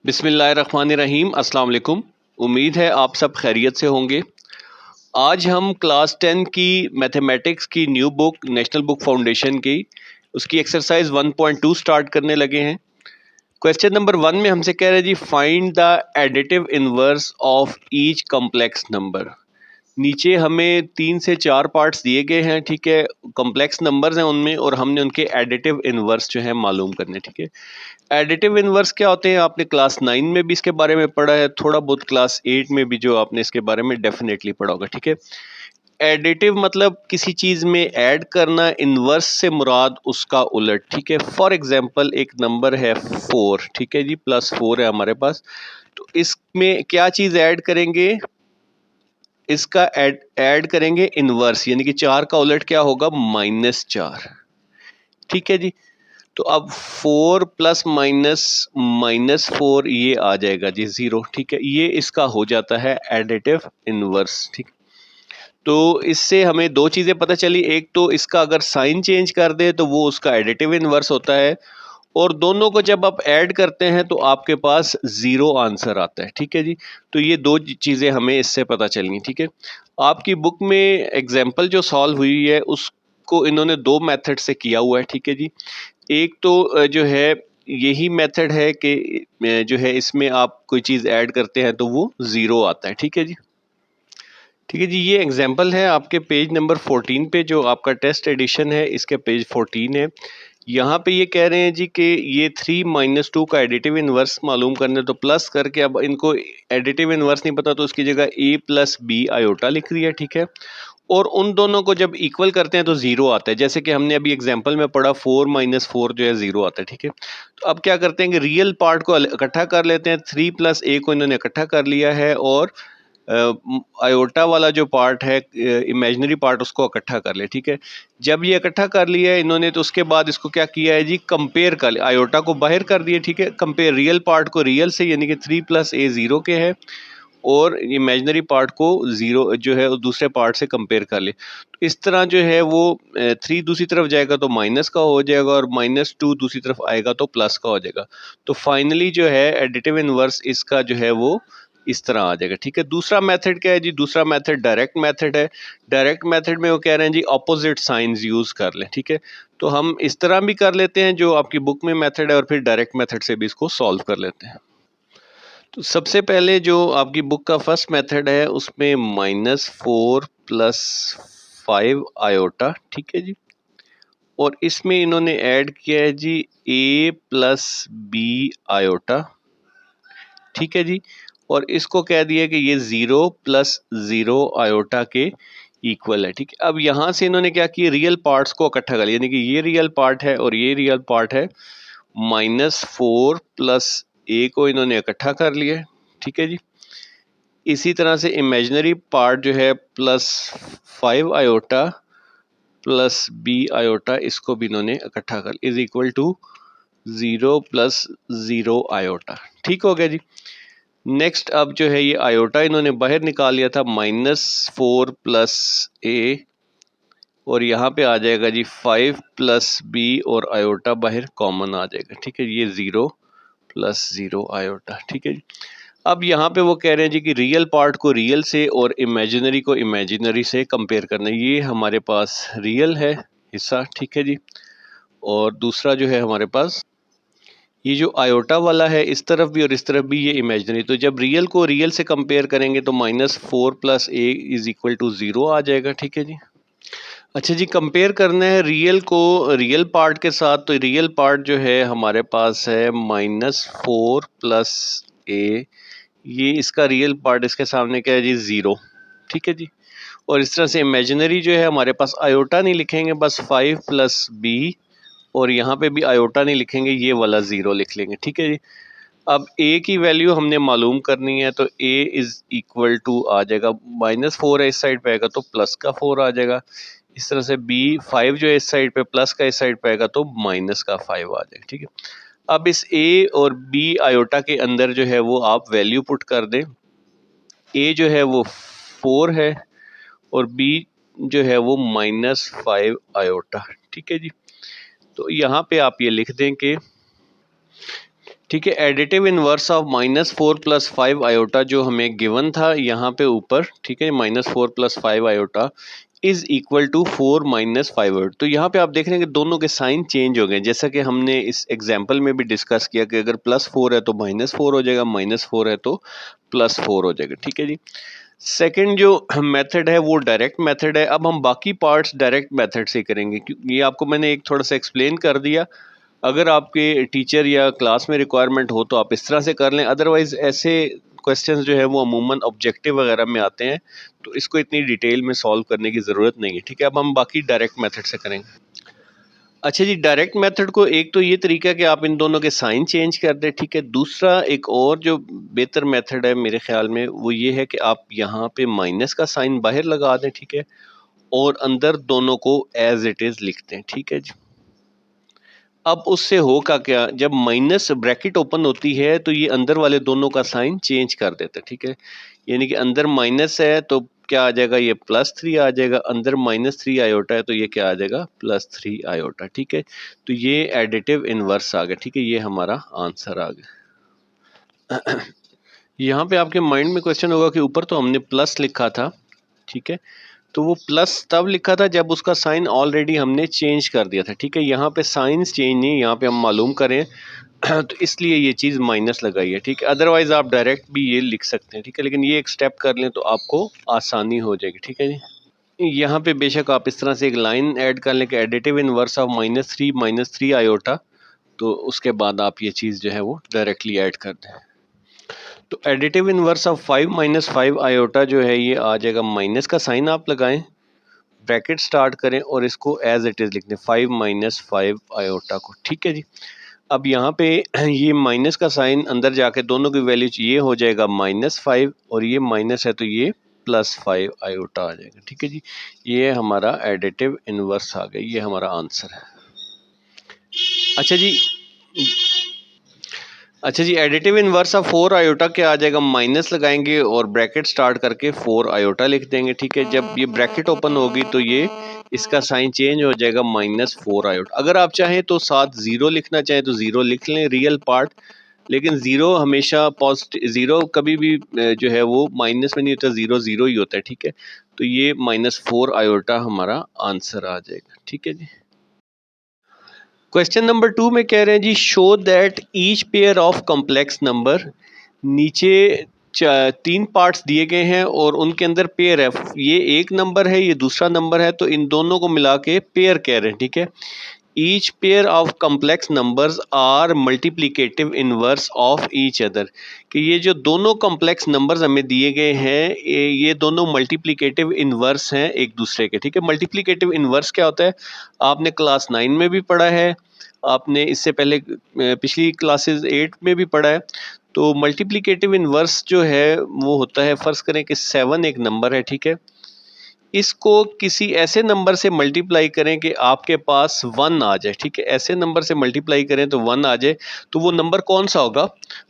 बिस्मिल्लाहिर्रहमानिर्रहीम। अस्सलाम वालेकुम। उम्मीद है आप सब खैरियत से होंगे। आज हम क्लास 10 की मैथमेटिक्स की new book national book foundation की उसकी एक्सरसाइज 1.2 स्टार्ट करने लगे हैं। क्वेश्चन नंबर 1 में हमसे कह रहे हैं जी find the additive inverse of each complex number. नीचे हमें 3 से 4 पार्ट्स दिए गए हैं, ठीक है। कॉम्प्लेक्स नंबर्स हैं उनमें और हमने उनके एडिटिव इनवर्स जो है मालूम करने, ठीक है। एडिटिव इनवर्स क्या होते हैं आपने क्लास 9 में भी इसके बारे में पढ़ा है, थोड़ा बहुत क्लास 8 में भी जो आपने इसके बारे में डेफिनेटली पढ़ा होगा, ठीक है। एडिटिव मतलब किसी चीज में ऐड करना, इनवर्स से मुराद उसका उलट, ठीक है। फॉर एग्जांपल एक नंबर है 4, ठीक है जी, +4 है हमारे पास, तो इसमें क्या चीज ऐड करेंगे, इसका ऐड करेंगे इनवर्स, यानी कि 4 का उलट क्या होगा, -4, ठीक है जी। तो अब 4 प्लस -4 ये आ जाएगा जी 0, ठीक है। ये इसका हो जाता है एडिटिव इनवर्स, ठीक। तो इससे हमें दो चीजें पता चली, एक तो इसका अगर साइन चेंज कर दे तो वो उसका एडिटिव इनवर्स होता है, और दोनों को जब आप ऐड करते हैं तो आपके पास 0 आंसर आता है, ठीक है जी। तो ये दो चीजें हमें इससे पता चलनी, ठीक है। आपकी बुक में एग्जाम्पल जो सॉल्व हुई है उसको इन्होंने 2 मेथड से किया हुआ है, ठीक है जी। एक तो जो है यही मेथड है कि जो है इसमें आप कोई चीज़ ऐड करते हैं तो वो 0 आता है, ठीक है जी। ठीक है जी, ये एग्जांपल है आपके पेज नंबर 14 पे, जो आपका टेस्ट एडिशन है इसके पेज 14 है। यहाँ पे ये कह रहे हैं जी कि ये 3 - 2 का एडिटिव इनवर्स मालूम करने, तो प्लस करके, अब इनको एडिटिव इनवर्स नहीं पता तो उसकी जगह a + b आयोटा लिख रही है, ठीक है। और उन दोनों को जब इक्वल करते हैं तो 0 आता है, जैसे कि हमने अभी एग्जांपल में पढ़ा 4 - 4 जो है 0 आता है, ठीक है। तो अब क्या करते हैं कि रियल पार्ट को इकट्ठा कर लेते हैं, 3 + a को इन्होंने इकट्ठा कर लिया है, और आयोटा वाला जो पार्ट है, इमेजिनरी पार्ट, उसको इकट्ठा कर ले, ठीक है। जब ये इकट्ठा कर लिया है इन्होंने तो उसके बाद इसको क्या किया है जी, कंपेयर कर लिया, आयोटा को बाहर कर दिया, ठीक है। कंपेयर रियल पार्ट को रियल से, यानी कि 3 + a 0 के है, और इमेजिनरी पार्ट को 0 जो है दूसरे पार्ट से कंपेयर कर ले। तो इस तरह जो है वो 3 दूसरी तरफ जाएगा तो माइनस का हो जाएगा, और -2 दूसरी तरफ आएगा तो प्लस का हो जाएगा। तो फाइनली जो है एडिटिव इनवर्स इसका जो है वो इस तरह आ जाएगा, ठीक है। दूसरा मेथड क्या है जी, दूसरा मेथड डायरेक्ट मेथड है। डायरेक्ट मेथड में वो कह रहे हैं जी ऑपोजिट साइंस यूज कर लें, ठीक है। तो हम इस तरह भी कर लेते हैं जो आपकी बुक में मेथड है, और फिर डायरेक्ट मेथड से भी इसको सॉल्व कर लेते हैं। तो सबसे पहले जो आपकी बुक का फर्स्ट मेथड है उसमें -4 + 5 आयोटा, ठीक है जी। और इसमें इन्होंने ऐड किया है जी a + b आयोटा, ठीक है जी। और इसको कह दिया कि ये 0 + 0 आयोटा के इक्वल है, ठीक है। अब यहाँ से इन्होंने क्या किया, रियल पार्ट्स को इकट्ठा कर लिया, यानी कि ये रियल पार्ट है और ये रियल पार्ट है। -4 + a को इन्होंने इकट्ठा कर लिया, ठीक है जी। इसी तरह से इमेजिनरी पार्ट जो है +5 आयोटा + b आयोटा, इसको भी इन्होंने इकट्ठा कर, इज इक्वल टू 0 + 0 आयोटा, ठीक हो गया जी। नेक्स्ट अब जो है ये आयोटा इन्होंने बाहर निकाल लिया था, -4 + a, और यहाँ पे आ जाएगा जी 5 + b, और आयोटा बाहर कॉमन आ जाएगा, ठीक है। ये 0 + 0 आयोटा, ठीक है जी। अब यहाँ पे वो कह रहे हैं जी कि रियल पार्ट को रियल से और इमेजिनरी को इमेजिनरी से कंपेयर करना है। ये हमारे पास रियल है हिस्सा, ठीक है जी। और दूसरा जो है हमारे पास ये जो आयोटा वाला है, इस तरफ भी और इस तरफ भी ये इमेजिनरी। तो जब रियल को रियल से कंपेयर करेंगे तो -4 + a इज इक्वल टू 0 आ जाएगा, ठीक है जी। अच्छा जी, कंपेयर करना है रियल को रियल पार्ट के साथ, तो रियल पार्ट जो है हमारे पास है -4 + a, ये इसका रियल पार्ट, इसके सामने क्या है जी 0, ठीक है जी। और इस तरह से इमेजिनरी जो है हमारे पास आयोटा नहीं लिखेंगे, बस 5 + b, और यहाँ पे भी आयोटा नहीं लिखेंगे, ये वाला 0 लिख लेंगे, ठीक है जी। अब a की वैल्यू हमने मालूम करनी है, तो a इज इक्वल टू आ जाएगा, -4 है इस साइड पे आएगा तो प्लस का 4 आ जाएगा। इस तरह से b 5 जो है इस साइड पे, प्लस का इस साइड पे आएगा तो माइनस का 5 आ जाएगा, ठीक है। अब इस a और b आयोटा के अंदर जो है वो आप वैल्यू पुट कर दें। a जो है वो 4 है, और b जो है वो -5 आयोटा, ठीक है जी। तो यहाँ पे आप ये लिख दें कि, ठीक है। एडिटिव इनवर्स ऑफ -4 + 5 आयोटा जो हमें गिवन था यहाँ पे ऊपर, ठीक है, -4 + 5 iota is equal to 4 - 5 iota. तो यहाँ पे आप देख रहे हैं कि दोनों के साइन चेंज हो गए, जैसा कि हमने इस एग्जाम्पल में भी डिस्कस किया कि अगर +4 है तो -4 हो जाएगा, -4 है तो +4 हो जाएगा। ठीक है जी। सेकंड जो मेथड है वो डायरेक्ट मेथड है। अब हम बाकी पार्ट्स डायरेक्ट मेथड से करेंगे, क्योंकि ये आपको मैंने एक थोड़ा सा एक्सप्लेन कर दिया। अगर आपके टीचर या क्लास में रिक्वायरमेंट हो तो आप इस तरह से कर लें, अदरवाइज ऐसे क्वेश्चंस जो है वो अमूमन ऑब्जेक्टिव वगैरह में आते हैं, तो इसको इतनी डिटेल में सॉल्व करने की ज़रूरत नहीं है। ठीक है, अब हम बाकी डायरेक्ट मेथड से करेंगे। अच्छा जी, डायरेक्ट मेथड को एक तो ये तरीका है कि आप इन दोनों के साइन चेंज कर दें। ठीक है, दूसरा एक और जो बेहतर मेथड है मेरे ख्याल में वो ये है कि आप यहाँ पे माइनस का साइन बाहर लगा दें। ठीक है, और अंदर दोनों को एज इट इज़ लिख दें। ठीक है जी। अब उससे होगा क्या, जब माइनस ब्रैकेट ओपन होती है तो ये अंदर वाले दोनों का साइन चेंज कर देता है। ठीक है, यानी कि अंदर माइनस है तो क्या आ जाएगा, ये +3 आ जाएगा। अंदर -3 आयोटा है तो ये क्या आ जाएगा, +3 आयोटा। ठीक है, तो ये एडिटिव इनवर्स आ गया। ठीक है, ये हमारा आंसर आ गया। यहाँ पे आपके माइंड में क्वेश्चन होगा कि ऊपर तो हमने प्लस लिखा था। ठीक है, तो वो प्लस तब लिखा था जब उसका साइन ऑलरेडी हमने चेंज कर दिया था। ठीक है, यहाँ पे साइंस चेंज नहीं, यहाँ पे हम मालूम करें तो इसलिए ये चीज़ माइनस लगाई है। ठीक है, अदरवाइज आप डायरेक्ट भी ये लिख सकते हैं। ठीक है, लेकिन ये एक स्टेप कर लें तो आपको आसानी हो जाएगी। ठीक है जी। यहाँ पे बेशक आप इस तरह से एक लाइन ऐड कर लें कि एडिटिव इनवर्स ऑफ -3 आयोटा, तो उसके बाद आप ये चीज़ जो है वो डायरेक्टली ऐड कर दें। तो एडिटिव इनवर्स ऑफ 5 - 5 आयोटा जो है ये आ जाएगा, माइनस का साइन आप लगाएं, ब्रैकेट स्टार्ट करें और इसको एज इट इज़ लिख दें, 5 - 5 आयोटा को। ठीक है जी। अब यहाँ पे ये माइनस का साइन अंदर जाके दोनों की वैल्यू ये हो जाएगा -5 और ये माइनस है तो ये +5 आयोटा आ जाएगा। ठीक है जी, ये हमारा एडिटिव इनवर्स आ गया, ये हमारा आंसर है। अच्छा जी, अच्छा जी, एडिटिव इनवर्स ऑफ 4 आयोटा क्या आ जाएगा, माइनस लगाएंगे और ब्रैकेट स्टार्ट करके 4 आयोटा लिख देंगे। ठीक है, जब ये ब्रैकेट ओपन होगी तो ये इसका साइन चेंज हो जाएगा, -4 आयोटा। अगर आप चाहें तो साथ 0 लिखना चाहें तो 0 लिख लें, रियल पार्ट, लेकिन 0 हमेशा पॉजिटिव, 0 कभी भी जो है वो माइनस में नहीं होता, 0 0 ही होता है। ठीक है, तो ये -4 आयोटा हमारा आंसर आ जाएगा। ठीक है जी। क्वेश्चन नंबर 2 में कह रहे हैं जी, show that each pair of complex number, नीचे 3 पार्ट्स दिए गए हैं और उनके अंदर पेयर है, ये एक नंबर है, ये दूसरा नंबर है, तो इन दोनों को मिला के पेयर कह रहे हैं। ठीक है, each pair of complex numbers are multiplicative inverse of each other, कि ये जो दोनों कॉम्प्लेक्स नंबर्स हमें दिए गए हैं ये दोनों मल्टीप्लिकेटिव इनवर्स हैं एक दूसरे के। ठीक है, मल्टीप्लिकेटिव इनवर्स क्या होता है, आपने क्लास 9 में भी पढ़ा है, आपने इससे पहले पिछली क्लासेस 8 में भी पढ़ा है। तो मल्टीप्लिकेटिव इनवर्स जो है वो होता है, फ़र्ज़ करें कि 7 एक नंबर है। ठीक है, इसको किसी ऐसे नंबर से मल्टीप्लाई करें कि आपके पास 1 आ जाए। ठीक है, ऐसे नंबर से मल्टीप्लाई करें तो 1 आ जाए, तो वो नंबर कौन सा होगा,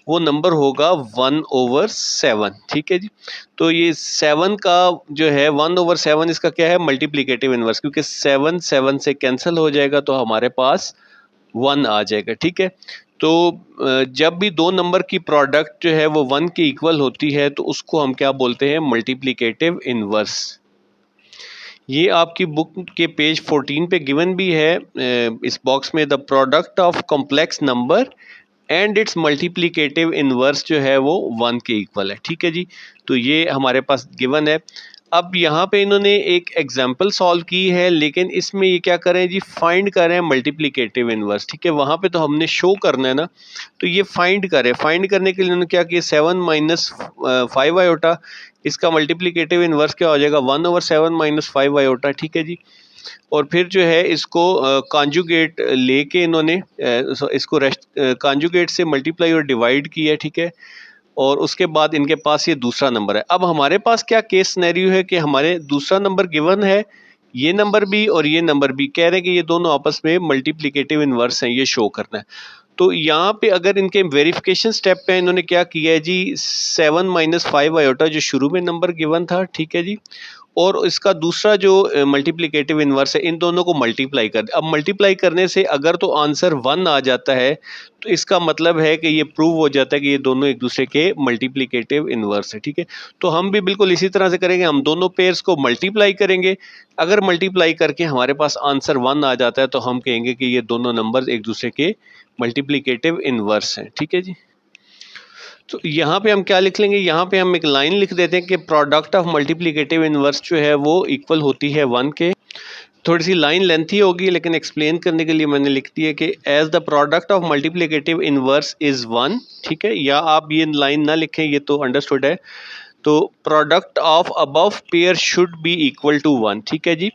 वो नंबर होगा 1/7। ठीक है जी। तो ये 7 का जो है 1/7 इसका क्या है, मल्टीप्लिकेटिव इनवर्स, क्योंकि 7 7 से कैंसिल हो जाएगा तो हमारे पास 1 आ जाएगा। ठीक है, तो जब भी दो नंबर की प्रोडक्ट जो है वो 1 के इक्वल होती है तो उसको हम क्या बोलते हैं, मल्टीप्लिकेटिव इनवर्स। ये आपकी बुक के पेज 14 पे गिवन भी है इस बॉक्स में, the product of complex number and it's multiplicative inverse जो है वो 1 के इक्वल है। ठीक है जी, तो ये हमारे पास गिवन है। अब यहाँ पे इन्होंने एक एग्जाम्पल सॉल्व की है, लेकिन इसमें ये क्या करें जी, फाइंड करें मल्टीप्लिकेटिव इनवर्स। ठीक है, वहाँ पे तो हमने शो करना है ना, तो ये फाइंड करें, फाइंड करने के लिए इन्होंने क्या किया, 7 - 5 आयोटा, इसका मल्टीप्लिकेटिव इनवर्स क्या हो जाएगा, 1/7 - 5 आयोटा। ठीक है जी, और फिर जो है इसको कॉन्जुगेट लेके इन्होंने इसको कॉन्जुगेट से मल्टीप्लाई और डिवाइड किया। ठीक है, और उसके बाद इनके पास ये दूसरा नंबर है। अब हमारे पास क्या केस सिनेरियो है कि हमारे दूसरा नंबर गिवन है, ये नंबर भी और ये नंबर भी, कह रहे हैं कि ये दोनों आपस में मल्टीप्लिकेटिव इनवर्स हैं, ये शो करना है। तो यहाँ पे अगर इनके वेरिफिकेशन स्टेप पे इन्होंने क्या किया है जी, 7 - 5 आयोटा जो शुरू में नंबर गिवन था, ठीक है जी, और इसका दूसरा जो मल्टीप्लिकेटिव इन्वर्स है, इन दोनों को मल्टीप्लाई कर दे। अब मल्टीप्लाई करने से अगर तो आंसर 1 आ जाता है तो इसका मतलब है कि ये प्रूव हो जाता है कि ये दोनों एक दूसरे के मल्टीप्लिकेटिव इन्वर्स है, ठीक है। तो हम भी बिल्कुल इसी तरह से करेंगे, हम दोनों पेयर्स को मल्टीप्लाई करेंगे। अगर मल्टीप्लाई करके हमारे पास आंसर 1 आ जाता है तो हम कहेंगे कि ये दोनों नंबर एक दूसरे के मल्टीप्लिकेटिव इन्वर्स हैं, ठीक है जी। तो यहाँ पे हम क्या लिख लेंगे, यहाँ पे हम एक लाइन लिख देते हैं कि प्रोडक्ट ऑफ मल्टीप्लिकेटिव इन्वर्स जो है वो इक्वल होती है 1 के। थोड़ी सी लाइन लेंथी होगी लेकिन एक्सप्लेन करने के लिए मैंने लिख दिया कि as the product of multiplicative inverse is 1, ठीक है। या आप ये लाइन ना लिखें, ये तो अंडरस्टूड है। तो product of above pair should be equal to 1, ठीक है जी।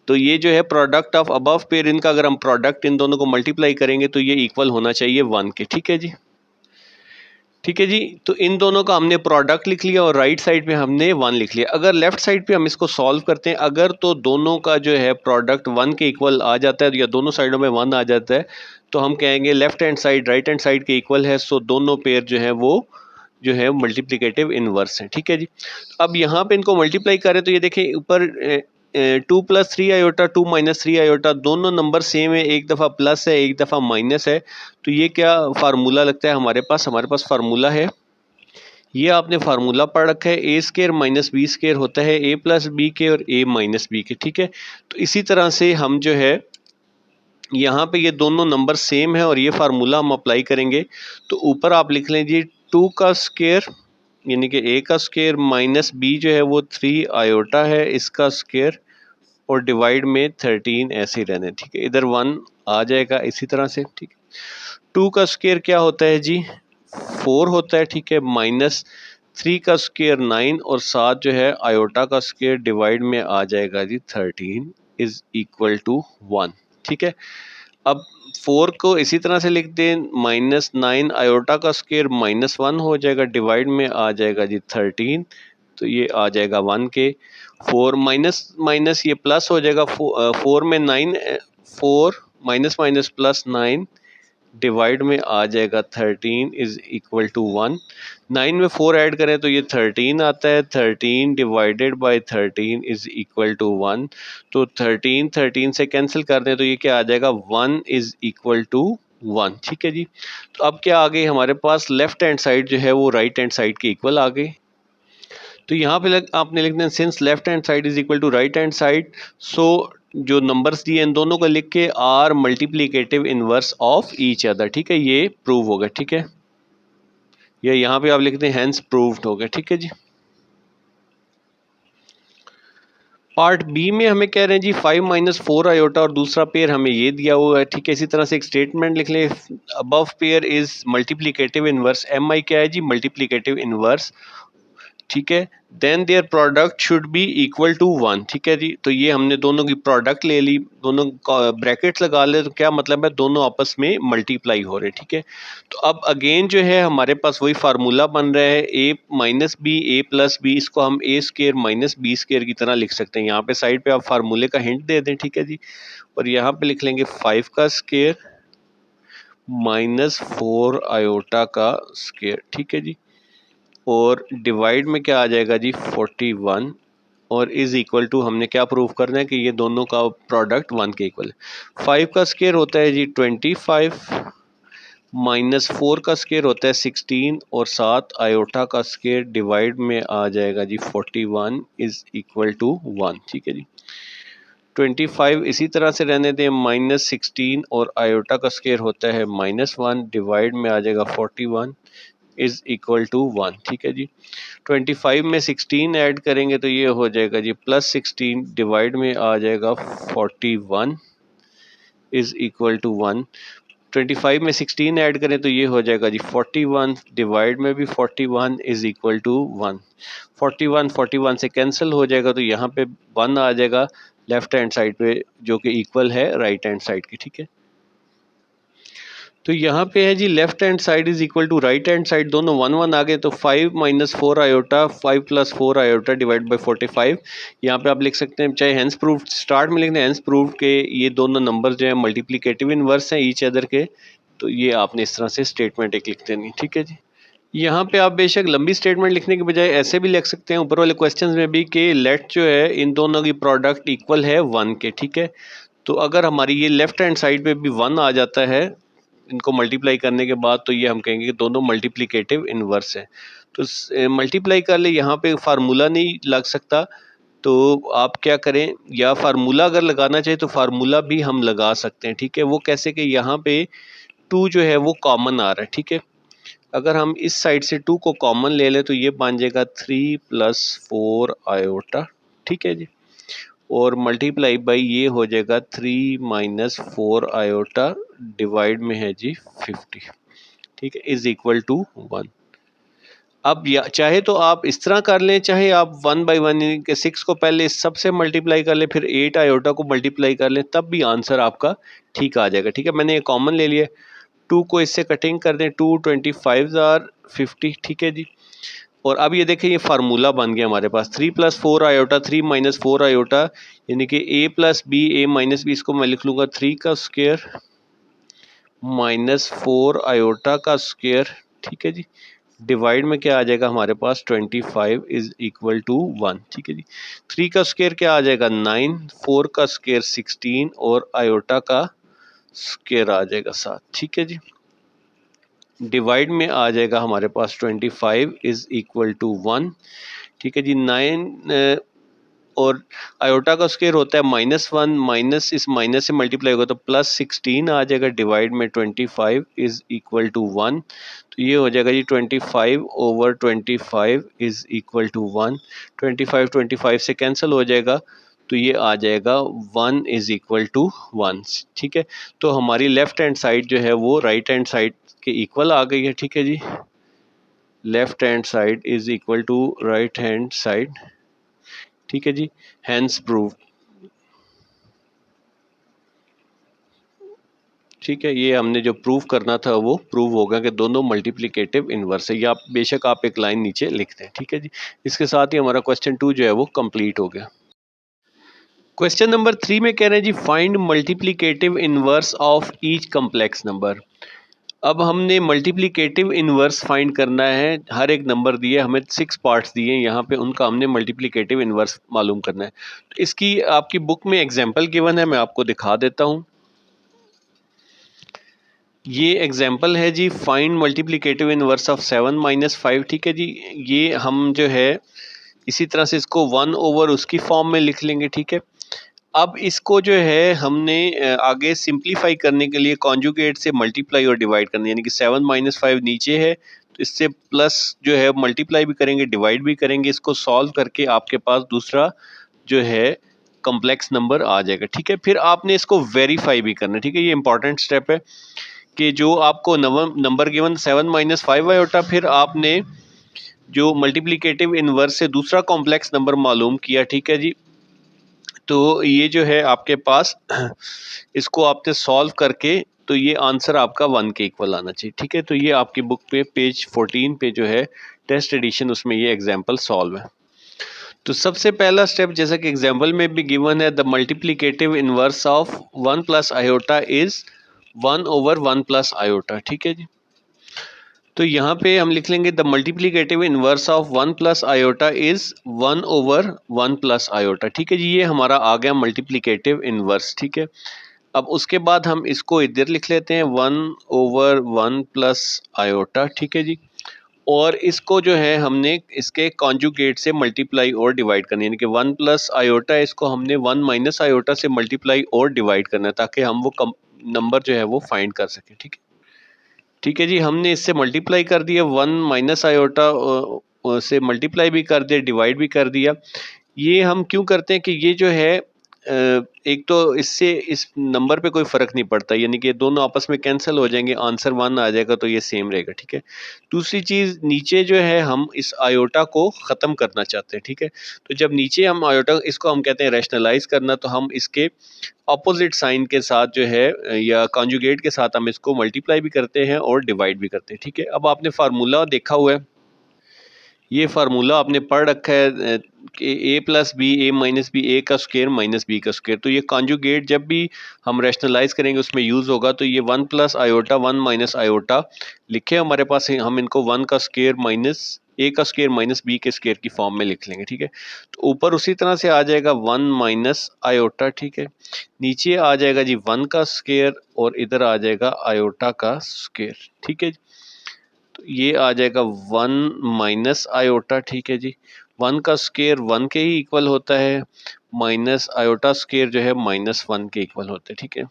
तो ये जो है प्रोडक्ट ऑफ अबव पेयर, इनका अगर हम प्रोडक्ट इन दोनों को मल्टीप्लाई करेंगे तो ये इक्वल होना चाहिए 1 के, ठीक है जी। ठीक है जी, तो इन दोनों का हमने प्रोडक्ट लिख लिया और राइट साइड पे हमने 1 लिख लिया। अगर लेफ्ट साइड पे हम इसको सॉल्व करते हैं, अगर तो दोनों का जो है प्रोडक्ट 1 के इक्वल आ जाता है या दोनों साइडों में 1 आ जाता है तो हम कहेंगे left hand side right hand side के इक्वल है। सो दोनों पेयर जो है वो जो है मल्टीप्लिकेटिव इनवर्स है, ठीक है जी। अब यहाँ पे इनको मल्टीप्लाई करें तो ये देखें ऊपर 2 + 3 आयोटा 2 - 3 आयोटा दोनों नंबर सेम है, एक दफ़ा प्लस है एक दफ़ा माइनस है। तो ये क्या फार्मूला लगता है हमारे पास फार्मूला है, ये आपने फार्मूला पढ़ रखा है, ए स्केयर माइनस बी स्केयर होता है ए प्लस बी के और ए माइनस बी के, ठीक है। तो इसी तरह से हम जो है यहाँ पे ये दोनों नंबर सेम है और ये फार्मूला हम अप्लाई करेंगे। तो ऊपर आप लिख लें जी 2 का स्केयर यानी कि ए का स्केयर माइनस बी जो है वो 3 आयोटा है इसका स्केयर और डिवाइड में 13 ऐसे ही रहने, ठीक है। इधर 1 आ जाएगा इसी तरह से, ठीक है। 2 का स्केयर क्या होता है जी 4 होता है, ठीक है। माइनस 3 का स्केयर 9 और 7 जो है आयोटा का स्केयर डिवाइड में आ जाएगा जी 13 इज इक्वल टू 1, ठीक है। अब 4 को इसी तरह से लिख दें, -9 आयोटा का स्केयर -1 हो जाएगा डिवाइड में आ जाएगा जी 13, तो ये आ जाएगा 1 के। 4 माइनस माइनस ये प्लस हो जाएगा, 4 में 9 4 माइनस माइनस प्लस 9 डिवाइड में आ जाएगा 13 इज इक्वल टू 1। 9 में 4 ऐड करें तो ये 13 आता है, 13 divided by 13 is equal to 1। तो 13 से कैंसिल कर दें तो ये क्या आ जाएगा 1 इज इक्वल टू 1, ठीक है जी। तो अब क्या आ गई हमारे पास लेफ्ट हैंड साइड जो है वो राइट हैंड साइड के इक्वल आ गई। तो यहाँ पे आपने लिखना है since left hand side is equal to right hand side, so जो नंबर्स दिए इन दोनों को लिख के are multiplicative inverse of each other, ठीक है। ये प्रूव हो गया, ठीक है। ये यहाँ पे आप लिखते हैं हेंस प्रूव्ड हो गया, ठीक है जी। पार्ट बी में हमें कह रहे हैं जी 5 - 4 आयोटा और दूसरा पेयर हमें ये दिया हुआ है, ठीक है। इसी तरह से एक स्टेटमेंट लिख लें, above pair is multiplicative inverse, M I क्या है जी मल्टीप्लिकेटिव इनवर्स, ठीक है। Then their product should be equal to 1, ठीक है जी। तो ये हमने दोनों की प्रोडक्ट ले ली, दोनों ब्रैकेट्स लगा ले, तो क्या मतलब है दोनों आपस में मल्टीप्लाई हो रहे, ठीक है। तो अब अगेन जो है हमारे पास वही फार्मूला बन रहा है a minus B A plus B, इसको हम A square minus B square की तरह लिख सकते हैं। यहाँ पे साइड पे आप फार्मूले का हिंट दे दें, ठीक है जी। और यहाँ पे लिख लेंगे 5 का स्केयर -4 आयोटा का स्केयर, ठीक है जी। और डिवाइड में क्या आ जाएगा जी 41 और इज इक्वल टू हमने क्या प्रूव करना है कि ये दोनों का प्रोडक्ट 1 के इक्वल है। 5 का स्केयर होता है जी 25 -4 का स्केयर होता है 16 और 7 आयोटा का स्केयर डिवाइड में आ जाएगा जी 41 इज इक्वल टू 1, ठीक है जी। 25 इसी तरह से रहने दें, -16 और आयोटा का स्केयर होता है -1 डिवाइड में आ जाएगा 41 इज इक्वल टू 1, ठीक है जी। 25 में 16 ऐड करेंगे तो ये हो जाएगा जी +16 डिवाइड में आ जाएगा 41 इज इक्वल टू 1। 25 में 16 ऐड करें तो ये हो जाएगा जी 41 डिवाइड में भी 41 इज इक्वल टू 1। 41 से कैंसिल हो जाएगा तो यहाँ पे 1 आ जाएगा लेफ्ट हैंड साइड पे जो कि इक्वल है राइट हैंड साइड की, ठीक है। तो यहाँ पे है जी left hand side is equal to right hand side, दोनों 1 1 आ गए। तो 5 - 4 आयोटा 5 + 4 आयोटा डिवाइड बाय 45, यहाँ पे आप लिख सकते हैं, चाहे हेंस प्रूव्ड स्टार्ट में लिखना है हेंस प्रूव्ड के ये दोनों नंबर जो है मल्टीप्लिकेटिव इनवर्स हैं ईच अदर के। तो ये आपने इस तरह से स्टेटमेंट एक लिख देनी, ठीक है जी। यहाँ पे आप बेशक लंबी स्टेटमेंट लिखने के बजाय ऐसे भी लिख सकते हैं ऊपर वाले क्वेश्चंस में भी कि लेट जो है इन दोनों की प्रोडक्ट इक्वल है 1 के, ठीक है। तो अगर हमारी ये लेफ्ट हैंड साइड पे भी 1 आ जाता है इनको मल्टीप्लाई करने के बाद, तो ये हम कहेंगे कि दोनों मल्टीप्लिकेटिव इनवर्स है। तो मल्टीप्लाई कर ले, यहाँ पे फार्मूला नहीं लग सकता, तो आप क्या करें, या फार्मूला अगर लगाना चाहे तो फार्मूला भी हम लगा सकते हैं, ठीक है। वो कैसे कि यहाँ पे 2 जो है वो कॉमन आ रहा है, ठीक है। अगर हम इस साइड से 2 को कॉमन ले लें तो ये बन जाएगा 3 + 4 आयोटा, ठीक है जी। और मल्टीप्लाई बाई ये हो जाएगा 3 - 4 आयोटा डिवाइड में है जी 50, ठीक है, इज इक्वल टू 1। अब या चाहे तो आप इस तरह कर लें, चाहे आप 1/1 यानी कि 6 को पहले इस सब से मल्टीप्लाई कर लें, फिर 8 आयोटा को मल्टीप्लाई कर लें, तब भी आंसर आपका ठीक आ जाएगा, ठीक है। मैंने ये कॉमन ले लिया, 2 को इससे कटिंग कर दें, 2 25 आर 50, ठीक है जी। और अब ये देखें, ये फार्मूला बन गया हमारे पास, 3 + 4 आयोटा 3 - 4 आयोटा, यानी कि a + b a - b, इसको मैं लिख लूँगा 3 का स्क्वायर -4 आयोटा का स्क्वायर, ठीक है जी। डिवाइड में क्या आ जाएगा हमारे पास 25 इज इक्वल टू 1, ठीक है जी। 3 का स्क्वायर क्या आ जाएगा 9, 4 का स्क्वायर 16 और आयोटा का स्क्वायर आ जाएगा 7, ठीक है जी। डिवाइड में आ जाएगा हमारे पास 25 इज इक्वल टू 1, ठीक है जी। 9 और आयोटा का स्क्वायर होता है -1, माइनस इस माइनस से मल्टीप्लाई होगा तो +16 आ जाएगा, डिवाइड में 25 इज इक्वल टू 1, तो ये हो जाएगा जी 25/25 इज इक्वल टू 1। 25 से कैंसिल हो जाएगा, तो ये आ जाएगा 1 इज इक्वल टू 1, ठीक है। तो हमारी लेफ्ट हैंड साइड जो है वो राइट हैंड साइड के इक्वल आ गई है, ठीक है जी। Left hand side is equal to right hand side, ठीक है जी। हैंस प्रूव, ठीक है, ये हमने जो प्रूव करना था वो प्रूव होगा कि दोनों मल्टीप्लिकेटिव इनवर्स है, या बेशक आप एक लाइन नीचे लिख दें, ठीक है जी। इसके साथ ही हमारा क्वेश्चन 2 जो है वो कंप्लीट हो गया। क्वेश्चन नंबर 3 में कह रहे हैं जी find multiplicative inverse of each complex number. अब हमने मल्टीप्लिकेटिव इनवर्स फाइंड करना है, हर एक नंबर दिए हमें 6 पार्ट्स दिए यहाँ पे, उनका हमने मल्टीप्लिकेटिव इनवर्स मालूम करना है। तो इसकी आपकी बुक में एग्जाम्पल गिवन है, मैं आपको दिखा देता हूँ। ये एग्जाम्पल है जी, फाइंड मल्टीप्लिकेटिव इनवर्स ऑफ 7 - 5, ठीक है जी। ये हम जो है इसी तरह से इसको 1/, उसकी फॉर्म में लिख लेंगे, ठीक है। अब इसको जो है हमने आगे सिंप्लीफाई करने के लिए कॉन्जुगेट से मल्टीप्लाई और डिवाइड करना है, यानी कि 7 - 5 नीचे है, तो इससे प्लस जो है मल्टीप्लाई भी करेंगे, डिवाइड भी करेंगे। इसको सॉल्व करके आपके पास दूसरा जो है कम्प्लेक्स नंबर आ जाएगा, ठीक है। फिर आपने इसको वेरीफाई भी करना है, ठीक है। ये इंपॉर्टेंट स्टेप है कि जो आपको नंबर गिवन 7 - 5 आयोटा, फिर आपने जो मल्टीप्लिकेटिव इनवर्स से दूसरा कॉम्प्लेक्स नंबर मालूम किया, ठीक है जी। तो ये जो है आपके पास इसको आपने सॉल्व करके, तो ये आंसर आपका 1 के इक्वल आना चाहिए, ठीक है। तो ये आपकी बुक पे पेज 14 पे जो है टेस्ट एडिशन, उसमें ये एग्जाम्पल सॉल्व है। तो सबसे पहला स्टेप, जैसा कि एग्जाम्पल में भी गिवन है, the multiplicative inverse of 1 + iota is 1/1 + iota, ठीक है जी। तो यहाँ पे हम लिख लेंगे the multiplicative inverse of 1 + iota is 1/1 + iota, ठीक है जी। ये हमारा आ गया मल्टीप्लिकेटिव इनवर्स, ठीक है। अब उसके बाद हम इसको इधर लिख लेते हैं 1/1 + आयोटा, ठीक है जी। और इसको जो है हमने इसके कॉन्जुगेट से मल्टीप्लाई और डिवाइड करना है, यानी कि 1 + आयोटा, इसको हमने 1 - आयोटा से मल्टीप्लाई और डिवाइड करना है, ताकि हम वो नंबर जो है वो फाइंड कर सकें, ठीक है। ठीक है जी, हमने इससे मल्टीप्लाई कर दिया, 1 - आयोटा से मल्टीप्लाई भी कर दिया, डिवाइड भी कर दिया। ये हम क्यों करते हैं कि ये जो है एक तो इससे इस नंबर पे कोई फ़र्क नहीं पड़ता, यानी कि दोनों आपस में कैंसिल हो जाएंगे, आंसर 1 आ जाएगा, तो ये सेम रहेगा, ठीक है। दूसरी चीज़, नीचे जो है हम इस आयोटा को ख़त्म करना चाहते हैं, ठीक है। तो जब नीचे हम आयोटा, इसको हम कहते हैं रैशनलाइज करना, तो हम इसके ऑपोजिट साइन के साथ जो है या कॉन्जुगेट के साथ हम इसको मल्टीप्लाई भी करते हैं और डिवाइड भी करते हैं, ठीक है। अब आपने फार्मूला देखा हुआ है, ये फार्मूला आपने पढ़ रखा है, ए plus B, A minus B, a का स्क्वायर माइनस बी का स्क्वायर। तो ये कॉन्जुगेट जब भी हम रैशनलाइज करेंगे उसमें यूज होगा। तो ये 1 प्लस आयोटा 1 माइनस आयोटा लिखे हमारे पास है, हम इनको 1 का स्क्वायर माइनस ए का स्क्वायर माइनस बी के स्क्वायर की फॉर्म में लिख लेंगे। ठीक है, तो ऊपर उसी तरह से आ जाएगा 1 माइनस आयोटा। ठीक है, नीचे आ जाएगा जी 1 का स्क्वायर और इधर आ जाएगा आयोटा का स्क्वायर। ठीक है, तो ये आ जाएगा 1 माइनस आयोटा। ठीक है जी, 1 का स्क्वायर 1 के ही इक्वल होता है, माइनस आयोटा स्क्वायर जो है -1 के इक्वल होता है। ठीक है,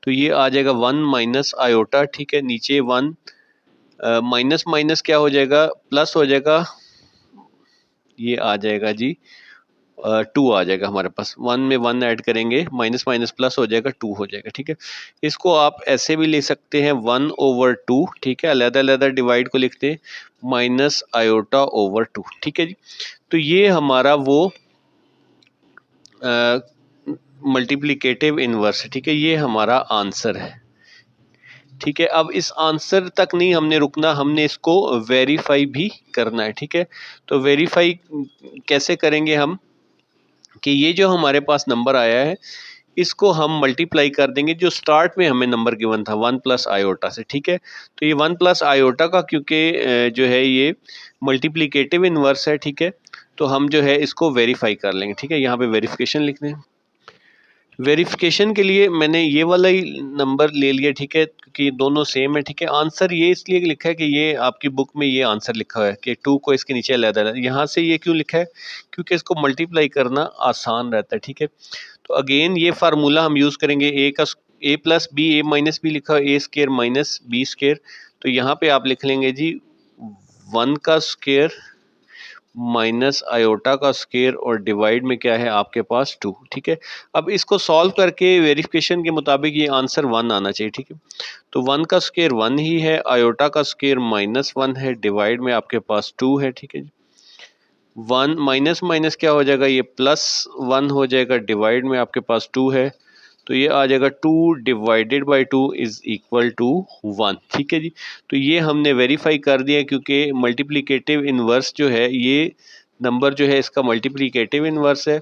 तो ये आ जाएगा 1 माइनस आयोटा। ठीक है, नीचे 1 माइनस माइनस क्या हो जाएगा, प्लस हो जाएगा, ये आ जाएगा जी 2 आ जाएगा हमारे पास। 1 में 1 ऐड करेंगे, माइनस माइनस प्लस हो जाएगा, 2 हो जाएगा। ठीक है, इसको आप ऐसे भी ले सकते हैं 1/2। ठीक है, अलग अलग डिवाइड को लिखते हैं माइनस आयोटा ओवर 2। ठीक है जी, तो ये हमारा वो मल्टीप्लिकेटिव इनवर्स है। ठीक है, ये हमारा आंसर है। ठीक है, अब इस आंसर तक नहीं हमने रुकना, हमने इसको वेरीफाई भी करना है। ठीक है, तो वेरीफाई कैसे करेंगे हम कि ये जो हमारे पास नंबर आया है इसको हम मल्टीप्लाई कर देंगे जो स्टार्ट में हमें नंबर गिवन था 1 प्लस आयोटा से। ठीक है, तो ये 1 प्लस आयोटा का क्योंकि जो है ये मल्टीप्लिकेटिव इनवर्स है। ठीक है, तो हम जो है इसको वेरीफाई कर लेंगे। ठीक है, यहाँ पे वेरिफिकेशन लिख दें। वेरिफिकेशन के लिए मैंने ये वाला ही नंबर ले लिया। ठीक है, क्योंकि दोनों सेम है। ठीक है, आंसर ये इसलिए लिखा है कि ये आपकी बुक में ये आंसर लिखा हुआ है कि 2 को इसके नीचे अलग, यहाँ से ये क्यों लिखा है, क्योंकि इसको मल्टीप्लाई करना आसान रहता है। ठीक है, तो अगेन ये फार्मूला हम यूज़ करेंगे, ए plus B, A minus B लिखा है, ए स्केयर माइनस बी स्केयर। तो यहाँ पे आप लिख लेंगे जी 1 का स्केयर माइनस आयोटा का स्केयर और डिवाइड में क्या है आपके पास 2। ठीक है, अब इसको सॉल्व करके वेरिफिकेशन के मुताबिक ये आंसर 1 आना चाहिए। ठीक है, तो 1 का स्केयर 1 ही है, आयोटा का स्केयर -1 है, डिवाइड में आपके पास 2 है। ठीक है जी, 1 माइनस माइनस क्या हो जाएगा, ये +1 हो जाएगा, डिवाइड में आपके पास 2 है, तो ये आ जाएगा 2 divided by 2 is equal to 1। ठीक है जी, तो ये हमने वेरीफाई कर दिया क्योंकि मल्टीप्लिकेटिव इनवर्स जो है ये नंबर जो है इसका मल्टीप्लिकेटिव इनवर्स है,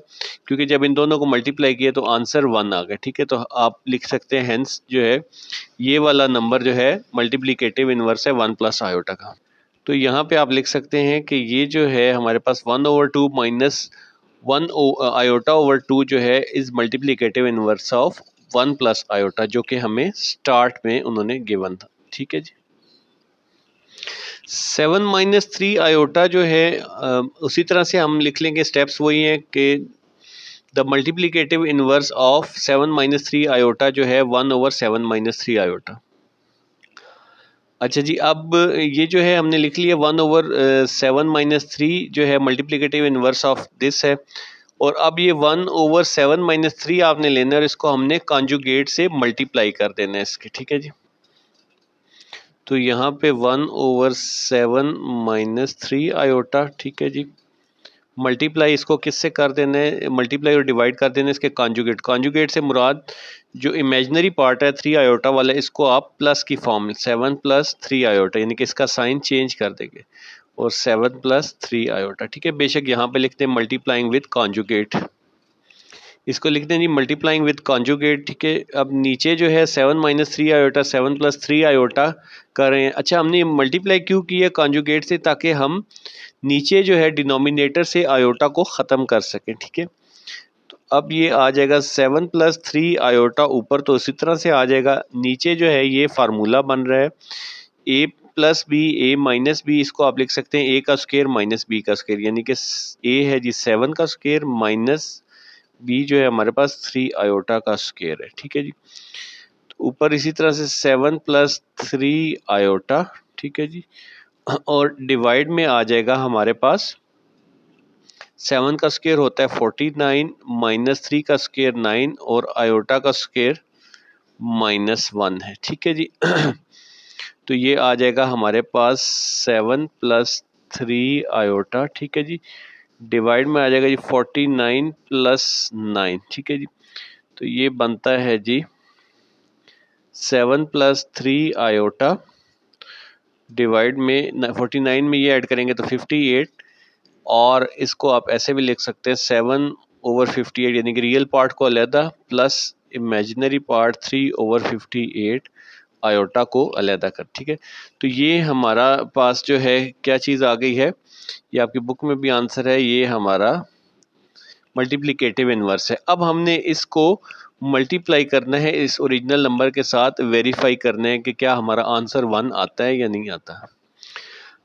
क्योंकि जब इन दोनों को मल्टीप्लाई किया तो आंसर 1 आ गया। ठीक है, तो आप लिख सकते हैं हेंस जो है ये वाला नंबर जो है मल्टीप्लिकेटिव इनवर्स है 1 प्लस आयोटा का। तो यहाँ पे आप लिख सकते हैं कि ये जो है हमारे पास 1/2 माइनस 1 आयोटा ओवर 2 जो है is multiplicative inverse of 1 plus iota, जो कि हमें स्टार्ट में उन्होंने गिवन था। ठीक है जी, 7 माइनस 3 आयोटा जो है उसी तरह से हम लिख लेंगे, स्टेप्स वही हैं कि the multiplicative inverse of 7 minus 3 iota जो है 1/7 माइनस 3 आयोटा। अच्छा जी, अब ये जो है हमने लिख लिया 1/7 माइनस 3 जो है मल्टीप्लिकेटिव इनवर्स ऑफ दिस है, और अब ये 1/7 माइनस 3 आपने लेना है और इसको हमने कॉन्जुगेट से मल्टीप्लाई कर देना है इसके। ठीक है जी, तो यहाँ पे 1/7 माइनस 3 आयोटा। ठीक है जी, मल्टीप्लाई इसको किससे कर देना है, मल्टीप्लाई और डिवाइड कर देना है इसके कॉन्जुगेट। कॉन्जुगेट से मुराद जो इमेजिनरी पार्ट है 3 आयोटा वाला, इसको आप प्लस की फॉर्म 7 + 3 आयोटा, यानी कि इसका साइन चेंज कर देंगे और 7 + 3 आयोटा। ठीक है, बेशक यहाँ पे लिखते हैं मल्टीप्लाइंग विद कॉन्जुगेट, इसको लिखते हैं जी मल्टीप्लाइंग विद कॉन्जुगेट। ठीक है, अब नीचे जो है 7 माइनस 3 आयोटा 7 + 3 आयोटा कर रहे हैं। अच्छा, हमने मल्टीप्लाई क्यों किया कॉन्जुगेट से, ताकि हम नीचे जो है डिनोमिनेटर से आयोटा को ख़त्म कर सकें। ठीक है, तो अब ये आ जाएगा 7 + 3 आयोटा ऊपर, तो इसी तरह से आ जाएगा। नीचे जो है ये फार्मूला बन रहा है ए plus B, A minus B, इसको आप लिख सकते हैं ए का स्क्वायर माइनस बी का स्क्वायर, यानी कि ए है जी 7 का स्क्वायर माइनस बी जो है हमारे पास 3 आयोटा का स्क्वायर है। ठीक है जी, तो ऊपर इसी तरह से 7 + 3 आयोटा। ठीक है जी, और डिवाइड में आ जाएगा हमारे पास 7 का स्क्वायर होता है 49 माइनस 3 का स्क्वायर 9 और आयोटा का स्क्वायर -1 है। ठीक है जी, तो ये आ जाएगा हमारे पास 7 + 3 आयोटा। ठीक है जी, डिवाइड में आ जाएगा जी 49 + 9। ठीक है जी, तो ये बनता है जी 7 + 3 आयोटा डिवाइड में 49 में ये ऐड करेंगे तो 58 और इसको आप ऐसे भी लिख सकते हैं 7/58 यानी कि रियल पार्ट को अलहदा प्लस इमेजिनरी पार्ट 3/58 आयोटा को अलहदा कर। ठीक है, तो ये हमारा पास जो है क्या चीज़ आ गई है, ये आपकी बुक में भी आंसर है, ये हमारा मल्टीप्लिकेटिव इन्वर्स है। अब हमने इसको मल्टीप्लाई करना है इस ओरिजिनल नंबर के साथ, वेरीफाई करना है कि क्या हमारा आंसर 1 आता है या नहीं आता।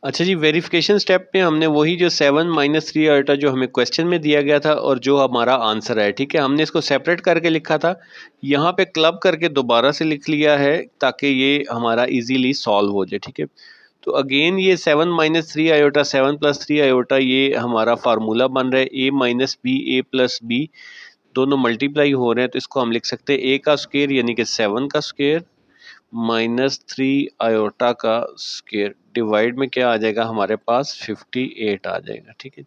अच्छा जी, वेरिफिकेशन स्टेप में हमने वही जो 7 - 3 आयोटा जो हमें क्वेश्चन में दिया गया था और जो हमारा आंसर है, ठीक है, हमने इसको सेपरेट करके लिखा था, यहाँ पे क्लब करके दोबारा से लिख लिया है ताकि ये हमारा इजीली सॉल्व हो जाए। ठीक है, तो अगेन ये 7 - 3 आयोटा 7 + 3 आयोटा ये हमारा फार्मूला बन रहा है a - b a + b दोनों मल्टीप्लाई हो रहे हैं, तो इसको हम लिख सकते हैं a का स्क्वायर यानी कि 7 का स्क्वायर -3 आयोटा का स्क्वायर डिवाइड में क्या आ जाएगा हमारे पास 58 आ जाएगा। ठीक है,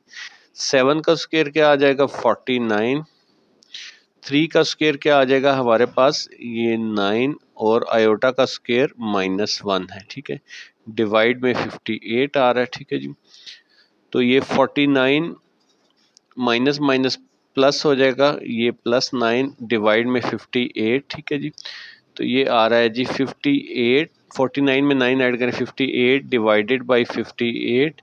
7 का स्क्वायर क्या आ जाएगा 49, 3 का स्क्वायर क्या आ जाएगा हमारे पास ये 9 और आयोटा का स्क्वायर -1 है। ठीक है, डिवाइड में 58 आ रहा है। ठीक है जी, तो ये 49 माइनस माइनस प्लस हो जाएगा, ये +9 डिवाइड में 58। ठीक है जी, तो ये आ रहा है जी 58, 49 में 9 ऐड करें 58 डिवाइडेड बाई 58,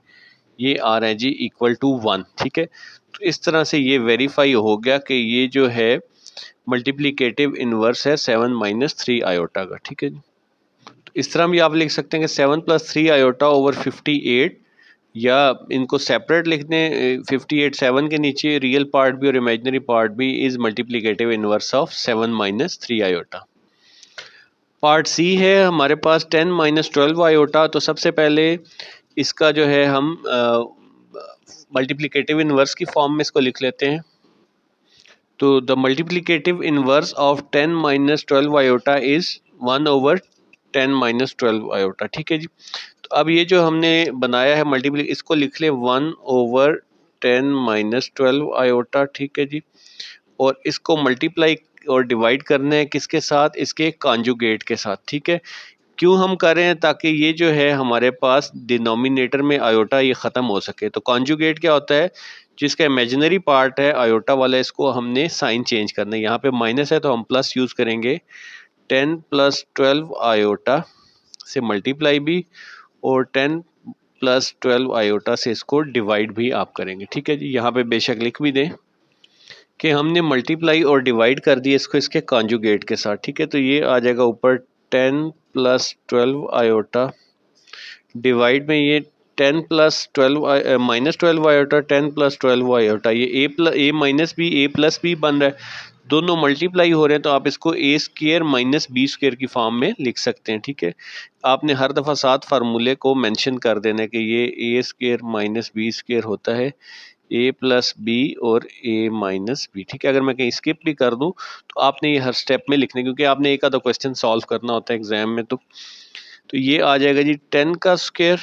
ये आ रहा है जी =1। ठीक है, तो इस तरह से ये वेरीफाई हो गया कि ये जो है मल्टीप्लिकेटिव इन्वर्स है 7 - 3 आयोटा का। ठीक है जी, तो इस तरह भी आप लिख सकते हैं कि 7 + 3 आयोटा ओवर 58, या इनको सेपरेट लिख दें 58 7 के नीचे रियल पार्ट भी और इमेजिनरी पार्ट भी is multiplicative inverse of 7 - 3 iota. Part C है हमारे पास 10 - 12 आयोटा। तो सबसे पहले इसका जो है हम मल्टीप्लिकेटिव इन्वर्स की फॉर्म में इसको लिख लेते हैं। तो the multiplicative inverse of 10 - 12 iota is 1/10 - 12 iota. ठीक है जी, तो अब ये जो हमने बनाया है मल्टीप्ली, इसको लिख ले 1/10 - 12 आयोटा। ठीक है जी, और इसको मल्टीप्लाई और डिवाइड करना है किसके साथ, इसके कॉन्जुगेट के साथ। ठीक है, क्यों हम कर रहे हैं, ताकि ये जो है हमारे पास डिनोमिनेटर में आयोटा ये ख़त्म हो सके। तो कॉन्जुगेट क्या होता है, जिसका इमेजिनरी पार्ट है आयोटा वाला, इसको हमने साइन चेंज करना है, यहाँ पे माइनस है तो हम प्लस यूज़ करेंगे। 10 + 12 आयोटा से मल्टीप्लाई भी और 10 + 12 आयोटा से इसको डिवाइड भी आप करेंगे। ठीक है जी, यहाँ पे बेशक लिख भी दें कि हमने मल्टीप्लाई और डिवाइड कर दिया इसको इसके कॉन्जुगेट के साथ। ठीक है, तो ये आ जाएगा ऊपर 10 + 12 आयोटा डिवाइड में ये 10 + 12 -12 आयोटा 10 + 12 आयोटा, ये a minus B a + b बन रहा है, दोनों मल्टीप्लाई हो रहे हैं, तो आप इसको a² - b² की फॉर्म में लिख सकते हैं। ठीक है, आपने हर दफ़ा साथ फार्मूले को मेंशन कर देना है कि ये a² - b² होता है a + b और a - b। ठीक है, अगर मैं कहीं स्किप भी कर दूं तो आपने ये हर स्टेप में लिखने, क्योंकि आपने एक आधा क्वेश्चन सॉल्व करना होता है एग्जाम में। तो ये आ जाएगा जी 10 का स्क्वायर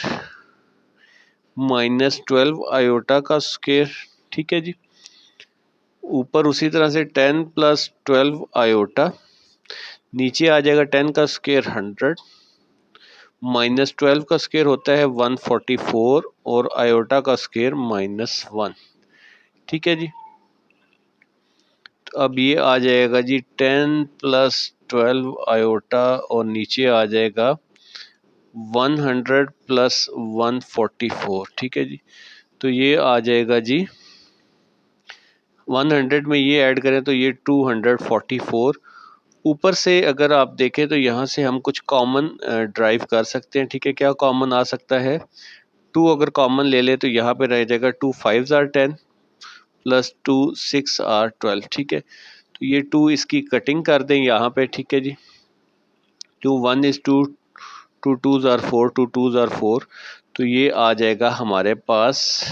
-12 आयोटा का स्क्वायर। ठीक है जी, ऊपर उसी तरह से 10 + 12 आयोटा, नीचे आ जाएगा 10 का स्क्वायर 100, -12 का स्क्वायर होता है 144 और आयोटा का स्क्वायर -1। ठीक है जी, तो अब ये आ जाएगा जी 10 + 12 आयोटा और नीचे आ जाएगा 100 + 144। ठीक है जी, तो ये आ जाएगा जी 100 में ये ऐड करें तो ये 244। ऊपर से अगर आप देखें तो यहाँ से हम कुछ कॉमन ड्राइव कर सकते हैं। ठीक है, क्या कॉमन आ सकता है, 2 अगर कॉमन ले ले तो यहाँ पे रह जाएगा 2 5s are 10 + 2 6 are 12। ठीक है, तो ये 2 इसकी कटिंग कर दें यहाँ पे। ठीक है जी, 2 1 is 2, 2 2s are 4, 2 2s are 4, तो ये आ जाएगा हमारे पास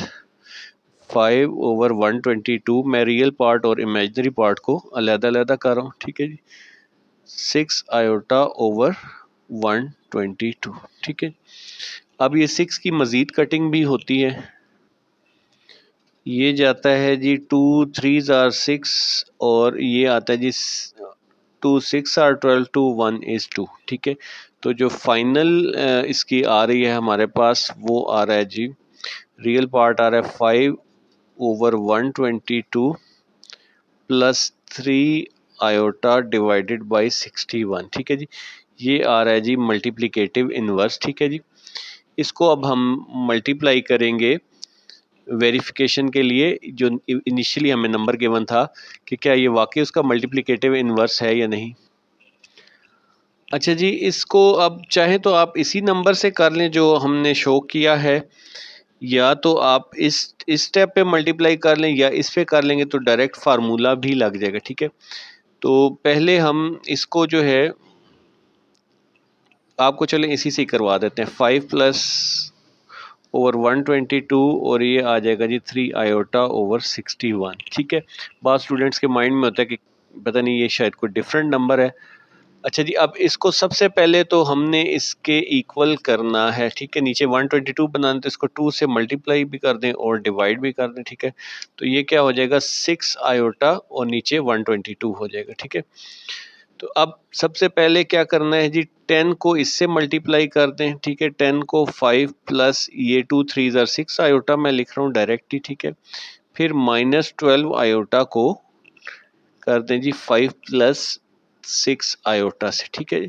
5/122। मैं रियल पार्ट और इमेजिनरी पार्ट को अलग-अलग कर रहा हूँ। ठीक है जी, 6 आयोटा ओवर 122। ठीक है, अब ये 6 की मज़ीद कटिंग भी होती है, ये जाता है जी 2 3s are 6 और ये आता है जी 2 6 are 12, 2 1 is 2। ठीक है, तो जो फाइनल इसकी आ रही है हमारे पास वो आ रहा है जी, रियल पार्ट आ रहा है over 122 plus 3 iota divided by 61। ठीक है जी, ये आ रहा है जी मल्टीप्लिकेटिव इनवर्स। ठीक है जी, इसको अब हम मल्टीप्लाई करेंगे वेरिफिकेशन के लिए, जो इनिशियली हमें नंबर गिवन था कि क्या ये वाकई उसका मल्टीप्लिकेटिव इनवर्स है या नहीं। अच्छा जी, इसको अब चाहे तो आप इसी नंबर से कर लें जो हमने शो किया है, या तो आप इस स्टेप पे मल्टीप्लाई कर लें, या इस पे कर लेंगे तो डायरेक्ट फार्मूला भी लग जाएगा। ठीक है, तो पहले हम इसको जो है आपको चलें इसी से करवा देते हैं। 5 प्लस ओवर 122 और ये आ जाएगा जी 3 आयोटा ओवर 61। ठीक है, बहुत स्टूडेंट्स के माइंड में होता है कि पता नहीं ये शायद कोई डिफरेंट नंबर है। अच्छा जी, अब इसको सबसे पहले तो हमने इसके इक्वल करना है। ठीक है, नीचे 122 बनाना तो इसको 2 से मल्टीप्लाई भी कर दें और डिवाइड भी कर दें। ठीक है, तो ये क्या हो जाएगा 6 आयोटा और नीचे 122 हो जाएगा। ठीक है, तो अब सबसे पहले क्या करना है जी, 10 को इससे मल्टीप्लाई कर दें। ठीक है, 10 को 5 प्लस ये 2 3 ज़र 6 आयोटा मैं लिख रहा हूँ डायरेक्ट ही। ठीक है, फिर -12 आयोटा को कर दें जी 5 प्लस 6 आयोटा से। ठीक है,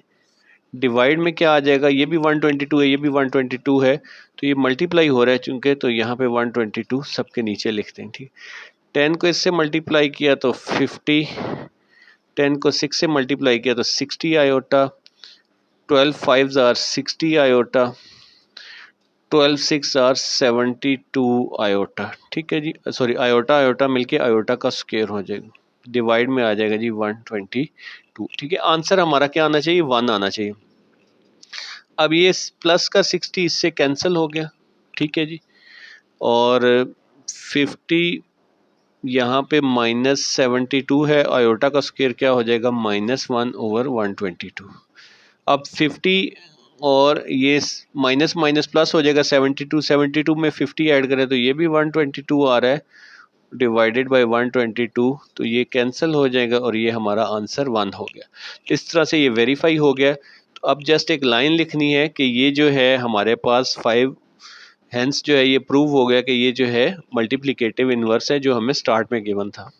डिवाइड में क्या आ जाएगा, ये भी 122 है, ये भी 122 है, तो ये मल्टीप्लाई हो रहा है चूंकि, तो यहाँ पे 122 सबके नीचे लिखते हैं। ठीक, 10 को इससे मल्टीप्लाई किया तो 50, 10 को 6 से मल्टीप्लाई किया तो 60 iota, 12 5 are 60 iota, 12 6 are 72 iota. ठीक है जी, सॉरी आयोटा आयोटा मिलके आयोटा का स्क्वायर हो जाएगा, डिवाइड में आ जाएगा जी 122। ठीक है, आंसर हमारा क्या आना चाहिए, 1 आना चाहिए। अब ये प्लस का 60 इससे कैंसिल हो गया। ठीक है जी, और 50 यहाँ पे -72 है, आयोटा का स्क्वायर क्या हो जाएगा -1 ओवर 122। अब 50 और ये माइनस माइनस प्लस हो जाएगा 72, 72 में 50 ऐड करें तो ये भी 122 आ रहा है, डिवाइडेड बाय 122, तो ये कैंसिल हो जाएगा और ये हमारा आंसर 1 हो गया। तो इस तरह से ये वेरीफाई हो गया। तो अब जस्ट एक लाइन लिखनी है कि ये जो है हमारे पास 5, हेंस जो है ये प्रूव हो गया कि ये जो है मल्टीप्लिकेटिव इनवर्स है जो हमें स्टार्ट में गिवन था।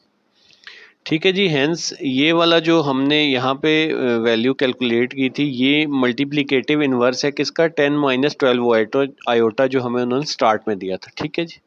ठीक है जी, हेंस ये वाला जो हमने यहाँ पे वैल्यू कैलकुलेट की थी ये मल्टीप्लिकेटिव इनवर्स है किसका, 10 - 12 आयोटा जो हमें उन्होंने स्टार्ट में दिया था। ठीक है जी,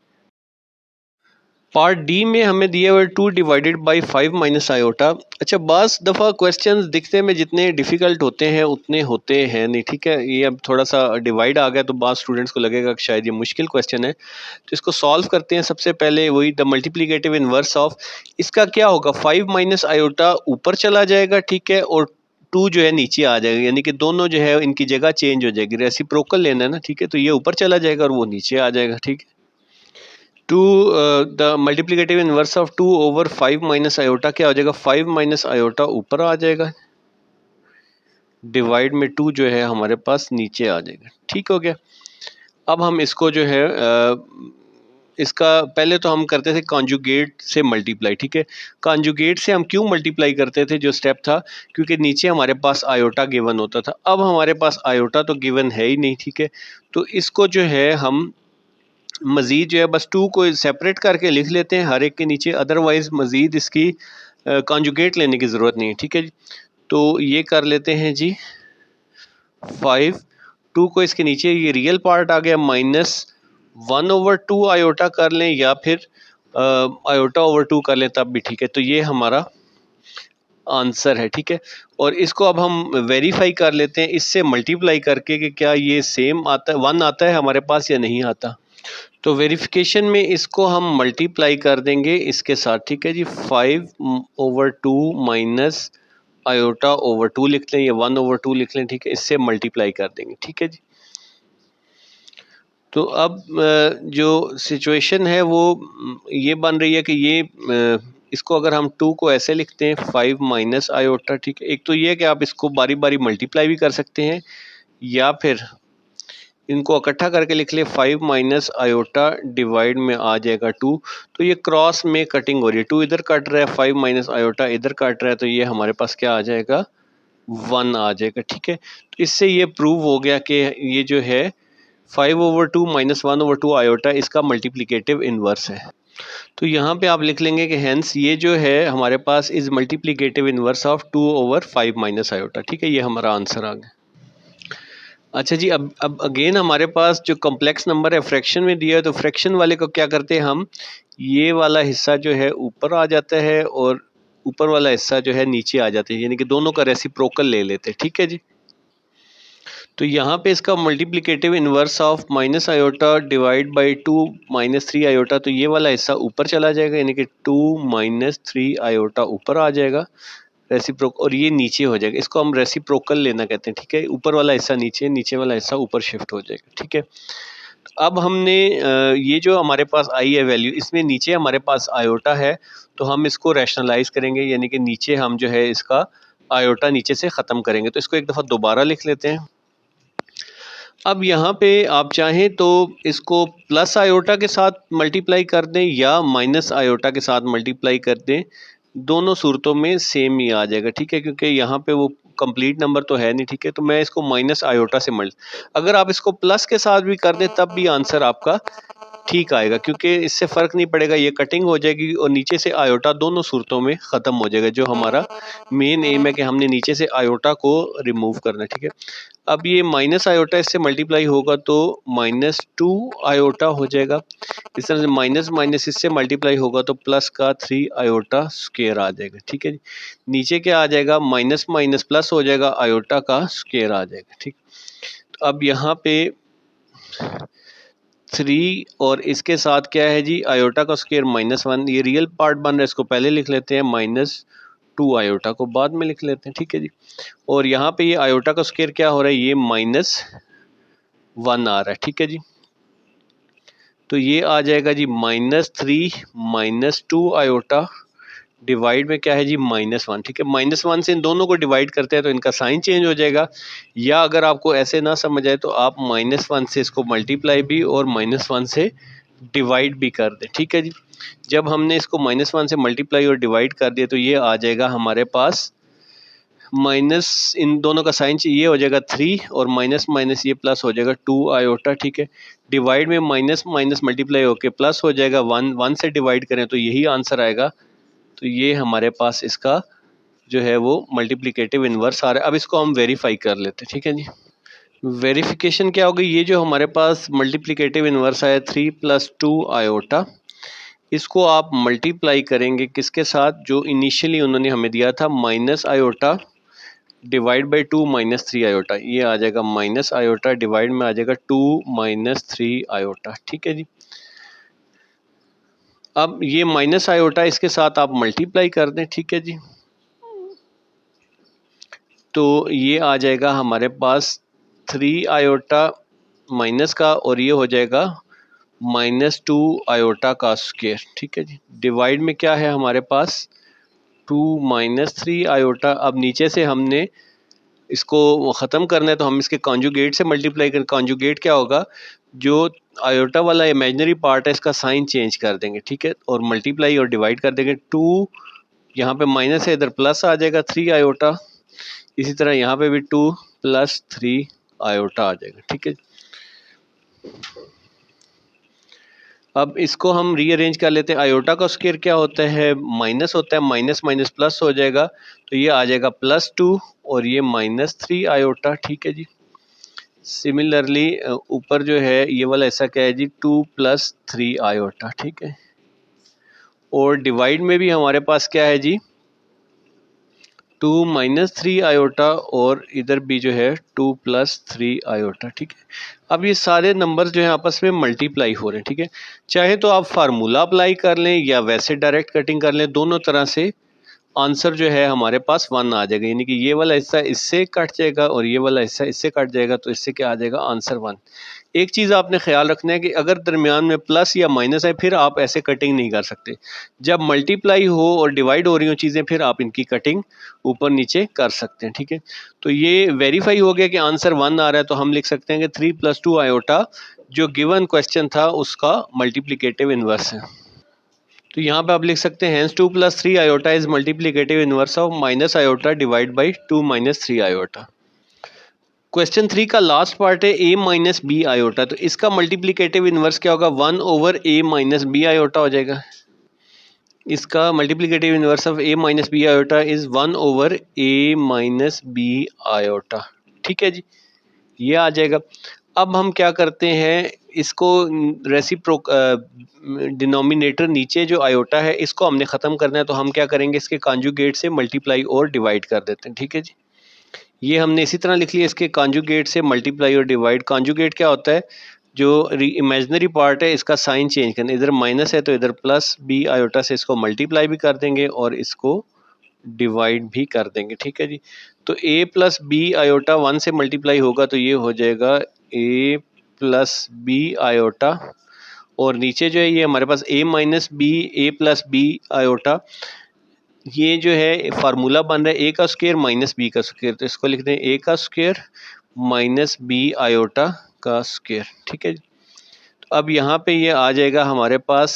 पार्ट डी में हमें दिया हुआ 2 डिवाइडेड बाई 5 माइनस आयोटा। अच्छा, बास दफ़ा क्वेश्चंस दिखते में जितने डिफ़िकल्ट होते हैं उतने होते हैं नहीं। ठीक है, ये अब थोड़ा सा डिवाइड आ गया तो बास स्टूडेंट्स को लगेगा कि शायद ये मुश्किल क्वेश्चन है, तो इसको सॉल्व करते हैं। सबसे पहले वही द मल्टीप्लिकेटिव इनवर्स ऑफ, इसका क्या होगा, 5 माइनस आयोटा ऊपर चला जाएगा। ठीक है, और 2 जो है नीचे आ जाएगा, यानी कि दोनों जो है इनकी जगह चेंज हो जाएगी, रेसिप्रोकल लेना है ना। ठीक है, तो ये ऊपर चला जाएगा और वो नीचे आ जाएगा। ठीक है, 2 the multiplicative inverse of 2 over 5 minus iota क्या हो जाएगा, 5 माइनस आयोटा ऊपर आ जाएगा, डिवाइड में 2 जो है हमारे पास नीचे आ जाएगा। ठीक हो गया। अब हम इसको जो है इसका पहले तो हम करते थे कॉन्जुगेट से मल्टीप्लाई। ठीक है, कॉन्जुगेट से हम क्यों मल्टीप्लाई करते थे, जो स्टेप था, क्योंकि नीचे हमारे पास आयोटा गिवन होता था। अब हमारे पास आयोटा तो गिवन है ही नहीं। ठीक है, तो इसको जो है हम मज़ीद जो है बस 2 को सेपरेट करके लिख लेते हैं हर एक के नीचे, अदरवाइज़ मज़ीद इसकी कॉन्जुगेट लेने की ज़रूरत नहीं है। ठीक है जी, तो ये कर लेते हैं जी 5, 2 को इसके नीचे, ये रियल पार्ट आ गया, -1 ओवर 2 आयोटा कर लें या फिर आयोटा ओवर 2 कर लें तब भी ठीक है। तो ये हमारा आंसर है। ठीक है, और इसको अब हम वेरीफाई कर लेते हैं इससे मल्टीप्लाई करके कि क्या ये सेम आता है, 1 आता है हमारे पास या नहीं आता। तो वेरिफिकेशन में इसको हम मल्टीप्लाई कर देंगे इसके साथ। ठीक है जी, 5 ओवर 2 माइनस आयोटा ओवर 2 लिख लें या 1 ओवर 2 लिख लें। ठीक है, इससे मल्टीप्लाई कर देंगे। ठीक है जी, तो अब जो सिचुएशन है वो ये बन रही है कि ये इसको अगर हम 2 को ऐसे लिखते हैं 5 माइनस आयोटा। ठीक है, एक तो ये है कि आप इसको बारी बारी मल्टीप्लाई भी कर सकते हैं या फिर इनको इकट्ठा करके लिख ले, 5 माइनस आयोटा डिवाइड में आ जाएगा 2। तो ये क्रॉस में कटिंग हो रही है, 2 इधर कट रहा है, 5 माइनस आयोटा इधर कट रहा है, तो ये हमारे पास क्या आ जाएगा, 1 आ जाएगा। ठीक है, तो इससे ये प्रूव हो गया कि ये जो है 5 ओवर 2 माइनस 1 ओवर 2 आयोटा इसका मल्टीप्लिकेटिव इनवर्स है। तो यहाँ पे आप लिख लेंगे कि हेंस ये जो है हमारे पास is multiplicative inverse of 2/5 minus iota. ठीक है, ये हमारा आंसर आ गया। अच्छा जी, अब अगेन हमारे पास जो कॉम्प्लेक्स नंबर है फ्रैक्शन में दिया है, तो फ्रैक्शन वाले को क्या करते हैं हम, ये वाला हिस्सा जो है ऊपर आ जाता है और ऊपर वाला हिस्सा जो है नीचे आ जाता है, यानी कि दोनों का रेसिप्रोकल ले लेते हैं। ठीक है जी, तो यहाँ पे इसका multiplicative inverse of minus iota divide by 2 minus 3 iota, तो ये वाला हिस्सा ऊपर चला जाएगा, यानी कि 2 माइनस 3 आयोटा ऊपर आ जाएगा रेसिप्रोक, और ये नीचे हो जाएगा। इसको हम रेसिप्रोकल लेना कहते हैं। ठीक है, ऊपर वाला हिस्सा नीचे, नीचे वाला हिस्सा ऊपर शिफ्ट हो जाएगा। ठीक है, अब हमने ये जो हमारे पास आई है वैल्यू, इसमें नीचे हमारे पास आयोटा है, तो हम इसको रैशनलाइज करेंगे, यानी कि नीचे हम जो है इसका आयोटा नीचे से ख़त्म करेंगे। तो इसको एक दफ़ा दोबारा लिख लेते हैं। अब यहाँ पे आप चाहें तो इसको प्लस आयोटा के साथ मल्टीप्लाई कर दें या माइनस आयोटा के साथ मल्टीप्लाई कर दें, दोनों सूरतों में सेम ही आ जाएगा। ठीक है, क्योंकि यहाँ पे वो कंप्लीट नंबर तो है नहीं। ठीक है, तो मैं इसको माइनस आयोटा से अगर आप इसको प्लस के साथ भी कर दें तब भी आंसर आपका ठीक आएगा, क्योंकि इससे फ़र्क नहीं पड़ेगा, ये कटिंग हो जाएगी और नीचे से आयोटा दोनों सूरतों में ख़त्म हो जाएगा। जो हमारा मेन एम है कि हमने नीचे से आयोटा को रिमूव करना है। ठीक है, अब ये माइनस आयोटा इससे मल्टीप्लाई होगा तो -2 आयोटा हो जाएगा। इस तरह से माइनस माइनस इससे मल्टीप्लाई होगा तो प्लस का 3 आयोटा स्क्वायर आ जाएगा। ठीक है जी, नीचे क्या आ जाएगा, माइनस माइनस प्लस हो जाएगा, आयोटा का स्क्वायर आ जाएगा। ठीक, तो अब यहाँ पे 3 और इसके साथ क्या है जी, आयोटा का स्क्वायर -1, ये रियल पार्ट बन रहा है, इसको पहले लिख लेते हैं, -2 आयोटा को बाद में लिख लेते हैं। ठीक है जी, और यहाँ पे ये आयोटा का स्क्वायर क्या हो रहा है, ये -1 आ रहा है। ठीक है जी, तो ये आ जाएगा जी -3 -2 आयोटा डिवाइड में क्या है जी -1। ठीक है, -1 से इन दोनों को डिवाइड करते हैं तो इनका साइन चेंज हो जाएगा, या अगर आपको ऐसे ना समझ आए तो आप -1 से इसको मल्टीप्लाई भी और -1 से डिवाइड भी कर दें। ठीक है जी, जब हमने इसको -1 से मल्टीप्लाई और डिवाइड कर दिया तो ये आ जाएगा हमारे पास माइनस, इन दोनों का साइन ये हो जाएगा 3 और माइनस माइनस ये प्लस हो जाएगा 2 आयोटा। ठीक है, डिवाइड में माइनस माइनस मल्टीप्लाई होके प्लस हो जाएगा 1 से डिवाइड करें तो यही आंसर आएगा। तो ये हमारे पास इसका जो है वो मल्टीप्लिकेटिव इन्वर्स आ रहा है। अब इसको हम वेरीफाई कर लेते हैं। ठीक है जी, वेरिफिकेशन क्या होगी, ये जो हमारे पास मल्टीप्लिकेटिव इन्वर्स आया 3 + 2 आयोटा, इसको आप मल्टीप्लाई करेंगे किसके साथ, जो इनिशियली उन्होंने हमें दिया था minus iota divide by 2 -3 iota, ये आ जाएगा माइनस आयोटा डिवाइड में आ जाएगा 2 - 3 आयोटा। ठीक है जी, अब ये माइनस आयोटा इसके साथ आप मल्टीप्लाई कर दें। ठीक है जी, तो ये आ जाएगा हमारे पास 3 आयोटा माइनस का और ये हो जाएगा -2 आयोटा का स्क्वायर। ठीक है जी, डिवाइड में क्या है हमारे पास 2 - 3 आयोटा। अब नीचे से हमने इसको ख़त्म करना है तो हम इसके कॉन्जुगेट से मल्टीप्लाई करें। कॉन्जुगेट क्या होगा, जो आयोटा वाला इमेजिनरी पार्ट है इसका साइन चेंज कर देंगे। ठीक है, और मल्टीप्लाई और डिवाइड कर देंगे। 2 यहाँ पे माइनस है, इधर प्लस आ जाएगा 3 आयोटा, इसी तरह यहाँ पे भी 2 + 3 आयोटा आ जाएगा। ठीक है, अब इसको हम रीअरेंज कर लेते हैं। आयोटा का स्क्वायर क्या होता है, माइनस होता है, माइनस माइनस प्लस हो जाएगा, तो ये आ जाएगा +2 और ये -3 आयोटा। ठीक है जी, सिमिलरली ऊपर जो है ये वाला ऐसा क्या है जी 2 + 3 आयोटा। ठीक है, और डिवाइड में भी हमारे पास क्या है जी 2 - 3 आयोटा और इधर भी जो है 2 + 3 आयोटा। ठीक है, अब ये सारे नंबर्स जो है आपस में मल्टीप्लाई हो रहे हैं। ठीक है, चाहे तो आप फार्मूला अप्लाई कर लें या वैसे डायरेक्ट कटिंग कर लें, दोनों तरह से आंसर जो है हमारे पास 1 आ जाएगा, यानी कि ये वाला हिस्सा इससे कट जाएगा और ये वाला हिस्सा इससे कट जाएगा, तो इससे क्या आ जाएगा आंसर 1। एक चीज़ आपने ख्याल रखना है कि अगर दरमियान में प्लस या माइनस है फिर आप ऐसे कटिंग नहीं कर सकते। जब मल्टीप्लाई हो और डिवाइड हो रही हो चीज़ें फिर आप इनकी कटिंग ऊपर नीचे कर सकते हैं। ठीक है, तो ये वेरीफाई हो गया कि आंसर 1 आ रहा है, तो हम लिख सकते हैं कि 3 + 2 आयोटा जो गिवन क्वेश्चन था उसका मल्टीप्लिकेटिव इन्वर्स है। तो यहाँ पे आप लिख सकते हैं hence 2 + 3 iota is multiplicative inverse of minus iota divide by 2 - 3 iota. Question 3 का लास्ट पार्ट है a माइनस बी आयोटा, तो इसका मल्टीप्लिकेटिव इनवर्स क्या होगा, 1 over a minus B iota हो जाएगा। इसका multiplicative inverse of a minus B iota is 1 over a minus B iota. ठीक है जी, ये आ जाएगा। अब हम क्या करते हैं, इसको रेसिप्रोक डिनोमिनेटर नीचे जो आयोटा है इसको हमने ख़त्म करना है, तो हम क्या करेंगे, इसके कॉन्जुगेट से मल्टीप्लाई और डिवाइड कर देते हैं। ठीक है जी, ये हमने इसी तरह लिख लिया, इसके कॉन्जुगेट से मल्टीप्लाई और डिवाइड। कॉन्जुगेट क्या होता है, जो इमेजिनरी पार्ट है इसका साइन चेंज करना, इधर माइनस है तो इधर प्लस बी आयोटा से इसको मल्टीप्लाई भी कर देंगे और इसको डिवाइड भी कर देंगे। ठीक है जी, तो a प्लस बी आयोटा 1 से मल्टीप्लाई होगा तो ये हो जाएगा a प्लस बी आयोटा, और नीचे जो है ये हमारे पास a minus B A plus B iota, ये जो है फार्मूला बन रहा है a का स्क्वायर माइनस बी का स्क्वायर, तो इसको लिखते हैं a का स्क्वायर माइनस बी आयोटा का स्क्वायर। ठीक है, तो अब यहाँ पे ये आ जाएगा हमारे पास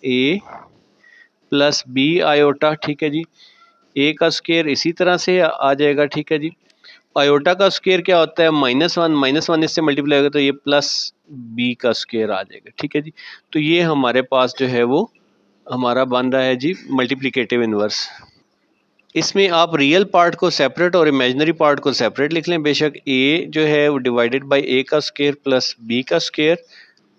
a प्लस बी आयोटा। ठीक है जी, a का स्क्वायर इसी तरह से आ जाएगा। ठीक है जी, आयोटा का स्क्वायर क्या होता है, -1 इससे मल्टीप्लाई होगा तो ये प्लस बी का स्क्वायर आ जाएगा। ठीक है जी, तो ये हमारे पास जो है वो हमारा बन रहा है जी मल्टीप्लिकेटिव इनवर्स। इसमें आप रियल पार्ट को सेपरेट और इमेजिनरी पार्ट को सेपरेट लिख लें। बेशक a जो है वो डिवाइडेड बाय a का स्क्वायर प्लस b का स्क्वायर,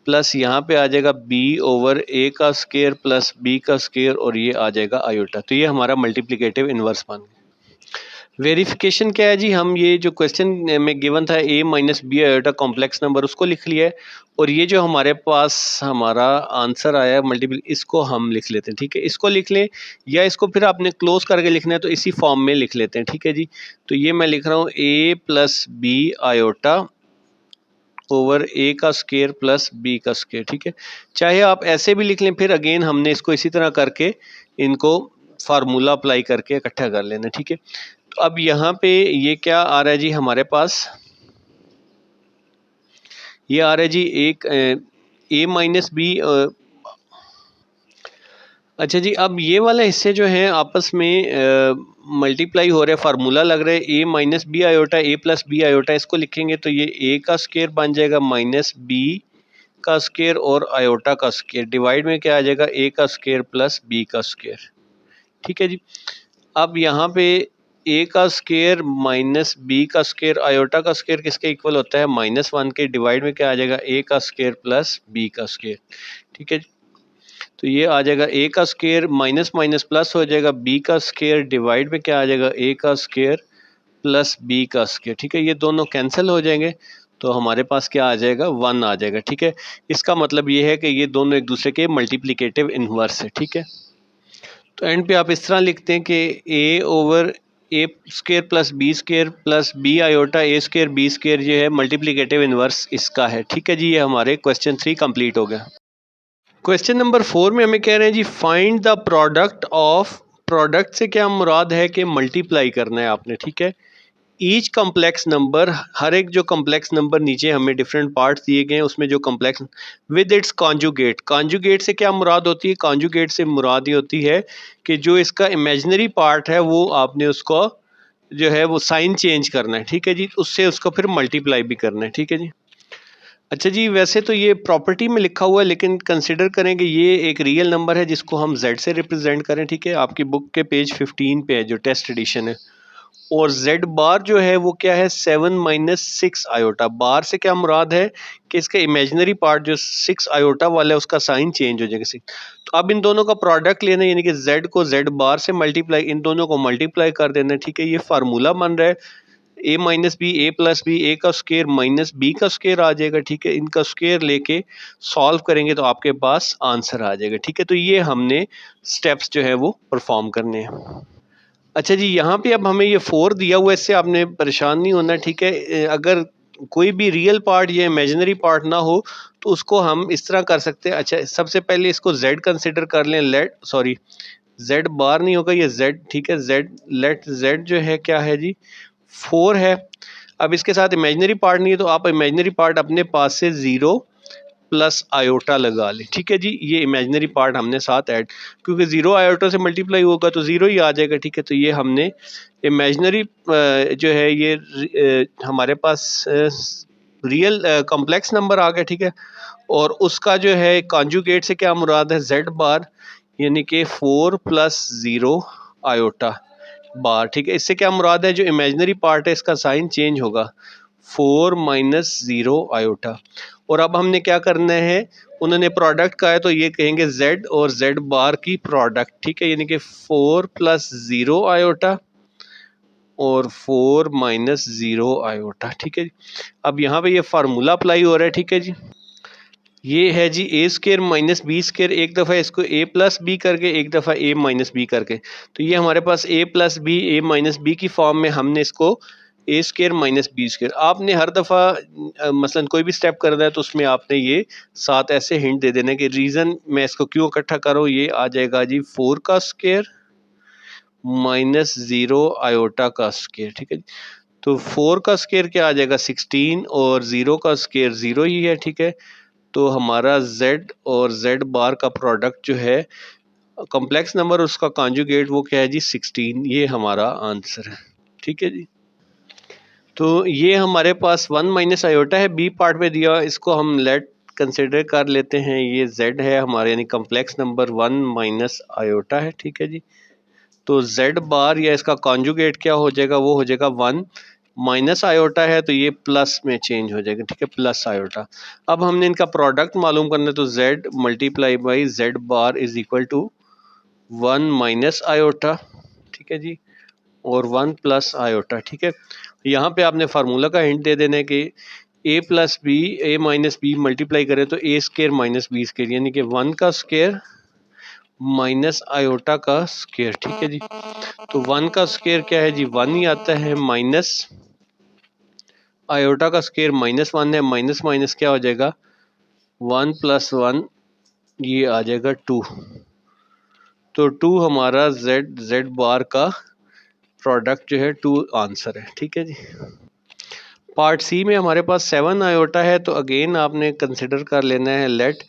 प्लस यहाँ पे आ जाएगा b ओवर a का स्क्वायर प्लस b का स्क्वायर, और ये आ जाएगा आयोटा। तो ये हमारा मल्टीप्लिकेटिव इनवर्स बन गया। वेरिफिकेशन क्या है जी, हम ये जो क्वेश्चन में गिवन था a minus B iota complex number, उसको लिख लिया है, और ये जो हमारे पास हमारा आंसर आया है मल्टीपल, इसको हम लिख लेते हैं। ठीक है, इसको लिख लें या इसको फिर आपने क्लोज करके लिखना है तो इसी फॉर्म में लिख लेते हैं। ठीक है जी, तो ये मैं लिख रहा हूँ a plus B iota over a का स्क्वायर प्लस b का स्क्वायर। ठीक है, चाहे आप ऐसे भी लिख लें, फिर अगेन हमने इसको इसी तरह करके इनको फार्मूला अप्लाई करके इकट्ठा कर लेना। ठीक है, तो अब यहाँ पे ये क्या आ रहा है जी हमारे पास, ये आ रहा है जी एक a माइनस बी। अच्छा जी, अब ये वाले हिस्से जो हैं आपस में मल्टीप्लाई हो रहे हैं, फार्मूला लग रहा है a minus B iota a plus B iota, इसको लिखेंगे तो ये a का स्क्वायर बन जाएगा माइनस b का स्क्वायर और आयोटा का स्क्वायर, डिवाइड में क्या आ जाएगा a का स्क्वायर प्लस b का स्क्वायर। ठीक है जी, अब यहाँ पे a का स्क्वायर माइनस बी का स्क्वायर, आयोटा का स्क्वायर किसके इक्वल होता है, -1 के, डिवाइड में क्या आ जाएगा a का स्क्वायर प्लस b का स्क्वायर। ठीक है, तो ये आ जाएगा a का स्क्वायर माइनस माइनस प्लस हो जाएगा b का स्क्वायर, डिवाइड में क्या आ जाएगा a का स्क्वायर प्लस b का स्क्वायर। ठीक है, ये दोनों कैंसिल हो जाएंगे तो हमारे पास क्या आ जाएगा, 1 आ जाएगा। ठीक है, इसका मतलब ये है कि ये दोनों एक दूसरे के मल्टीप्लिकेटिव इनवर्स है। ठीक है, तो एंड पे आप इस तरह लिखते हैं कि a over a square plus B iota a square B square जो है मल्टीप्लिकेटिव इनवर्स इसका है। ठीक है जी, ये हमारे क्वेश्चन 3 कंप्लीट हो गया। क्वेश्चन नंबर 4 में हमें कह रहे हैं जी find the product of, product से क्या मुराद है कि मल्टीप्लाई करना है आपने। ठीक है, ईच कम्प्लेक्स नंबर, हर एक जो कम्प्लेक्स नंबर नीचे हमें डिफरेंट पार्ट्स दिए गए हैं उसमें जो complex with its conjugate, conjugate से क्या मुराद होती है, कॉन्जुगेट से मुराद ये होती है कि जो इसका इमेजिनरी पार्ट है वो आपने उसको जो है वो साइन चेंज करना है। ठीक है जी, उससे उसको फिर मल्टीप्लाई भी करना है। ठीक है जी, अच्छा जी, वैसे तो ये प्रॉपर्टी में लिखा हुआ है लेकिन कंसिडर करें कि ये एक रियल नंबर है जिसको हम z से रिप्रेजेंट करें। ठीक है, आपकी बुक के पेज 15 पे है जो टेस्ट एडिशन है, और z बार जो है वो क्या है, 7 माइनस 6 आयोटा। बार से क्या मुराद है कि इसका इमेजिनरी पार्ट जो 6 आयोटा वाला है उसका साइन चेंज हो जाएगा 6। तो अब इन दोनों का प्रोडक्ट लेना है, यानी कि z को z बार से मल्टीप्लाई, इन दोनों को मल्टीप्लाई कर देना है। ठीक है, ये फार्मूला बन रहा है a minus B A plus B, a का स्क्वायर माइनस बी का स्क्वायर आ जाएगा। ठीक है, इनका स्क्वायर लेके सॉल्व करेंगे तो आपके पास आंसर आ जाएगा। ठीक है, तो ये हमने स्टेप्स जो है वो परफॉर्म करने हैं। अच्छा जी, यहाँ पे अब हमें ये 4 दिया हुआ है, इससे आपने परेशान नहीं होना। ठीक है, अगर कोई भी रियल पार्ट या इमेजिनरी पार्ट ना हो तो उसको हम इस तरह कर सकते हैं। अच्छा, सबसे पहले इसको z कंसिडर कर लें, z बार नहीं होगा ये z। ठीक है, लेट z जो है क्या है जी, 4 है। अब इसके साथ इमेजिनरी पार्ट नहीं है तो आप इमेजिनरी पार्ट अपने पास से 0 प्लस आयोटा लगा लें, ठीक है जी। ये इमेजिनरी पार्ट हमने साथ ऐड, क्योंकि 0 आयोटा से मल्टीप्लाई होगा तो 0 ही आ जाएगा, ठीक है। तो ये हमने इमेजिनरी जो है ये हमारे पास रियल कॉम्प्लेक्स नंबर आ गया, ठीक है। और उसका जो है कॉन्जुगेट से क्या मुराद है, जेड बार, यानी कि 4 प्लस 0 आयोटा बार, ठीक है। इससे क्या मुराद है, जो इमेजिनरी पार्ट है इसका साइन चेंज होगा, 4 माइनस 0 आयोटा। और अब हमने क्या करना है, उन्होंने प्रोडक्ट का है तो ये कहेंगे z और z बार की प्रोडक्ट, ठीक है। यानी कि 4 प्लस 0 आयोटा और 4 माइनस 0 आयोटा, ठीक है जी। अब यहाँ पे ये फार्मूला अप्लाई हो रहा है, ठीक है जी। ये है जी ए स्केयर माइनस बी स्केयर, एक दफ़ा इसको ए प्लस बी करके, एक दफ़ा ए माइनस बी करके। तो ये हमारे पास ए plus B A minus B की फॉर्म में हमने इसको ए स्केयर माइनस बी स्केयर। आपने हर दफ़ा मसलन कोई भी स्टेप करना है तो उसमें आपने ये साथ ऐसे हिंट दे देना कि रीज़न मैं इसको क्यों इकट्ठा कर रहा हूँ। ये आ जाएगा जी 4 का स्केयर माइनस 0 आयोटा का स्केयर, ठीक है। तो 4 का स्केयर क्या आ जाएगा 16 और 0 का स्केयर 0 ही है, ठीक है। तो हमारा z और z बार का प्रोडक्ट जो है कॉम्प्लेक्स नंबर, उसका कॉन्जुगेट वो क्या है जी 16, ये हमारा आंसर है, ठीक है जी। तो ये हमारे पास 1 माइनस आयोटा है, बी पार्ट में दिया, इसको हम लेट कंसिडर कर लेते हैं। ये z है हमारे, यानी कॉम्प्लेक्स नंबर 1 माइनस आयोटा है, ठीक है जी। तो z बार या इसका कॉन्जुगेट क्या हो जाएगा, वो हो जाएगा 1 माइनस आयोटा है तो ये प्लस में चेंज हो जाएगा, ठीक है, प्लस आयोटा। अब हमने इनका प्रोडक्ट मालूम करना है तो z multiply by z bar is equal to 1 minus iota, ठीक है जी, और 1 प्लस आयोटा, ठीक है। यहाँ पे आपने फार्मूला का हिंट दे देना है कि a plus B A minus B multiply करें तो A square minus B square, यानी कि 1 का स्केयर माइनस आयोटा का स्केयर, ठीक है जी। तो 1 का स्केयर क्या है जी 1 ही आता है, माइनस आयोटा का स्केयर -1 है, माइनस माइनस क्या हो जाएगा 1 प्लस 1, ये आ जाएगा 2। तो 2 हमारा z बार का प्रोडक्ट जो है 2 आंसर है, ठीक है जी। पार्ट सी में हमारे पास 7 आयोटा है, तो अगेन आपने कंसिडर कर लेना है लेट।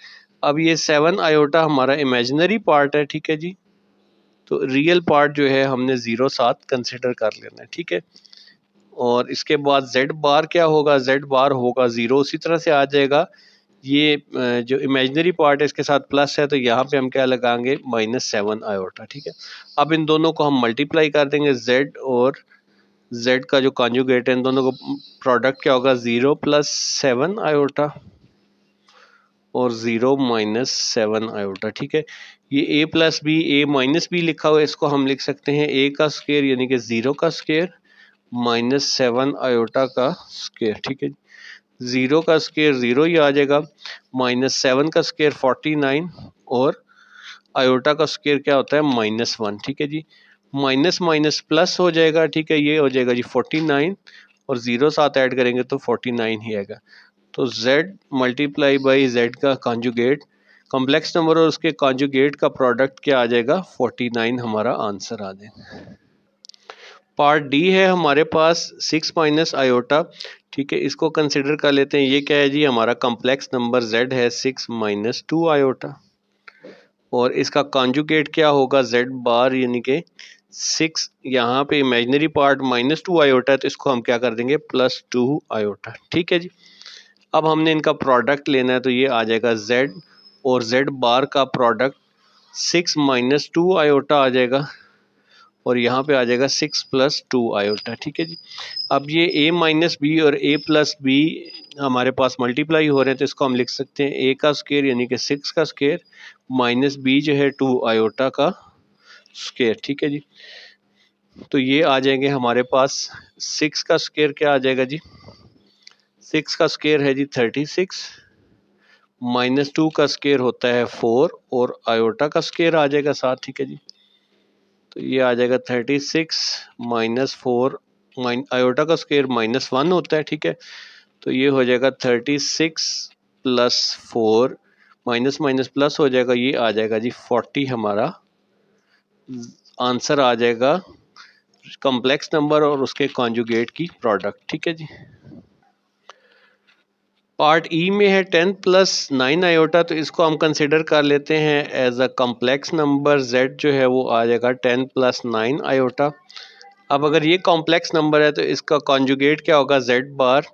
अब ये 7 आयोटा हमारा इमेजिनरी पार्ट है, ठीक है जी। तो रियल पार्ट जो है हमने 0 साथ कंसिडर कर लेना है, ठीक है। और इसके बाद z बार क्या होगा, z बार होगा 0, उसी तरह से आ जाएगा। ये जो इमेजिनरी पार्ट है इसके साथ प्लस है, तो यहाँ पे हम क्या लगाएंगे -7 आयोटा, ठीक है। अब इन दोनों को हम मल्टीप्लाई कर देंगे, z और z का जो कॉन्जुगेट है इन दोनों को प्रोडक्ट क्या होगा 0 प्लस 7 आयोटा और 0 माइनस 7 आयोटा, ठीक है। ये a plus B A minus B लिखा हुआ है, इसको हम लिख सकते हैं a का स्क्वायर यानी कि 0 का स्क्वायर -7 आयोटा का स्क्वायर, ठीक है। 0 का स्क्वायर 0 ही आ जाएगा, -7 का स्क्वायर 49 और आयोटा का स्क्वायर क्या होता है -1, ठीक है जी। माइनस माइनस प्लस हो जाएगा, ठीक है, ये हो जाएगा जी 49 और 0 साथ ऐड करेंगे तो 49 ही आएगा। तो z मल्टीप्लाई बाई z का कॉन्जुगेट, कॉम्प्लेक्स नंबर और उसके कॉन्जुगेट का प्रोडक्ट क्या आ जाएगा 49 हमारा आंसर आ जाएगा। पार्ट डी है हमारे पास 6 माइनस आयोटा, ठीक है, इसको कंसिडर कर लेते हैं। ये क्या है जी हमारा कॉम्प्लेक्स नंबर z है 6 माइनस 2 आयोटा और इसका कॉन्जुगेट क्या होगा z बार यानी कि 6, यहाँ पे इमेजिनरी पार्ट -2 आयोटा है तो इसको हम क्या कर देंगे +2 आयोटा, ठीक है जी। अब हमने इनका प्रोडक्ट लेना है तो ये आ जाएगा z और z बार का प्रोडक्ट 6 माइनस 2 आयोटा आ जाएगा और यहाँ पे आ जाएगा 6 प्लस 2 आयोटा, ठीक है जी। अब ये a माइनस बी और a प्लस बी हमारे पास मल्टीप्लाई हो रहे हैं तो इसको हम लिख सकते हैं a का स्क्वायर यानी कि 6 का स्क्वायर माइनस b जो है 2 आयोटा का स्क्वायर, ठीक है जी। तो ये आ जाएंगे हमारे पास 6 का स्क्वायर क्या आ जाएगा जी 6 का स्क्वायर है जी 36, -2 का स्क्वायर होता है 4 और आयोटा का स्क्वायर आ जाएगा साथ, ठीक है जी। तो ये आ जाएगा 36 -4, आयोटा का स्क्वायर -1 होता है, ठीक है। तो ये हो जाएगा 36 प्लस 4 माइनस माइनस प्लस हो जाएगा, ये आ जाएगा जी 40 हमारा आंसर आ जाएगा कॉम्प्लेक्स नंबर और उसके कॉन्जुगेट की प्रोडक्ट, ठीक है जी। पार्ट ई में है 10 प्लस 9 आयोटा, तो इसको हम कंसिडर कर लेते हैं as a complex number. z जो है वो आ जाएगा 10 प्लस 9 आयोटा। अब अगर ये कॉम्प्लेक्स नंबर है तो इसका कॉन्जुगेट क्या होगा, z बार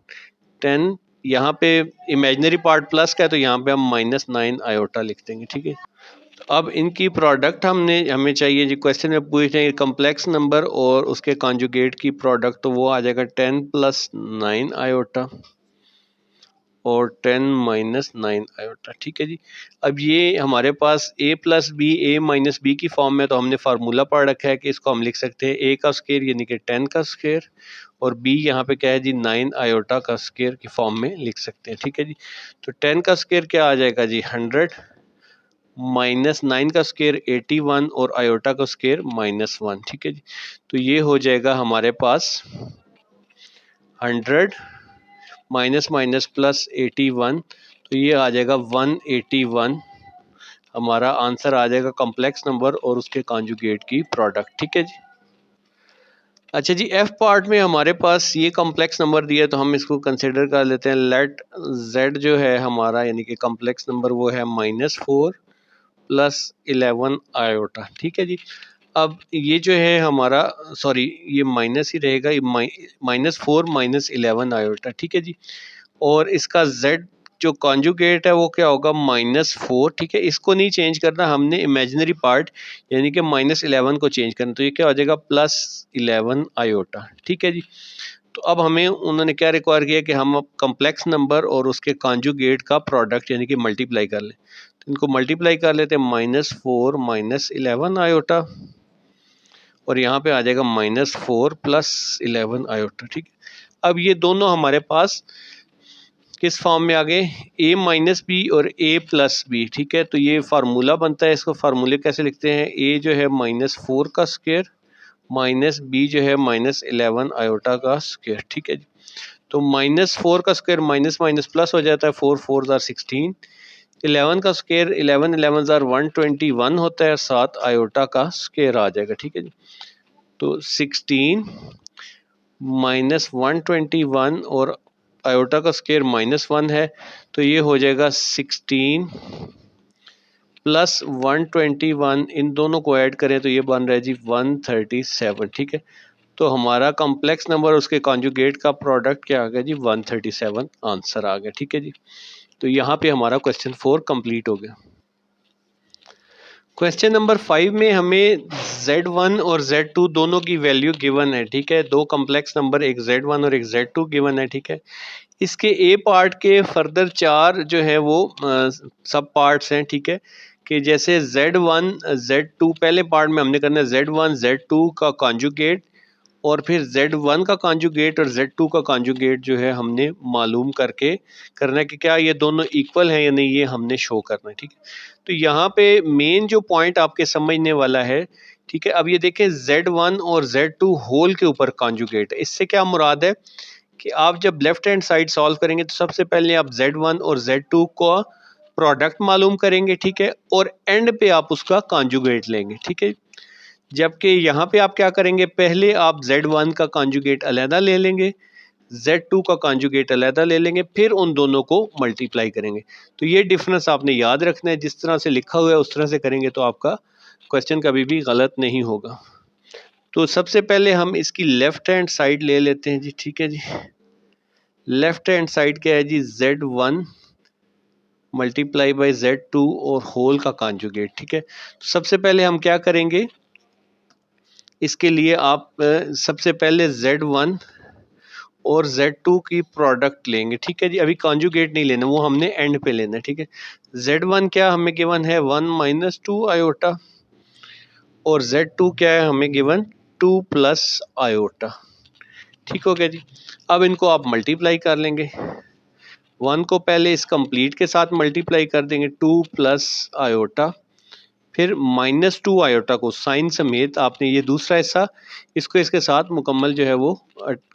10, यहाँ पे इमेजिनरी पार्ट प्लस का है तो यहाँ पे हम -9 आयोटा लिख देंगे, ठीक है। तो अब इनकी प्रोडक्ट हमें चाहिए जी, क्वेश्चन में पूछ रहे हैं कॉम्प्लेक्स नंबर और उसके कॉन्जुगेट की प्रोडक्ट, तो वो आ जाएगा 10 प्लस 9 आयोटा और 10 माइनस 9 आयोटा, ठीक है जी। अब ये हमारे पास a plus B A minus B की फॉर्म में, तो हमने फार्मूला पढ़ रखा है कि इसको हम लिख सकते हैं a का स्क्वायर यानी कि 10 का स्क्वायर, और b यहाँ पे क्या है जी 9 आयोटा का स्क्वायर की फॉर्म में लिख सकते हैं, ठीक है जी। तो 10 का स्क्वायर क्या आ जाएगा जी 100, माइनस 9 का स्क्वायर 81 और आयोटा का स्क्वायर -1, ठीक है जी। तो ये हो जाएगा हमारे पास 100 माइनस माइनस प्लस 81, तो ये आ जाएगा 181, हमारा आंसर आ जाएगा कॉम्प्लेक्स नंबर और उसके कॉन्जुगेट की प्रोडक्ट, ठीक है जी। अच्छा जी, एफ पार्ट में हमारे पास ये कॉम्प्लेक्स नंबर दिया है तो हम इसको कंसिडर कर लेते हैं। लेट z जो है हमारा यानी कि कॉम्प्लेक्स नंबर वो है -4 प्लस 11 आयोटा, ठीक है जी। अब ये जो है हमारा, सॉरी ये माइनस ही रहेगा, ये -4 -11 आयोटा, ठीक है जी। और इसका z जो कॉन्जुगेट है वो क्या होगा -4, ठीक है। इसको नहीं चेंज करना, हमने इमेजिनरी पार्ट यानी कि -11 को चेंज करना, तो ये क्या हो जाएगा +11 आयोटा, ठीक है जी। तो अब हमें उन्होंने क्या रिक्वायर किया कि हम अब कॉम्प्लेक्स नंबर और उसके कॉन्जुगेट का प्रोडक्ट यानी कि मल्टीप्लाई कर लें, तो इनको मल्टीप्लाई कर लेते हैं -4 -11 आयोटा, और यहाँ पे आ जाएगा -4 + 11 आयोटा, ठीक है। अब ये दोनों हमारे पास किस फॉर्म में आ गए, a माइनस बी और a प्लस बी, ठीक है। तो ये फार्मूला बनता है, इसको फार्मूले कैसे लिखते हैं, a जो है -4 का स्क्वायर माइनस b जो है -11 आयोटा का स्क्वायर, ठीक है जी। तो -4 का स्क्वायर माइनस माइनस प्लस हो जाता है, 4 4 ज़ार 16, 11 का स्क्वायर 11 11 ज़ार 121 होता है, 7 आयोटा का स्क्वायर आ जाएगा, ठीक है जी। तो 16 -121 और आयोटा का स्क्वायर -1 है, तो ये हो जाएगा 16 प्लस 121, इन दोनों को ऐड करें तो ये बन रहा है जी 137, ठीक है। तो हमारा कॉम्प्लेक्स नंबर उसके कॉन्जुगेट का प्रोडक्ट क्या आ गया जी 137 आंसर आ गया, ठीक है जी। तो यहाँ पे हमारा क्वेश्चन 4 कंप्लीट हो गया। क्वेश्चन नंबर 5 में हमें Z1 और Z2 दोनों की वैल्यू गिवन है, ठीक है। दो कॉम्प्लेक्स नंबर, एक Z1 और एक Z2 गिवन है, ठीक है। इसके ए पार्ट के फर्दर 4 जो है वो सब पार्ट्स हैं, ठीक है। कि जैसे Z1 Z2, पहले पार्ट में हमने करना है Z1 Z2 का कॉन्जुगेट, और फिर Z1 का कॉन्जुगेट और Z2 का कॉन्जुगेट जो है हमने मालूम करके करना है कि क्या ये दोनों इक्वल हैं या नहीं, ये हमने शो करना है, ठीक है। तो यहाँ पे मेन जो पॉइंट आपके समझने वाला है, ठीक है। अब ये देखें Z1 और Z2 होल के ऊपर कॉन्जुगेट है, इससे क्या मुराद है कि आप जब लेफ्ट हैंड साइड सॉल्व करेंगे तो सबसे पहले आप Z1 और Z2 को प्रोडक्ट मालूम करेंगे, ठीक है, और एंड पे आप उसका कॉन्जुगेट लेंगे, ठीक है। जबकि यहाँ पे आप क्या करेंगे, पहले आप Z1 का कॉन्जुगेट अलहदा ले लेंगे, Z2 का कॉन्जुगेट अलहदा ले लेंगे, फिर उन दोनों को मल्टीप्लाई करेंगे। तो ये डिफरेंस आपने याद रखना है, जिस तरह से लिखा हुआ है उस तरह से करेंगे तो आपका क्वेश्चन कभी भी गलत नहीं होगा। तो सबसे पहले हम इसकी लेफ्ट हैंड साइड ले लेते हैं जी, ठीक है जी। लेफ्ट हैंड साइड क्या है जी Z1 मल्टीप्लाई बाई Z2 और होल का कॉन्जुगेट, ठीक है। तो सबसे पहले हम क्या करेंगे, इसके लिए आप सबसे पहले Z1 और Z2 की प्रोडक्ट लेंगे, ठीक है जी। अभी कॉन्जुगेट नहीं लेना, वो हमने एंड पे लेना है, ठीक है। Z1 क्या हमें गिवन है 1 - 2 आयोटा, और Z2 क्या है हमें गिवन 2 + आयोटा, ठीक हो गया जी। अब इनको आप मल्टीप्लाई कर लेंगे, 1 को पहले इस कंप्लीट के साथ मल्टीप्लाई कर देंगे 2 + आयोटा, फिर -2 आयोटा को साइन समेत आपने ये दूसरा हिस्सा इसको इसके साथ मुकम्मल जो है वो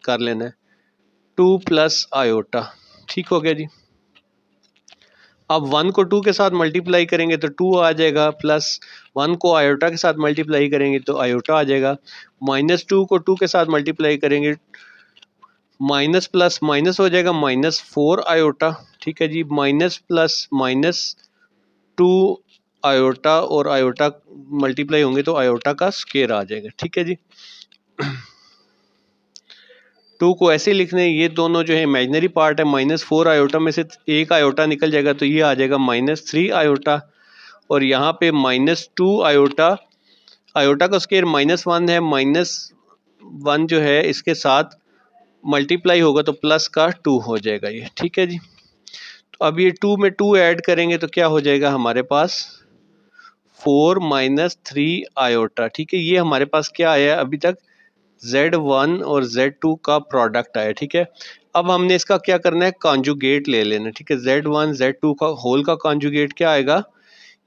कर लेना है, 2 + आयोटा, ठीक हो गया जी। अब 1 को 2 के साथ मल्टीप्लाई करेंगे तो 2 आ जाएगा, प्लस 1 को आयोटा के साथ मल्टीप्लाई करेंगे तो आयोटा आ जाएगा, -2 को 2 के साथ मल्टीप्लाई करेंगे माइनस प्लस माइनस हो जाएगा -4 आयोटा, ठीक है जी, माइनस प्लस -2 आयोटा, और आयोटा मल्टीप्लाई होंगे तो आयोटा का स्क्वायर आ जाएगा, ठीक है जी। 2 को ऐसे लिखने, ये दोनों जो है इमेजिनरी पार्ट है, -4 आयोटा में से एक आयोटा निकल जाएगा तो ये आ जाएगा -3 आयोटा, और यहाँ पे -2 आयोटा, आयोटा का स्क्वायर -1 है, -1 जो है इसके साथ मल्टीप्लाई होगा तो प्लस का 2 हो जाएगा ये, ठीक है जी। तो अब ये 2 में 2 ऐड करेंगे तो क्या हो जाएगा हमारे पास 4 -3 आयोटा, ठीक है। ये हमारे पास क्या आया अभी तक, Z1 और Z2 का प्रोडक्ट आया, ठीक है। अब हमने इसका क्या करना है, कॉन्जुगेट ले लेना, ठीक है। Z1 Z2 का होल का कॉन्जुगेट क्या आएगा,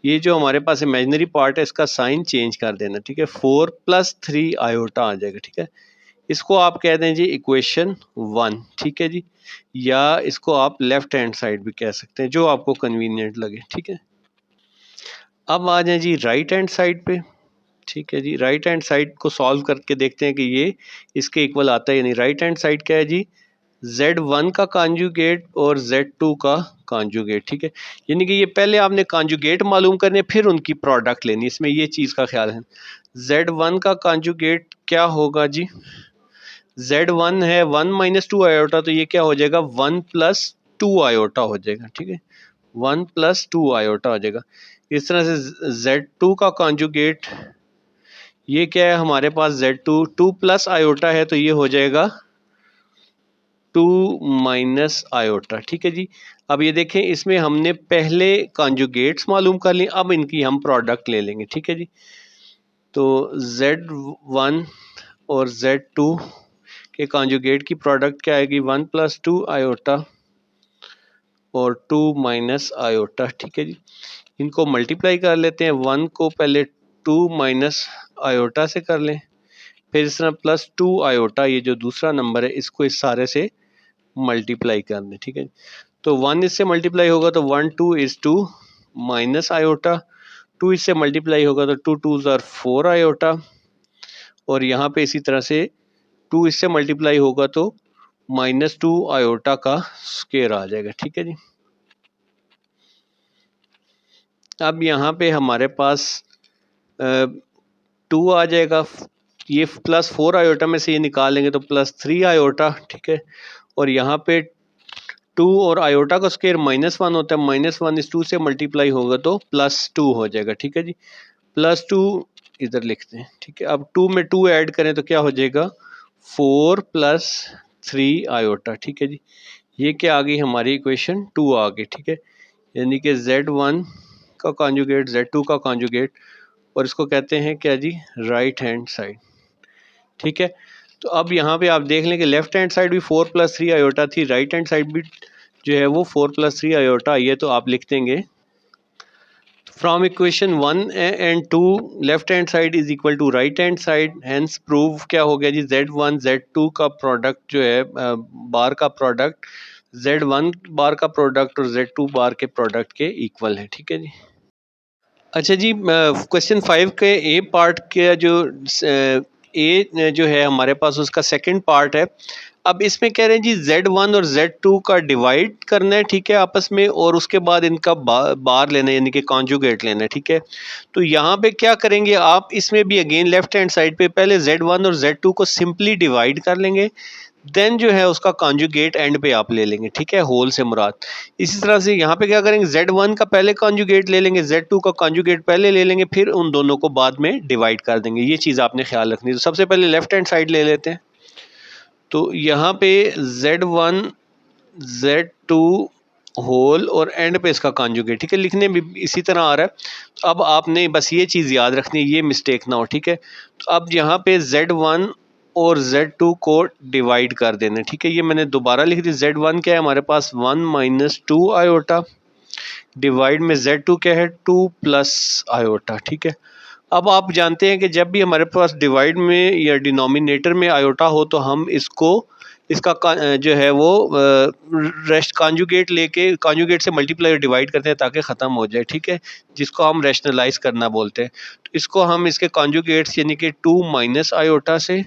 ये जो हमारे पास इमेजिनरी पार्ट है इसका साइन चेंज कर देना, ठीक है। 4 + 3 आयोटा आ जाएगा, ठीक है। इसको आप कह दें जी इक्वेशन 1, ठीक है जी, या इसको आप लेफ्ट हैंड साइड भी कह सकते हैं, जो आपको कन्वीनियंट लगे, ठीक है। अब आ जाए जी राइट हैंड साइड पे, ठीक है जी। राइट हैंड साइड को सॉल्व करके देखते हैं कि ये इसके इक्वल आता है या नहीं। राइट हैंड साइड क्या है जी, Z1 का कॉन्जुगेट और Z2 का कॉन्जुगेट, ठीक है। यानी कि ये पहले आपने कॉन्जुगेट मालूम करने फिर उनकी प्रोडक्ट लेनी, इसमें ये चीज़ का ख्याल है। Z1 का कॉन्जुगेट क्या होगा जी, Z1 है 1 - 2 आयोटा, तो ये क्या हो जाएगा 1 + 2 आयोटा हो जाएगा, ठीक है। 1 + 2 आयोटा हो जाएगा। इस तरह से Z2 का कॉन्जुगेट, ये क्या है हमारे पास Z2 2 + आयोटा है तो ये हो जाएगा 2 - आयोटा, ठीक है जी। अब ये देखें इसमें हमने पहले कॉन्जुगेट्स मालूम कर ली, अब इनकी हम प्रोडक्ट ले लेंगे, ठीक है जी। तो Z1 और Z2 के कॉन्जुगेट की प्रोडक्ट क्या आएगी, 1 + 2 आयोटा और 2 - आयोटा, ठीक है जी। इनको मल्टीप्लाई कर लेते हैं, 1 को पहले 2 - आयोटा से कर लें, फिर इस तरह +2 आयोटा, ये जो दूसरा नंबर है इसको इस सारे से मल्टीप्लाई कर दें, ठीक है। तो 1 इससे मल्टीप्लाई होगा तो 1 2 is 2 - आयोटा, 2 इससे मल्टीप्लाई होगा तो 2 2s are 4 आयोटा, और यहाँ पे इसी तरह से 2 इससे मल्टीप्लाई होगा तो -2 आयोटा का स्क्वायर आ जाएगा, ठीक है जी। अब यहाँ पे हमारे पास 2 आ जाएगा, ये +4 आयोटा में से ये निकालेंगे तो +3 आयोटा, ठीक है। और यहाँ पे 2 और आयोटा का स्क्वायर -1 होता है, -1 इस 2 से मल्टीप्लाई होगा तो +2 हो जाएगा, ठीक है जी। +2 इधर लिखते हैं, ठीक है। अब 2 में 2 ऐड करें तो क्या हो जाएगा 4 + 3 आयोटा, ठीक है जी। ये क्या आ गई हमारी इक्वेशन 2 आ गई, ठीक है। यानी कि Z1 का कॉन्जुगेट, Z2 का कॉन्जुगेट, और इसको कहते हैं क्या जी, राइट हैंड साइड, ठीक है। तो अब यहाँ पे आप देख लें कि लेफ्ट हैंड साइड भी 4 + 3 आयोटा थी, राइट हैंड साइड भी जो है वो 4 + 3 आयोटा आई है, तो आप लिख देंगे from equation 1 and 2 left hand side is equal to right hand side, hence prove क्या हो गया जी, Z1 Z2 का प्रोडक्ट जो है बार का प्रोडक्ट Z1 बार का प्रोडक्ट और Z2 बार के प्रोडक्ट के इक्वल है, ठीक है जी। अच्छा जी, क्वेश्चन 5 के ए पार्ट के जो ए जो है हमारे पास उसका सेकंड पार्ट है। अब इसमें कह रहे हैं जी Z1 और Z2 का डिवाइड करना है, ठीक है, आपस में, और उसके बाद इनका बार लेना है, यानी कि कॉन्जुगेट लेना है, ठीक है। तो यहाँ पे क्या करेंगे आप, इसमें भी अगेन लेफ्ट हैंड साइड पे पहले Z1 और Z2 को सिंपली डिवाइड कर लेंगे, देन जो है उसका कॉन्जुगेट एंड पे आप ले लेंगे, ठीक है, होल से मुराद। इसी तरह से यहाँ पे क्या करेंगे, Z1 का पहले कॉन्जुगेट ले लेंगे, Z2 का कॉन्जुगेट पहले ले लेंगे, फिर उन दोनों को बाद में डिवाइड कर देंगे। ये चीज़ आपने ख्याल रखनी है। तो सबसे पहले लेफ्ट हैंड साइड ले लेते हैं। तो यहाँ पे Z1 Z2 होल और एंड पे इसका कॉन्जुगेट, ठीक है, लिखने में इसी तरह आ रहा है। तो अब आपने बस ये चीज़ याद रखनी है, ये मिस्टेक ना हो, ठीक है। तो अब यहाँ पे Z1 और Z2 को डिवाइड कर देना, ठीक है। ये मैंने दोबारा लिख दी। Z1 क्या है हमारे पास 1 - 2 आयोटा, डिवाइड में Z2 क्या है 2 + आयोटा, ठीक है। अब आप जानते हैं कि जब भी हमारे पास डिवाइड में या डिनोमिनेटर में आयोटा हो तो हम इसको इसका जो है वो रेस्ट कॉन्जुगेट लेके कॉन्जुगेट से मल्टीप्लाई और डिवाइड करते हैं ताकि ख़त्म हो जाए, ठीक है, जिसको हम रैशनलाइज करना बोलते हैं। तो इसको हम इसके कॉन्जुगेट्स यानी कि 2 - आयोटा से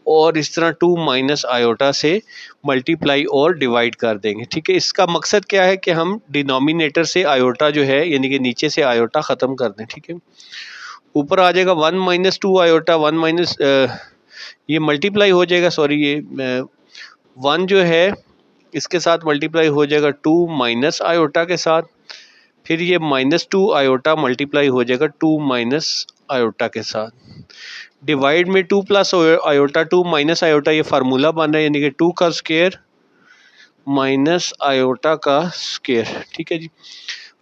और इस तरह 2 माइनस आयोटा से मल्टीप्लाई और डिवाइड कर देंगे, ठीक है। इसका मकसद क्या है कि हम डिनोमिनेटर से आयोटा जो है यानी कि नीचे से आयोटा ख़त्म कर दें, ठीक है। ऊपर आ जाएगा 1 माइनस 2 आयोटा, 1 माइनस ये मल्टीप्लाई हो जाएगा, सॉरी ये 1 जो है इसके साथ मल्टीप्लाई हो जाएगा 2 माइनस आयोटा के साथ, फिर ये -2 आयोटा मल्टीप्लाई हो जाएगा 2 माइनस आयोटा के साथ, डिवाइड में 2 प्लस आयोटा 2 माइनस आयोटा, ये फार्मूला बन रहा है यानी कि 2 का स्क्वायर माइनस आयोटा का स्क्वायर, ठीक है जी।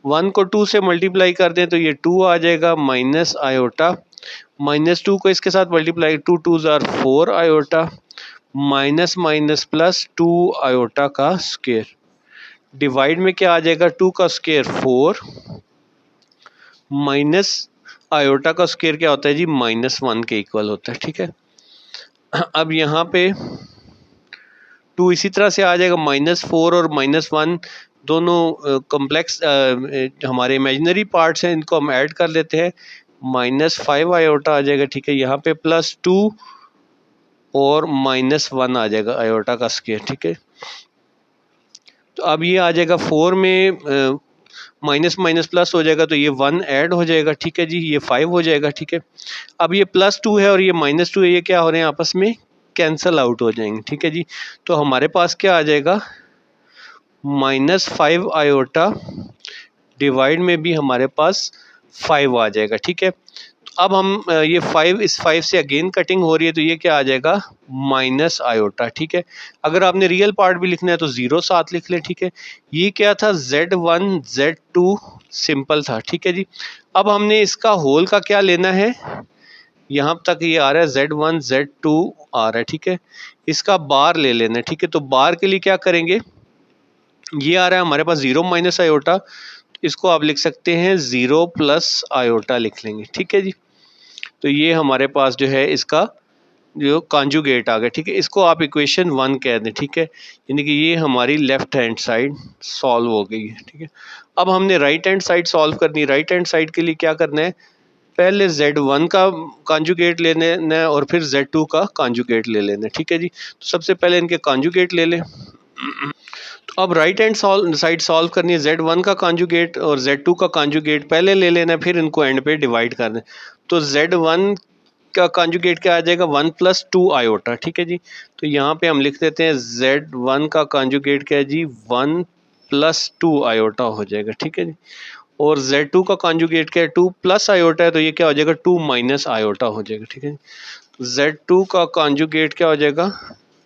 1 को 2 से मल्टीप्लाई कर दें तो ये 2 आ जाएगा माइनस आयोटा, -2 को इसके साथ मल्टीप्लाई 2 2 ज़ार 4 iota minus minus plus 2 iota का स्क्वायर, डिवाइड में क्या आ जाएगा 2 का स्क्वायर 4 माइनस आयोटा का स्क्वायर क्या होता है जी -1 के इक्वल होता है, ठीक है। अब यहाँ पे 2 इसी तरह से आ जाएगा, -4 और -1 दोनों कॉम्प्लेक्स हमारे इमेजिनरी पार्ट्स हैं, इनको हम ऐड कर लेते हैं, -5 आयोटा आ जाएगा, ठीक है। यहाँ पे +2 और -1 आ जाएगा आयोटा का स्क्वायर, ठीक है। तो अब ये आ जाएगा 4 में माइनस माइनस प्लस हो जाएगा तो ये 1 ऐड हो जाएगा, ठीक है जी, ये 5 हो जाएगा, ठीक है। अब ये +2 है और ये -2 है, ये क्या हो रहे हैं आपस में कैंसल आउट हो जाएंगे, ठीक है जी। तो हमारे पास क्या आ जाएगा -5 आयोटा, डिवाइड में भी हमारे पास 5 आ जाएगा, ठीक है। तो अब हम ये 5 इस 5 से अगेन कटिंग हो रही है तो ये क्या आ जाएगा माइनस आयोटा, ठीक है। अगर आपने रियल पार्ट भी लिखना है तो 0 साथ लिख लें, ठीक है। ये क्या था Z1 Z2 सिंपल था, ठीक है जी। अब हमने इसका होल का क्या लेना है, यहाँ तक ये आ रहा है Z1 Z2 आ रहा है, ठीक है। इसका बार ले लेना है, ठीक है। तो बार के लिए क्या करेंगे, ये आ रहा है हमारे पास 0 माइनस आयोटा, इसको आप लिख सकते हैं 0 प्लस आयोटा लिख लेंगे, ठीक है जी। तो ये हमारे पास जो है इसका जो कॉन्जुगेट आ गया, ठीक है। इसको आप इक्वेशन 1 कह दें, ठीक है। यानी कि ये हमारी लेफ्ट हैंड साइड सॉल्व हो गई है, ठीक है। अब हमने राइट हैंड साइड सॉल्व करनी है। राइट हैंड साइड के लिए क्या करना है, पहले Z1 का कॉन्जुगेट लेना है और फिर Z2 का कॉन्जुगेट ले लेना है, ठीक है जी। तो सबसे पहले इनके कॉन्जुगेट ले लें। तो अब राइट हैंड साइड सॉल्व करनी है, Z1 का कॉन्जुगेट और Z2 का कॉन्जुगेट पहले ले लेना है, फिर इनको एंड पे डिवाइड करना है। तो Z1 का कॉन्जुगेट क्या आ जाएगा 1 + 2 आयोटा, ठीक है जी। तो यहाँ पे हम लिख देते हैं Z1 का कॉन्जुगेट क्या है जी 1 + 2 आयोटा हो जाएगा, ठीक है जी। और Z2 का कॉन्जुगेट क्या है 2 प्लस आयोटा है तो ये क्या हो जाएगा 2 माइनस आयोटा हो जाएगा, ठीक है। Z2 का कॉन्जुगेट क्या हो जाएगा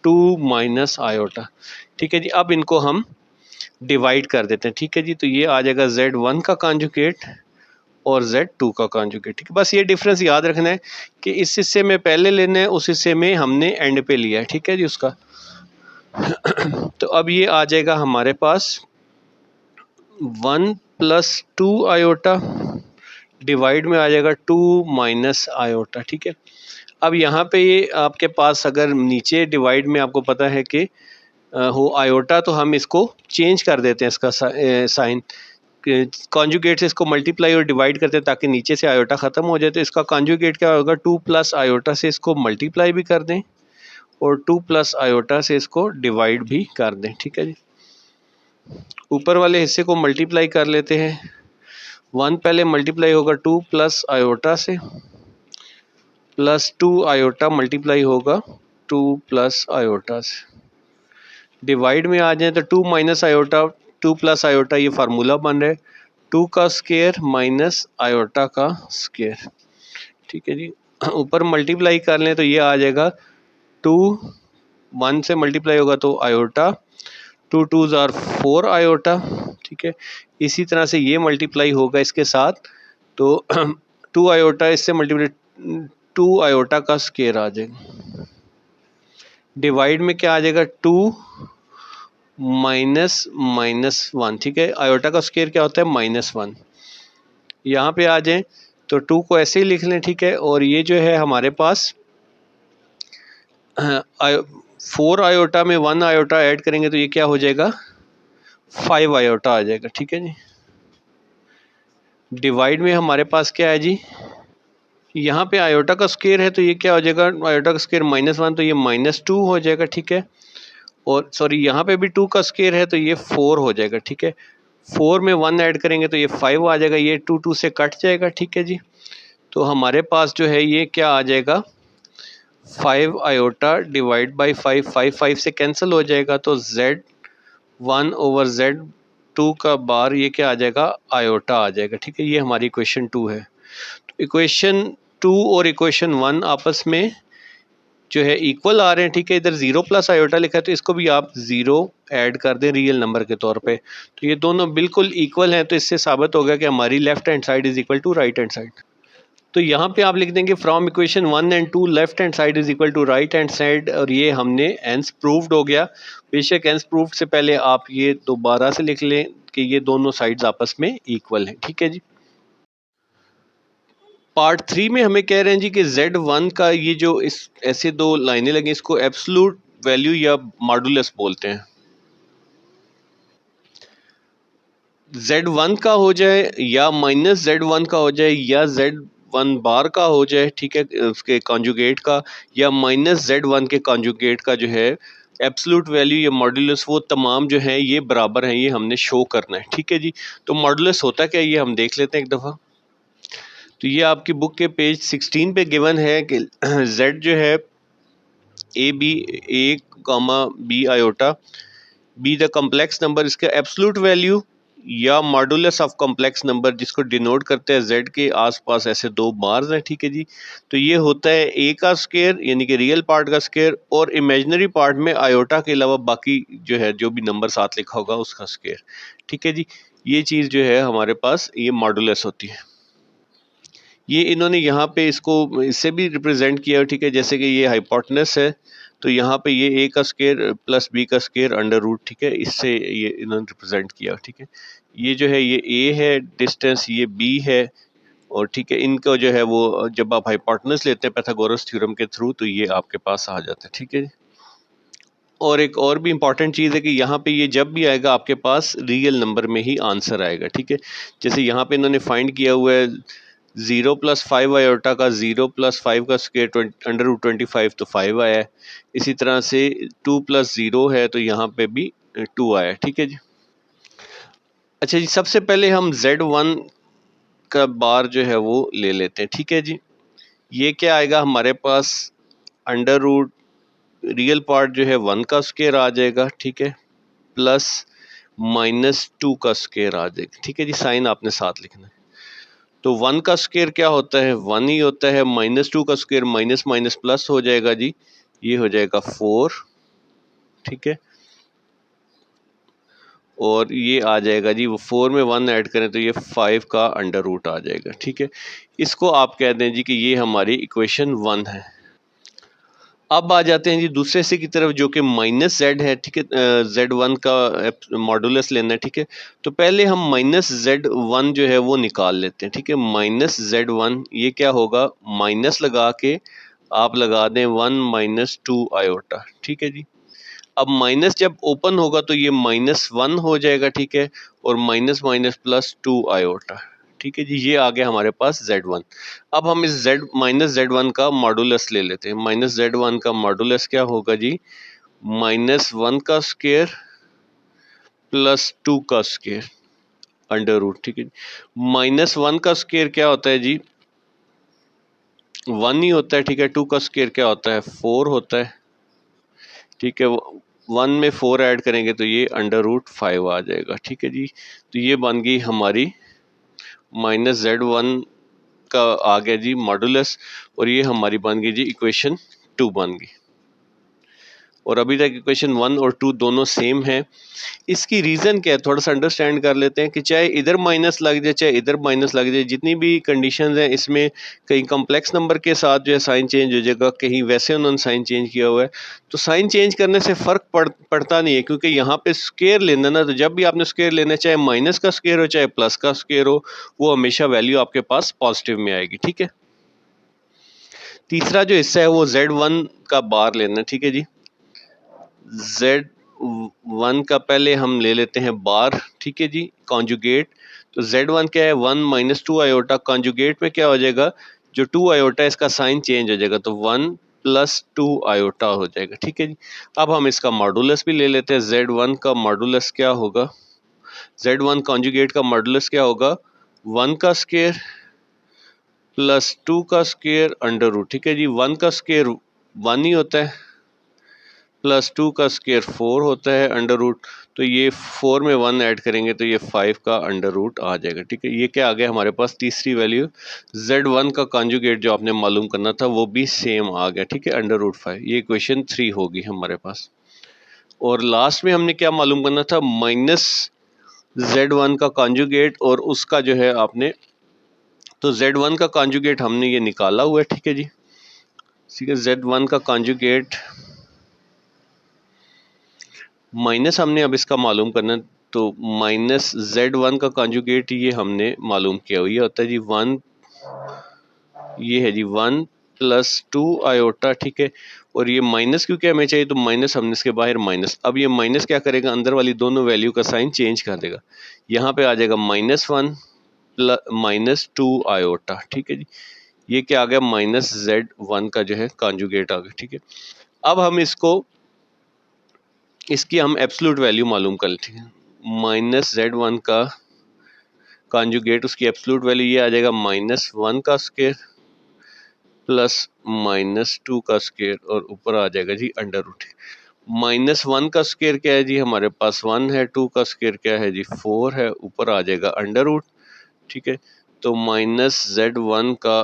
2 माइनस आयोटा, ठीक है जी। अब इनको हम डिवाइड कर देते हैं, ठीक है जी। तो ये आ जाएगा Z1 का कॉन्जुगेट और Z2 का कॉन्जुगेट, ठीक है। बस ये डिफरेंस याद रखना है कि इस हिस्से में पहले लेना है, उस हिस्से में हमने एंड पे लिया है, ठीक है जी उसका। तो अब ये आ जाएगा हमारे पास 1 + 2 आयोटा, डिवाइड में आ जाएगा 2 माइनस आयोटा, ठीक है। अब यहाँ पे ये आपके पास अगर नीचे डिवाइड में आपको पता है कि हो आयोटा, तो हम इसको चेंज कर देते हैं, इसका साइन कॉन्जुगेट से इसको मल्टीप्लाई और डिवाइड करते हैं ताकि नीचे से आयोटा ख़त्म हो जाए। तो इसका कॉन्जुगेट क्या होगा 2 प्लस आयोटा से इसको मल्टीप्लाई भी कर दें और 2 प्लस आयोटा से इसको डिवाइड भी कर दें, ठीक है जी। ऊपर वाले हिस्से को मल्टीप्लाई कर लेते हैं, 1 पहले मल्टीप्लाई होगा 2 प्लस आयोटा से, प्लस 2 आयोटा मल्टीप्लाई होगा 2 प्लस आयोटा से, डिवाइड में आ जाए तो 2 माइनस आयोटा 2 प्लस आयोटा, ये फार्मूला बन रहा है 2 का स्क्वायर माइनस आयोटा का स्क्वायर, ठीक है जी। ऊपर मल्टीप्लाई कर लें तो ये आ जाएगा 2 1 से मल्टीप्लाई होगा तो आयोटा 2 2 ज़ार 4 आयोटा, ठीक है। इसी तरह से ये मल्टीप्लाई होगा इसके साथ तो 2 आयोटा इससे मल्टीप्लाई 2 आयोटा का स्क्वायर आ जाएगा, डिवाइड में क्या आ जाएगा 2 -1, ठीक है। आयोटा का स्क्वायर क्या होता है -1। यहाँ पे आ जाएं तो 2 को ऐसे ही लिख लें, ठीक है। और ये जो है हमारे पास 4 आयोटा में 1 आयोटा ऐड करेंगे तो ये क्या हो जाएगा 5 आयोटा आ जाएगा, ठीक है जी। डिवाइड में हमारे पास क्या है जी यहाँ पे आयोटा का स्क्वायर है तो ये क्या हो जाएगा, आयोटा का स्क्वायर -1 तो ये -2 हो जाएगा, ठीक है। और सॉरी यहाँ पे भी 2 का स्क्वायर है तो ये 4 हो जाएगा, ठीक है। 4 में 1 ऐड करेंगे तो ये 5 आ जाएगा, ये 2 से कट जाएगा, ठीक है जी। तो हमारे पास जो है ये क्या आ जाएगा, 5 आयोटा डिवाइड बाई 5, 5 से कैंसिल हो जाएगा तो Z1 ओवर Z2 का बार ये क्या आ जाएगा, आयोटा आ जाएगा, ठीक है। ये हमारी इक्वेशन 2 है। तो इक्वेशन 2 और इक्वेशन 1 आपस में जो है इक्वल आ रहे हैं, ठीक है। इधर 0 प्लस आयोटा लिखा है तो इसको भी आप 0 ऐड कर दें रियल नंबर के तौर पे, तो ये दोनों बिल्कुल इक्वल हैं। तो इससे साबित हो गया कि हमारी left hand side is equal to right hand side. तो यहाँ पे आप लिख देंगे from equation 1 and 2 left hand side is equal to right hand side, और ये हमने हेंस प्रूव्ड हो गया। बेशक हेंस प्रूव्ड से पहले आप ये दोबारा से लिख लें कि ये दोनों साइड्स आपस में इक्वल हैं, ठीक है जी। पार्ट 3 में हमें कह रहे हैं जी कि Z1 का ये जो इस ऐसे दो लाइनें लगी, इसको एब्सोल्यूट वैल्यू या मॉडुलस बोलते हैं। Z1 का हो जाए या -Z1 का हो जाए या Z1 बार का हो जाए, ठीक है, उसके कॉन्जुगेट का, या -Z1 के कॉन्जुगेट का जो है एब्सोल्यूट वैल्यू या मॉडुलस, वो तमाम जो है ये बराबर हैं, ये हमने शो करना है, ठीक है जी। तो मॉडुलस होता क्या है ये हम देख लेते हैं एक दफ़ा। तो ये आपकी बुक के पेज 16 पे गिवन है कि Z जो है A comma B iota, B the complex number, इसका एब्सोल्यूट वैल्यू या मॉडुलस ऑफ कॉम्प्लेक्स नंबर, जिसको डिनोट करते हैं Z के आसपास ऐसे दो बार्स हैं, ठीक है जी। तो ये होता है A का स्क्वायर यानी कि रियल पार्ट का स्क्वायर, और इमेजिनरी पार्ट में आयोटा के अलावा बाकी जो है जो भी नंबर साथ लिखा होगा उसका स्क्वायर, ठीक है जी। ये चीज़ जो है हमारे पास ये मॉडुलस होती है। ये इन्होंने यहाँ पे इसको इससे भी रिप्रेजेंट किया, ठीक है, जैसे कि ये हाइपोटेनस है तो यहाँ पे ये A का स्क्वायर प्लस B का स्क्वायर अंडर रूट, ठीक है, इससे ये इन्होंने रिप्रेजेंट किया, ठीक है। ये जो है ये A है डिस्टेंस, ये B है, और ठीक है इनको जो है वो जब आप हाइपोटेनस लेते हैं पाइथागोरस थ्योरम के थ्रू तो ये आपके पास आ जाता है, ठीक है। और एक और भी इम्पॉर्टेंट चीज़ है कि यहाँ पे ये जब भी आएगा आपके पास रियल नंबर में ही आंसर आएगा, ठीक है। जैसे यहाँ पे इन्होंने फाइंड किया हुआ है 0 + 5 आयोटा का 0 + 5 का स्क्वायर अंडर रूट 25 तो 5 आया है। इसी तरह से 2 + 0 है तो यहाँ पे भी 2 आया है, ठीक है जी। अच्छा जी, सबसे पहले हम Z1 का बार जो है वो ले लेते हैं, ठीक है जी। ये क्या आएगा हमारे पास, अंडर रूट रियल पार्ट जो है 1 का स्क्वायर आ जाएगा, ठीक है, प्लस -2 का स्क्वायर आ जाएगा, ठीक है जी। साइन आपने साथ लिखना है। तो 1 का स्क्वायर क्या होता है, 1 ही होता है। -2 का स्क्वायर माइनस माइनस प्लस हो जाएगा जी, ये हो जाएगा 4, ठीक है। और ये आ जाएगा जी, वो 4 में 1 ऐड करें तो ये 5 का अंडर रूट आ जाएगा, ठीक है। इसको आप कह दें जी कि ये हमारी इक्वेशन 1 है। अब आ जाते हैं जी दूसरे से की तरफ जो कि -z है, ठीक है। Z1 का मॉडुलस लेना है, ठीक है। तो पहले हम -z1 जो है वो निकाल लेते हैं, ठीक है। -z1 ये क्या होगा, माइनस लगा के आप लगा दें 1 - 2 आयोटा, ठीक है जी। अब माइनस जब ओपन होगा तो ये -1 हो जाएगा, ठीक है, और माइनस माइनस +2 आयोटा, ठीक है जी। ये आ गया हमारे पास Z1। अब हम इस -Z1 का मॉडुलस ले लेते हैं। -Z1 का मॉडुलस क्या होगा जी, -1 का स्क्वायर प्लस 2 का स्क्वायर अंडर रूट, ठीक है। -1 का स्क्वायर क्या होता है जी, 1 ही होता है, ठीक है। 2 का स्क्वायर क्या होता है, 4 होता है, ठीक है। 1 में 4 ऐड करेंगे तो ये अंडर रूट 5 आ जाएगा, ठीक है जी। तो ये बन गई हमारी -Z1 का आ गया जी मॉडुलस, और ये हमारी बन गई जी इक्वेशन 2 बन गई। और अभी तक इक्वेशन 1 और 2 दोनों सेम है। इसकी रीज़न क्या है थोड़ा सा अंडरस्टैंड कर लेते हैं कि चाहे इधर माइनस लग जाए चाहे इधर माइनस लग जाए, जितनी भी कंडीशंस हैं इसमें कहीं कॉम्प्लेक्स नंबर के साथ जो है साइन चेंज हो जाएगा, कहीं वैसे उन्होंने साइन चेंज किया हुआ है। तो साइन चेंज करने से फ़र्क पड़ता नहीं है, क्योंकि यहाँ पे स्क्वायर लेना ना, तो जब भी आपने स्क्वायर लेना है चाहे माइनस का स्क्वायर हो चाहे प्लस का स्क्वायर हो, वो हमेशा वैल्यू आपके पास पॉजिटिव में आएगी, ठीक है। तीसरा जो हिस्सा है वो Z1 का बार लेना, ठीक है जी। Z1 का पहले हम ले लेते हैं बार, ठीक है जी, कॉन्जुगेट। तो Z1 क्या है, 1 - 2 आयोटा, कॉन्जुगेट में क्या हो जाएगा, जो 2 आयोटा इसका साइन चेंज हो जाएगा, तो 1 प्लस 2 आयोटा हो जाएगा। ठीक है जी। अब हम इसका मॉडुलस भी ले लेते हैं। Z1 का मॉडुलस क्या होगा, Z1 कॉन्जुगेट का मॉडुलस क्या होगा, 1 का स्क्वायर प्लस 2 का स्क्वायर अंडर रूट। ठीक है जी। 1 का स्क्वायर 1 ही होता है, प्लस 2 का स्क्वायर 4 होता है अंडर रूट, तो ये 4 में 1 ऐड करेंगे तो ये 5 का अंडर रूट आ जाएगा। ठीक है, ये क्या आ गया हमारे पास, तीसरी वैल्यू Z1 का कॉन्जुगेट जो आपने मालूम करना था वो भी सेम आ गया। ठीक है, अंडर रूट 5, ये इक्वेशन 3 होगी हमारे पास। और लास्ट में हमने क्या मालूम करना था, माइनस Z1 का कॉन्जुगेट और उसका जो है आपने, तो Z1 का कॉन्जुगेट हमने ये निकाला हुआ है। ठीक है जी, ठीक है, Z1 का कॉन्जुगेट माइनस हमने अब इसका मालूम करना, तो माइनस Z1 का कॉन्जुगेट ये हमने मालूम किया हुआ, ये होता है जी 1, ये है जी 1 प्लस 2 आयोटा। ठीक है, और ये माइनस क्योंकि हमें चाहिए तो माइनस हमने इसके बाहर माइनस, अब ये माइनस क्या करेगा, अंदर वाली दोनों वैल्यू का साइन चेंज कर देगा, यहाँ पे आ जाएगा -1 प्लस -2 आयोटा। ठीक है जी, ये क्या आ गया, माइनस Z1 का जो है कॉन्जुगेट आ गया। ठीक है, अब हम इसकी हम एब्सोल्यूट वैल्यू मालूम कर लेते हैं। माइनस Z1 का कॉन्जुगेट, उसकी एब्सोल्यूट वैल्यू ये आ जाएगा -1 का स्क्वायर प्लस -2 का स्क्वायर और ऊपर आ जाएगा जी अंडर रूट। -1 का स्क्वायर क्या है जी, हमारे पास 1 है, 2 का स्क्वायर क्या है जी 4 है, ऊपर आ जाएगा अंडर रूट। ठीक है, तो माइनस Z1 का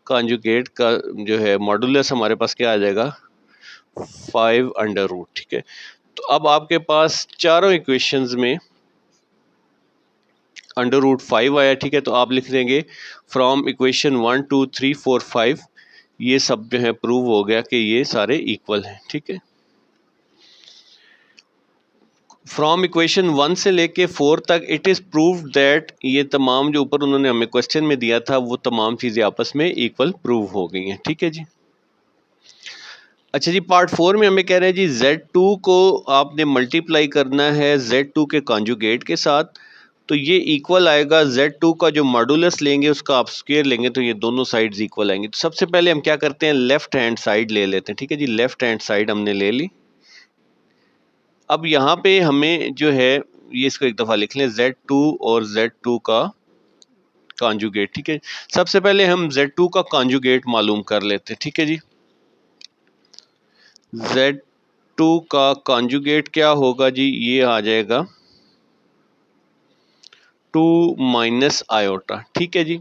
कॉन्जुगेट का जो है मॉडुलस हमारे पास क्या आ जाएगा, 5 अंडर रूट। ठीक है, तो अब आपके पास चारों इक्वेशंस में अंडर रूट 5 आया। ठीक है, तो आप लिख देंगे फ्रॉम इक्वेशन 1 2 3 4 5, ये सब जो है प्रूव हो गया कि ये सारे इक्वल हैं। ठीक है, फ्रॉम इक्वेशन 1 से लेके 4 तक इट इज़ प्रूव्ड दैट, ये तमाम जो ऊपर उन्होंने हमें क्वेश्चन में दिया था वो तमाम चीज़ें आपस में इक्वल प्रूव हो गई हैं। ठीक है जी। अच्छा जी, पार्ट 4 में हमें कह रहे हैं जी Z2 को आपने मल्टीप्लाई करना है Z2 के कॉन्जुगेट के साथ, तो ये इक्वल आएगा, Z2 का जो मॉडुलस लेंगे उसका आप स्क्वायर लेंगे तो ये दोनों साइड्स इक्वल आएंगे। तो सबसे पहले हम क्या करते हैं, लेफ्ट हैंड साइड ले लेते हैं। ठीक है जी, लेफ्ट हैंड साइड हमने ले ली। अब यहाँ पे हमें जो है, ये इसको एक दफ़ा लिख लें, Z2 और Z2 का कॉन्जुगेट। ठीक है, सबसे पहले हम Z2 का कॉन्जुगेट मालूम कर लेते हैं। ठीक है जी, Z2 का कॉन्जुगेट क्या होगा जी, ये आ जाएगा 2 माइनस आयोटा। ठीक है जी,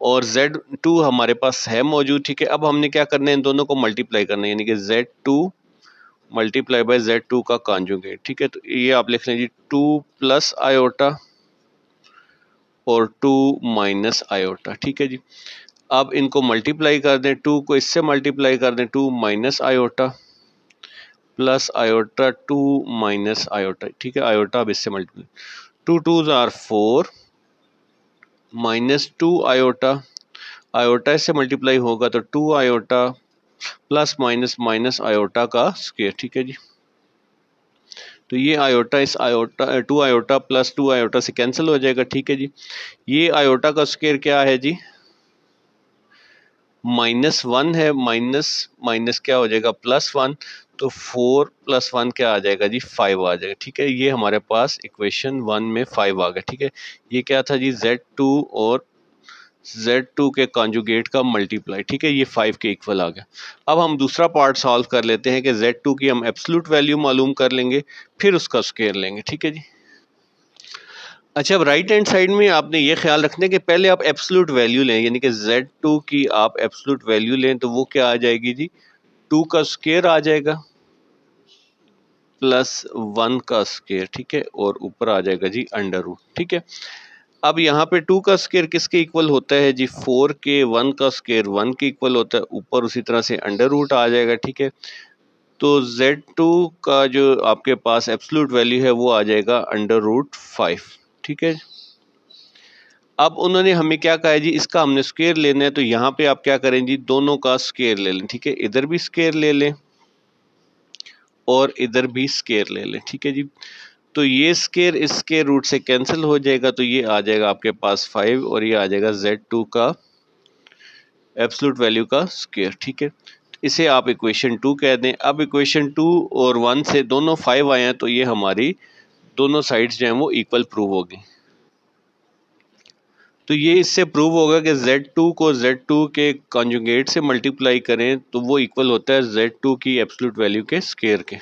और Z2 हमारे पास है मौजूद। ठीक है, अब हमने क्या करना है, इन दोनों को मल्टीप्लाई करना है, यानी कि Z2 मल्टीप्लाई बाय Z2 का कॉन्जुगेट। ठीक है, तो ये आप लिख लें जी 2 प्लस आयोटा और 2 माइनस आयोटा। ठीक है जी, अब इनको मल्टीप्लाई कर दें, 2 को इससे मल्टीप्लाई कर दें, 2 minus iota plus iota 2 minus iota. ठीक है, आयोटा अब इससे multiply, 2 2s are 4 -2 iota, iota इससे मल्टीप्लाई होगा तो 2 iota plus minus minus iota का स्क्वायर। ठीक है जी, तो ये आयोटा इस आयोटा 2 आयोटा प्लस 2 आयोटा से कैंसिल हो जाएगा। ठीक है जी, ये आयोटा का स्क्वायर क्या है जी, -1 है, माइनस माइनस क्या हो जाएगा +1, तो 4 + 1 क्या आ जाएगा जी 5 आ जाएगा। ठीक है, ये हमारे पास इक्वेशन 1 में 5 आ गया। ठीक है, ये क्या था जी, Z2 और Z2 के कॉन्जुगेट का मल्टीप्लाई। ठीक है, ये 5 के इक्वल आ गया। अब हम दूसरा पार्ट सॉल्व कर लेते हैं कि Z2 की हम एब्सोल्यूट वैल्यू मालूम कर लेंगे, फिर उसका स्क्वायर लेंगे। ठीक है जी। अच्छा, अब राइट हैंड साइड में आपने ये ख्याल रखना है कि पहले आप एब्सोल्यूट वैल्यू लें, यानी कि Z2 की आप एब्सोल्यूट वैल्यू लें, तो वो क्या आ जाएगी जी, 2 का स्क्वायर आ जाएगा प्लस 1 का स्क्वायर। ठीक है, और ऊपर आ जाएगा जी अंडर रूट। ठीक है, अब यहाँ पे 2 का स्क्वायर किसके इक्वल होता है जी, 4 के, 1 का स्क्वायर 1 के इक्वल होता है, ऊपर उसी तरह से अंडर रूट आ जाएगा। ठीक है, तो Z2 का जो आपके पास एब्सोल्यूट वैल्यू है वो आ जाएगा अंडर रूट 5। ठीक है, अब उन्होंने हमें क्या कहा है जी, इसका हमने स्क्वायर लेना है, तो यहाँ पे आप क्या करें जी, दोनों का स्क्वायर ले लें। ठीक है, इधर भी स्क्वायर ले लें और इधर भी स्क्वायर ले लें। ठीक है जी, तो ये स्क्वायर इसके रूट से कैंसिल हो जाएगा, तो ये आ जाएगा आपके पास 5 और ये आ जाएगा Z2 का एब्सोल्यूट वैल्यू का स्क्वायर, ठीक है। इसे आप इक्वेशन 2 कह दें। अब इक्वेशन 2 और 1 से दोनों 5 आए हैं, तो ये हमारी दोनों साइड्स जो हैं वो इक्वल प्रूव होगी। तो ये इससे प्रूव होगा कि Z2 को Z2 के कॉन्जुगेट से मल्टीप्लाई करें तो वो इक्वल होता है Z2 की एब्सोल्यूट वैल्यू के स्क्वायर के।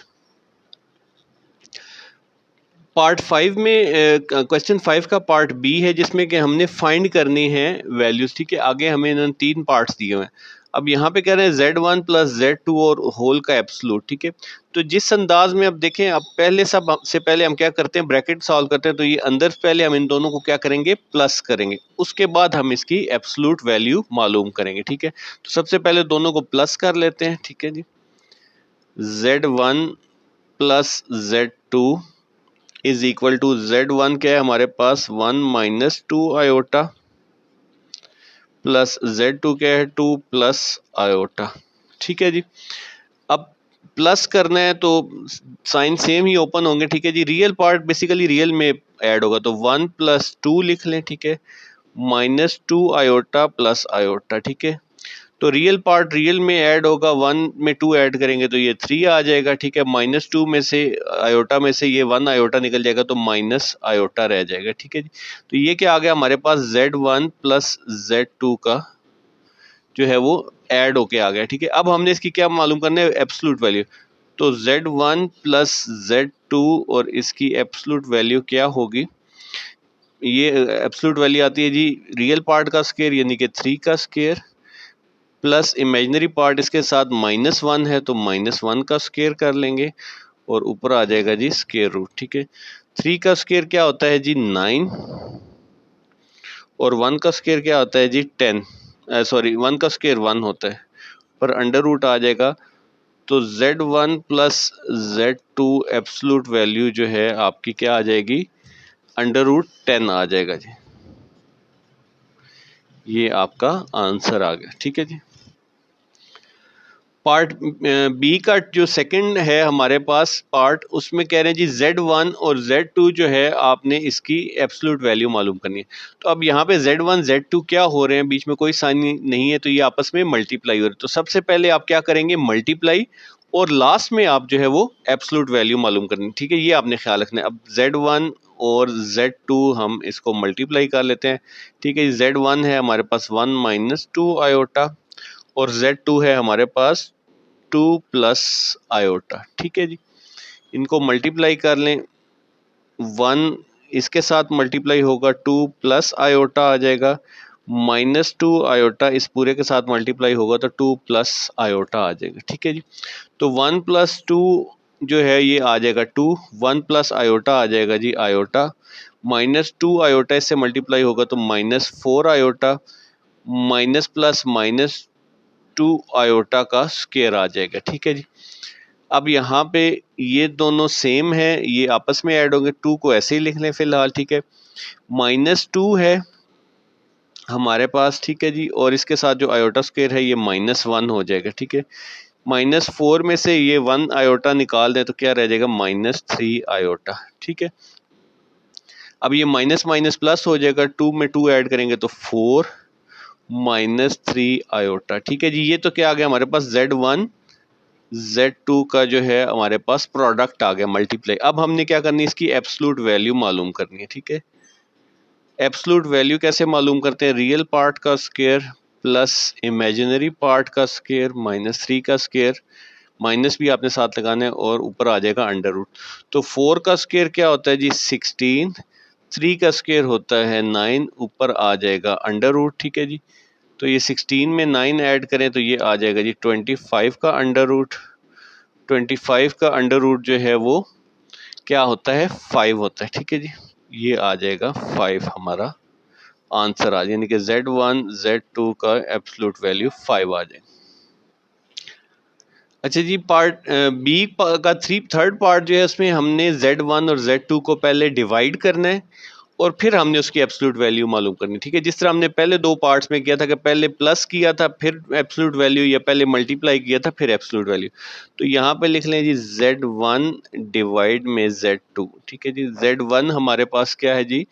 पार्ट 5 में क्वेश्चन 5 का पार्ट बी है, जिसमें कि हमने फाइंड करनी है वैल्यूज, ठीक है। आगे हमें इन्होंने 3 पार्ट्स दिए हुए हैं। अब यहाँ पे कह रहे हैं Z1 प्लस Z2 और होल का एब्सोल्यूट, ठीक है। तो जिस अंदाज में अब देखें, अब पहले से पहले हम क्या करते हैं, ब्रैकेट सॉल्व करते हैं। तो ये अंदर पहले हम इन दोनों को क्या करेंगे, प्लस करेंगे, उसके बाद हम इसकी एब्सोल्यूट वैल्यू मालूम करेंगे, ठीक है। तो सबसे पहले दोनों को प्लस कर लेते हैं, ठीक है जी। Z1 plus Z2 is equal to Z1 क्या है हमारे पास 1 माइनस 2 आयोटा प्लस Z2 क्या है 2 प्लस आयोटा, ठीक है जी। अब प्लस करना है तो साइन सेम ही ओपन होंगे, ठीक है जी। रियल पार्ट बेसिकली रियल में ऐड होगा, तो 1 प्लस 2 लिख लें, ठीक है, माइनस 2 आयोटा प्लस आयोटा, ठीक है। तो रियल पार्ट रियल में ऐड होगा, 1 में 2 ऐड करेंगे तो ये 3 आ जाएगा, ठीक है। माइनस 2 में से आयोटा में से ये 1 आयोटा निकल जाएगा तो माइनस आयोटा रह जाएगा, ठीक है जी। तो ये क्या आ गया हमारे पास Z1 प्लस Z2 का जो है वो ऐड होके आ गया, ठीक है। अब हमने इसकी क्या मालूम करना है, एब्सोल्यूट वैल्यू। तो Z1 प्लस Z2 और इसकी एब्सोल्यूट वैल्यू क्या होगी, ये एब्सोल्यूट वैल्यू आती है जी रियल पार्ट का स्क्वायर यानी कि 3 का स्क्वायर प्लस इमेजिनरी पार्ट इसके साथ -1 है तो -1 का स्क्वायर कर लेंगे और ऊपर आ जाएगा जी स्क्वायर रूट, ठीक है। 3 का स्क्वायर क्या होता है जी 9 और 1 का स्क्वायर क्या होता है जी 10, सॉरी 1 का स्क्वायर 1 होता है, पर अंडर रूट आ जाएगा। तो Z1 plus Z2 absolute value जो है आपकी क्या आ जाएगी, अंडर रूट 10 आ जाएगा जी। ये आपका आंसर आ गया, ठीक है जी। पार्ट बी का जो सेकंड है हमारे पास पार्ट, उसमें कह रहे हैं जी Z1 और Z2 जो है आपने इसकी एब्सोल्यूट वैल्यू मालूम करनी है। तो अब यहाँ पे Z1 Z2 क्या हो रहे हैं, बीच में कोई साइन नहीं है, तो ये आपस में मल्टीप्लाई हो रहे हैं। तो सबसे पहले आप क्या करेंगे, मल्टीप्लाई, और लास्ट में आप जो है वो एब्सोल्यूट वैल्यू मालूम करनी, ठीक है। ये आपने ख्याल रखना है। अब Z1 और Z2 हम इसको मल्टीप्लाई कर लेते हैं, ठीक है। Z1 है हमारे पास 1 माइनस 2 आयोटा और Z2 है हमारे पास 2 प्लस आयोटा, ठीक है जी। इनको मल्टीप्लाई कर लें, 1 इसके साथ मल्टीप्लाई होगा 2 प्लस आयोटा आ जाएगा, -2 आयोटा इस पूरे के साथ मल्टीप्लाई होगा तो 2 प्लस आयोटा आ जाएगा, ठीक है जी। तो 1 प्लस 2 जो है ये आ जाएगा 2, 1 प्लस आयोटा आ जाएगा जी आयोटा, -2 आयोटा इससे मल्टीप्लाई होगा तो -4 आयोटा, माइनस प्लस -2 आयोटा का स्क्वायर आ जाएगा, ठीक है जी। अब यहाँ पे ये दोनों सेम है, ये आपस में ऐड होंगे, 2 को ऐसे ही लिख लें फिलहाल, ठीक है। -2 है हमारे पास, ठीक है जी, और इसके साथ जो आयोटा स्क्वायर है ये -1 हो जाएगा, ठीक है। -4 में से ये 1 आयोटा निकाल दें तो क्या रह जाएगा, -3 आयोटा, ठीक है। अब ये माइनस माइनस प्लस हो जाएगा, 2 में 2 ऐड करेंगे तो 4 -3 आयोटा, ठीक है जी। ये तो क्या आ गया हमारे पास Z1 Z2 का जो है हमारे पास प्रोडक्ट आ गया मल्टीप्लाई। अब हमने क्या करनी है, इसकी एब्सोल्यूट वैल्यू मालूम करनी है, ठीक है। एब्सोल्यूट वैल्यू कैसे मालूम करते हैं, रियल पार्ट का स्क्वायर प्लस इमेजिनरी पार्ट का स्क्वायर -3 का स्क्वायर, माइनस भी आपने साथ लगाना है और ऊपर आ जाएगा अंडर रूट। तो 4 का स्क्वायर क्या होता है जी 16, 3 का स्क्वायर होता है 9, ऊपर आ जाएगा अंडर रूट, ठीक है जी। तो ये 16 में 9 ऐड करें तो ये आ जाएगा जी 25 का अंडर रूट। 25 का अंडर रूट जो है वो क्या होता है 5 होता है, ठीक है जी। ये आ जाएगा 5 हमारा आंसर आ जाए, यानी कि Z1 Z2 का एब्सोल्यूट वैल्यू 5 आ जाए। अच्छा जी, पार्ट बी का थर्ड पार्ट जो है उसमें हमने Z1 और Z2 को पहले डिवाइड करना है और फिर हमने उसकी एब्सोल्यूट वैल्यू मालूम करनी, ठीक है। जिस तरह हमने पहले 2 पार्ट्स में किया था कि पहले प्लस किया था फिर एब्सोल्यूट वैल्यू, या पहले मल्टीप्लाई किया था फिर एब्सोल्यूट वैल्यू। तो यहाँ पे लिख लें जी Z1 डिवाइड में Z2, ठीक है जी। Z1 हमारे पास क्या है जी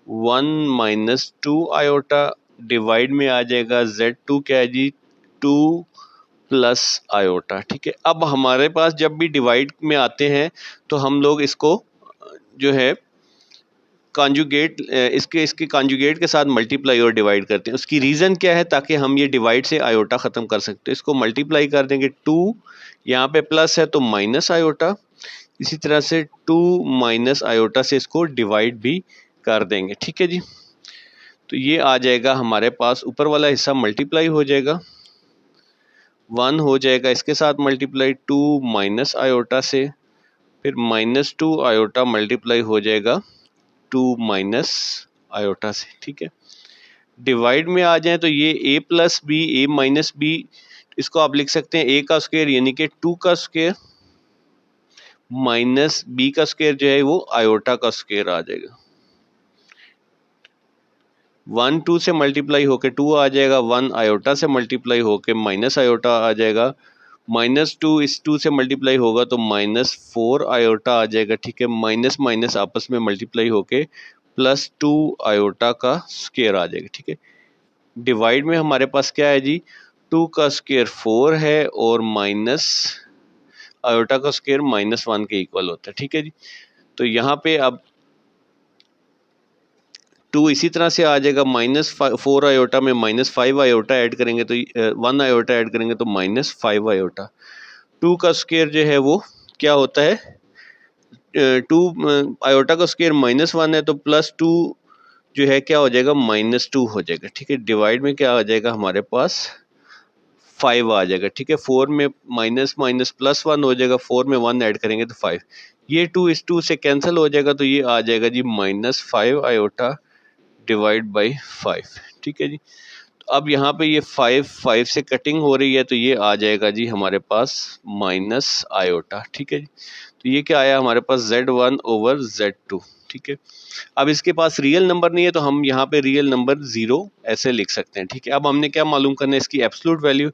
1 - 2 आयोटा डिवाइड में आ जाएगा Z2 क्या है जी 2 प्लस आयोटा। ठीक है, अब हमारे पास जब भी डिवाइड में आते हैं तो हम लोग इसको जो है कॉन्जुगेट इसके इसके कॉन्जुगेट के साथ मल्टीप्लाई और डिवाइड करते हैं। उसकी रीज़न क्या है, ताकि हम ये डिवाइड से आयोटा ख़त्म कर सकते हैं। इसको मल्टीप्लाई कर देंगे 2, यहाँ पे प्लस है तो माइनस आयोटा, इसी तरह से 2 माइनस आयोटा से इसको डिवाइड भी कर देंगे। ठीक है जी, तो ये आ जाएगा हमारे पास, ऊपर वाला हिस्सा मल्टीप्लाई हो जाएगा, 1 हो जाएगा इसके साथ मल्टीप्लाई 2 माइनस आयोटा से, फिर -2 आयोटा मल्टीप्लाई हो जाएगा 2 माइनस आयोटा से। ठीक है, डिवाइड में आ जाए तो ये a plus B a minus B, इसको आप लिख सकते हैं a का स्क्वायर यानी कि 2 का स्क्वायर माइनस b का स्क्वायर जो है वो आयोटा का स्क्वायर आ जाएगा। 1 2 से मल्टीप्लाई होके 2 आ जाएगा, 1 आयोटा से मल्टीप्लाई होके माइनस आयोटा आ जाएगा, -2 इस 2 से मल्टीप्लाई होगा तो -4 आयोटा आ जाएगा। ठीक है, माइनस माइनस आपस में मल्टीप्लाई होके +2 आयोटा का स्क्वायर आ जाएगा। ठीक है, डिवाइड में हमारे पास क्या है जी 2 का स्क्वायर 4 है और माइनस आयोटा का स्क्वायर -1 के इक्वल होता है। ठीक है जी, तो यहाँ पे अब 2 इसी तरह से आ जाएगा, -4 आयोटा में -5 आयोटा ऐड करेंगे तो 1 आयोटा ऐड करेंगे तो -5 आयोटा। 2 का स्क्वायर जो है वो क्या होता है, 2 आयोटा का स्क्वायर -1 है तो +2 जो है क्या हो जाएगा -2 हो जाएगा। ठीक है, डिवाइड में क्या आ जाएगा हमारे पास 5 आ जाएगा। ठीक है, 4 में माइनस माइनस +1 हो जाएगा, 4 में 1 ऐड करेंगे तो 5, ये 2 इस 2 से कैंसिल हो जाएगा तो ये आ जाएगा जी -5 आयोटा डिवाइड बाई 5। ठीक है जी, तो अब यहाँ पे ये 5 से कटिंग हो रही है तो ये आ जाएगा जी हमारे पास माइनस आयोटा। ठीक है जी, तो ये क्या आया हमारे पास Z1 ओवर Z2। ठीक है, अब इसके पास रियल नंबर नहीं है तो हम यहाँ पे रियल नंबर 0 ऐसे लिख सकते हैं। ठीक है, अब हमने क्या मालूम करना है इसकी एब्सोल्यूट वैल्यू,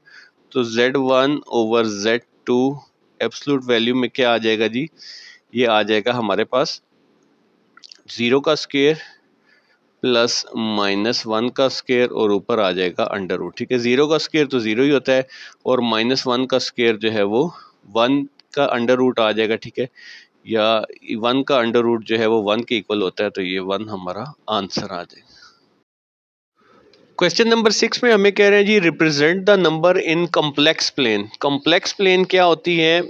तो Z1 over Z2 absolute value में क्या आ जाएगा जी, ये आ जाएगा हमारे पास 0 का स्क्वायर प्लस -1 का स्क्वायर और ऊपर आ जाएगा अंडर रूट। ठीक है, 0 का स्क्वायर तो 0 ही होता है और -1 का स्क्वायर जो है वो 1 का अंडर रूट आ जाएगा। ठीक है, या 1 का अंडर रूट जो है वो 1 के इक्वल होता है, तो ये 1 हमारा आंसर आ जाएगा। क्वेश्चन नंबर 6 में हमें कह रहे हैं जी represent the number in complex plane. Complex plane क्या होती है,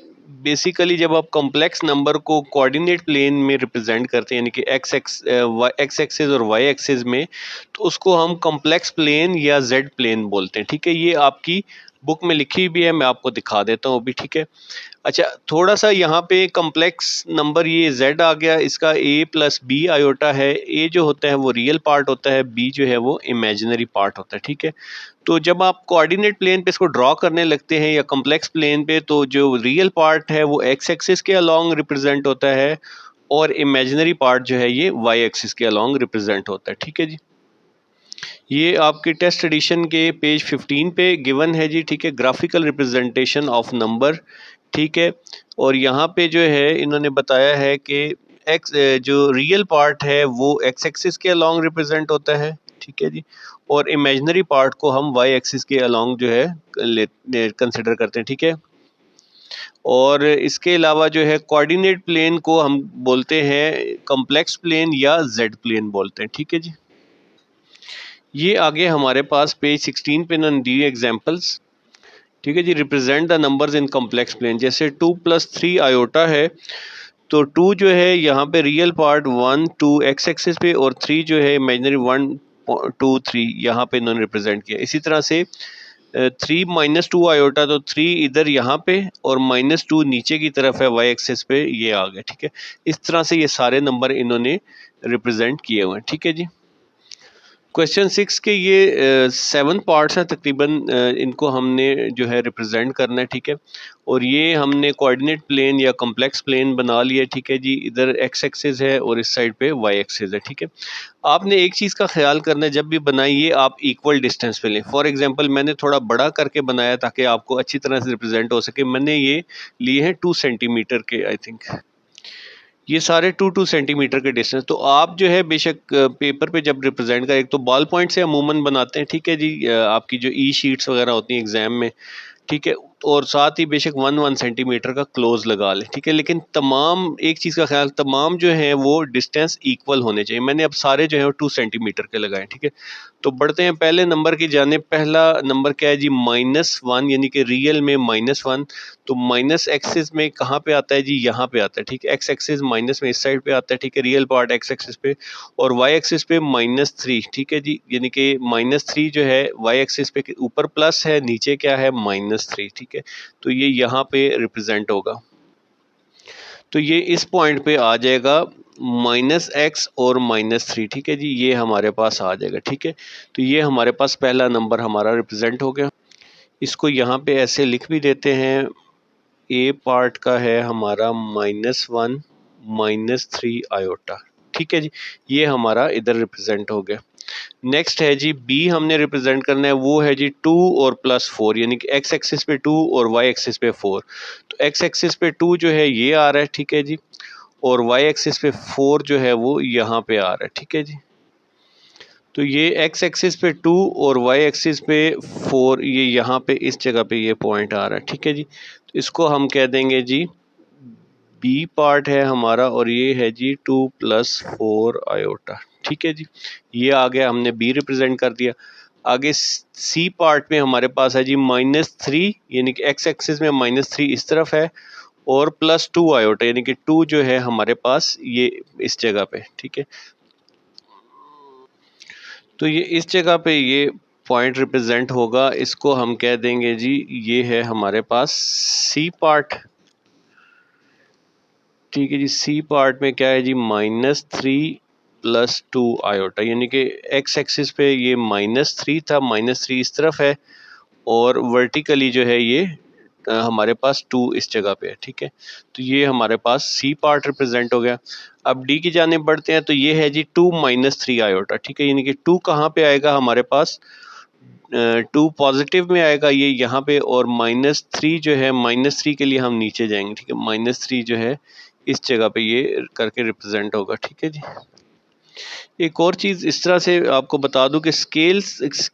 बेसिकली जब आप कॉम्प्लेक्स नंबर को कोऑर्डिनेट प्लेन में रिप्रेजेंट करते हैं यानी कि एक्स एक्सिस और वाई एक्सिस में, तो उसको हम कॉम्प्लेक्स प्लेन या जेड प्लेन बोलते हैं। ठीक है, ये आपकी बुक में लिखी भी है, मैं आपको दिखा देता हूँ अभी। ठीक है, अच्छा थोड़ा सा यहाँ पे कॉम्प्लेक्स नंबर ये z आ गया, इसका a प्लस बी आयोटा है। a जो होता है वो रियल पार्ट होता है, b जो है वो इमेजिनरी पार्ट होता है। ठीक है, तो जब आप कोऑर्डिनेट प्लेन पे इसको ड्रॉ करने लगते हैं या कॉम्प्लेक्स प्लेन पे, तो जो रियल पार्ट है वो एक्स एक्सिस के अलोंग रिप्रेजेंट होता है और इमेजिनरी पार्ट जो है ये वाई एक्सिस के अलोंग रिप्रेजेंट होता है। ठीक है जी, ये आपके टेस्ट एडिशन के पेज 15 पे गिवन है जी। ठीक है, ग्राफिकल रिप्रेजेंटेशन ऑफ नंबर। ठीक है, और यहाँ पे जो है इन्होंने बताया है कि एक्स जो रियल पार्ट है वो एक्स एक्सिस के अलोंग रिप्रेजेंट होता है। ठीक है जी, और इमेजिनरी पार्ट को हम वाई एक्सिस के अलोंग जो है कंसिडर करते हैं। ठीक है, और इसके अलावा जो है कोऑर्डिनेट प्लेन को हम बोलते हैं कॉम्प्लेक्स प्लेन या जेड प्लेन बोलते हैं। ठीक है जी, ये आगे हमारे पास पेज 16 पे इन्होंने दी एग्जांपल्स। ठीक है जी, represent the numbers in complex plane. जैसे 2 + 3 आयोटा है, तो 2 जो है यहाँ पे रियल पार्ट 1 2 एक्स एक्सिस पे और 3 जो है इमेजिनरी 1 2 3 यहाँ पे इन्होंने रिप्रेजेंट किया। इसी तरह से 3 - 2 आयोटा, तो 3 इधर यहाँ पे और -2 नीचे की तरफ है वाई एक्सिस पे, ये आ गया। ठीक है, इस तरह से ये सारे नंबर इन्होंने रिप्रेजेंट किए हुए हैं। ठीक है जी, क्वेश्चन 6 के ये 7 पार्ट्स हैं तकरीबन, इनको हमने जो है रिप्रेजेंट करना है। ठीक है, और ये हमने कोऑर्डिनेट प्लेन या कॉम्प्लेक्स प्लेन बना लिया। ठीक है जी, इधर एक्स एक्सिस है और इस साइड पे वाई एक्सिस है। ठीक है, आपने एक चीज़ का ख्याल करना है, जब भी बनाइए आप इक्वल डिस्टेंस पे लें। फॉर एग्जांपल मैंने थोड़ा बड़ा करके बनाया ताकि आपको अच्छी तरह से रिप्रेजेंट हो सके। मैंने ये लिए हैं 2 सेंटीमीटर के, आई थिंक ये सारे 2 सेंटीमीटर के डिस्टेंस। तो आप जो है बेशक पेपर पे जब रिप्रेजेंट करें, एक तो बॉल पॉइंट से अमूमन बनाते हैं, ठीक है जी, आपकी जो ई शीट्स वगैरह होती हैं एग्जाम में, ठीक है, और साथ ही बेशक 1 सेंटीमीटर का क्लोज लगा लें, ठीक है। लेकिन तमाम, एक चीज़ का ख्याल, तमाम जो है वो डिस्टेंस इक्वल होने चाहिए। मैंने अब सारे जो है वो 2 सेंटीमीटर के लगाए, ठीक है। तो बढ़ते हैं पहले नंबर की जाने। पहला नंबर क्या है जी, -1, यानी कि रियल में -1। तो माइनस एक्सिस में कहाँ पे आता है जी, यहाँ पे आता है, ठीक है। एक्स एक्सिस माइनस में इस साइड पे आता है, ठीक है, रियल पार्ट एक्स एक्सिस पे, और वाई एक्सिस पे -3, ठीक है जी, यानी कि -3 जो है वाई एक्सिस पे, ऊपर प्लस है, नीचे क्या है -3, ठीक है। तो ये यहाँ पे रिप्रेजेंट होगा। तो ये इस पॉइंट पे आ जाएगा -x और -3, ठीक है जी, ये हमारे पास आ जाएगा, ठीक है। तो ये हमारे पास पहला नंबर हमारा रिप्रेजेंट हो गया। इसको यहाँ पे ऐसे लिख भी देते हैं, ए पार्ट का है हमारा -1 -3 आयोटा, ठीक है जी, ये हमारा इधर रिप्रेजेंट हो गया। नेक्स्ट है जी बी, हमने रिप्रेजेंट करना है, वो है जी 2 और +4, यानी कि एक्स एक्सिस पे 2 और वाई एक्सिस पे 4। तो एक्स एक्सिस पे 2 जो है ये आ रहा है, ठीक है जी, और वाई एक्सिस पे 4 जो है वो यहाँ पे आ रहा है, ठीक है जी। तो ये एक्स एक्सिस पे 2 और वाई एक्सिस पे 4, ये यहाँ पे इस जगह पे ये पॉइंट आ रहा है, ठीक है जी। तो इसको हम कह देंगे जी बी पार्ट है हमारा, और ये है जी 2 + 4 आयोटा, ठीक है जी, ये आ गया, हमने बी रिप्रेजेंट कर दिया। आगे सी पार्ट में हमारे पास है जी -3, यानी कि एक्स एक्सिस में -3 इस तरफ है, और +2 आयोटा, यानी कि 2 जो है हमारे पास ये इस जगह पे, ठीक है। तो ये इस जगह पे ये पॉइंट रिप्रेजेंट होगा, इसको हम कह देंगे जी ये है हमारे पास सी पार्ट, ठीक है जी। सी पार्ट में क्या है जी, -3 + 2 आयोटा, यानी कि एक्स एक्सिस पे ये -3 था, -3 इस तरफ है, और वर्टिकली जो है ये हमारे पास 2 इस जगह पे है, ठीक है। तो ये हमारे पास सी पार्ट रिप्रेजेंट हो गया। अब डी की जाने बढ़ते हैं, तो ये है जी 2 - 3 आयोटा, ठीक है, यानी कि 2 कहाँ पे आएगा हमारे पास, 2 पॉजिटिव में आएगा ये यहाँ पे, और -3 जो है, -3 के लिए हम नीचे जाएंगे, ठीक है, -3 जो है इस जगह पे ये करके रिप्रेजेंट होगा, ठीक है जी। एक और चीज़ इस तरह से आपको बता दूं कि स्केल्स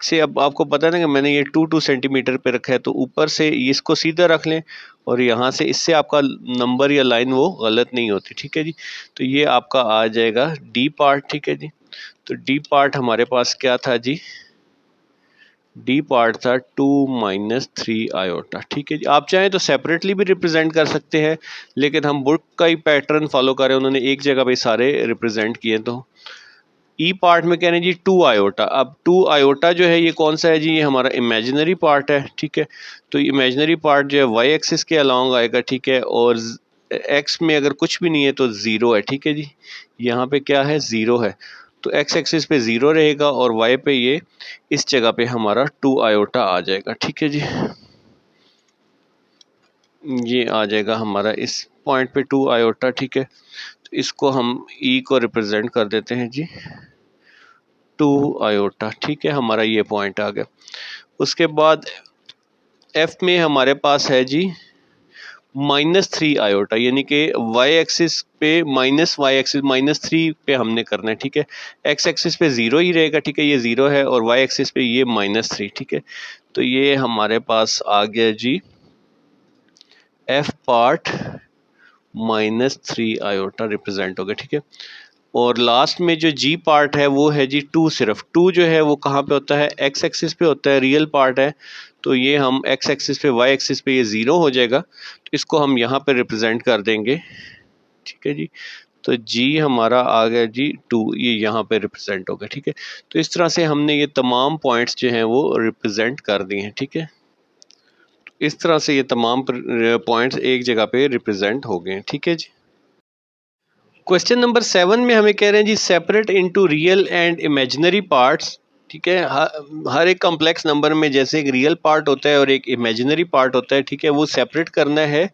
से, अब आपको पता है ना कि मैंने ये 2 सेंटीमीटर पे रखा है, तो ऊपर से इसको सीधा रख लें, और यहाँ से इससे आपका नंबर या लाइन वो गलत नहीं होती, ठीक है जी। तो ये आपका आ जाएगा डी पार्ट, ठीक है जी। तो डी पार्ट हमारे पास क्या था जी, डी पार्ट था 2 - 3 आयोटा, ठीक है जी। आप चाहें तो सेपरेटली भी रिप्रेजेंट कर सकते हैं, लेकिन हम बुक का ही पैटर्न फॉलो करें, उन्होंने एक जगह पे सारे रिप्रेजेंट किए। तो ई पार्ट में कह रहे हैं जी 2 आयोटा। अब 2 आयोटा जो है ये कौन सा है जी, ये हमारा इमेजिनरी पार्ट है, ठीक है। तो इमेजिनरी पार्ट जो है वाई एक्सिस के अलोंग आएगा, ठीक है, और एक्स में अगर कुछ भी नहीं है तो 0 है, ठीक है जी। यहाँ पे क्या है, 0 है, तो एक्स एक्सिस पे 0 रहेगा, और वाई पे ये इस जगह पे हमारा 2 आयोटा आ जाएगा, ठीक है जी। ये आ जाएगा हमारा इस पॉइंट पे 2 आयोटा, ठीक है। तो इसको हम ई को रिप्रेजेंट कर देते हैं जी 2 आयोटा, ठीक है, हमारा ये पॉइंट आ गया। उसके बाद एफ में हमारे पास है जी -3 आयोटा, यानी कि वाई एक्सिस पे वाई एक्सिस -3 पे हमने करना है, ठीक है। एक्स एक्सिस पे 0 ही रहेगा, ठीक है, ये 0 है, और वाई एक्सिस पे ये -3, ठीक है। तो ये हमारे पास आ गया जी एफ पार्ट -3 आयोटा रिप्रेजेंट हो गया, ठीक है। और लास्ट में जो जी पार्ट है वो है जी 2, सिर्फ 2 जो है वो कहाँ पे होता है, एक्स एक्सिस पे होता है, रियल पार्ट है। तो ये हम एक्स एक्सिस पे, वाई एक्सिस पे ये 0 हो जाएगा, तो इसको हम यहाँ पे रिप्रेजेंट कर देंगे, ठीक है जी। तो जी हमारा आ गया जी 2, ये यहाँ पे रिप्रेजेंट हो गया, ठीक है। तो इस तरह से हमने ये तमाम पॉइंट्स जो हैं वो रिप्रेजेंट कर दिए हैं, ठीक है। इस तरह से ये तमाम पॉइंट्स एक जगह पे रिप्रेजेंट हो गए हैं, ठीक है जी। क्वेश्चन नंबर 7 में हमें कह रहे हैं जी separate into real and imaginary parts, ठीक है। हर एक कॉम्प्लेक्स नंबर में जैसे एक रियल पार्ट होता है और एक इमेजिनरी पार्ट होता है, ठीक है, वो सेपरेट करना है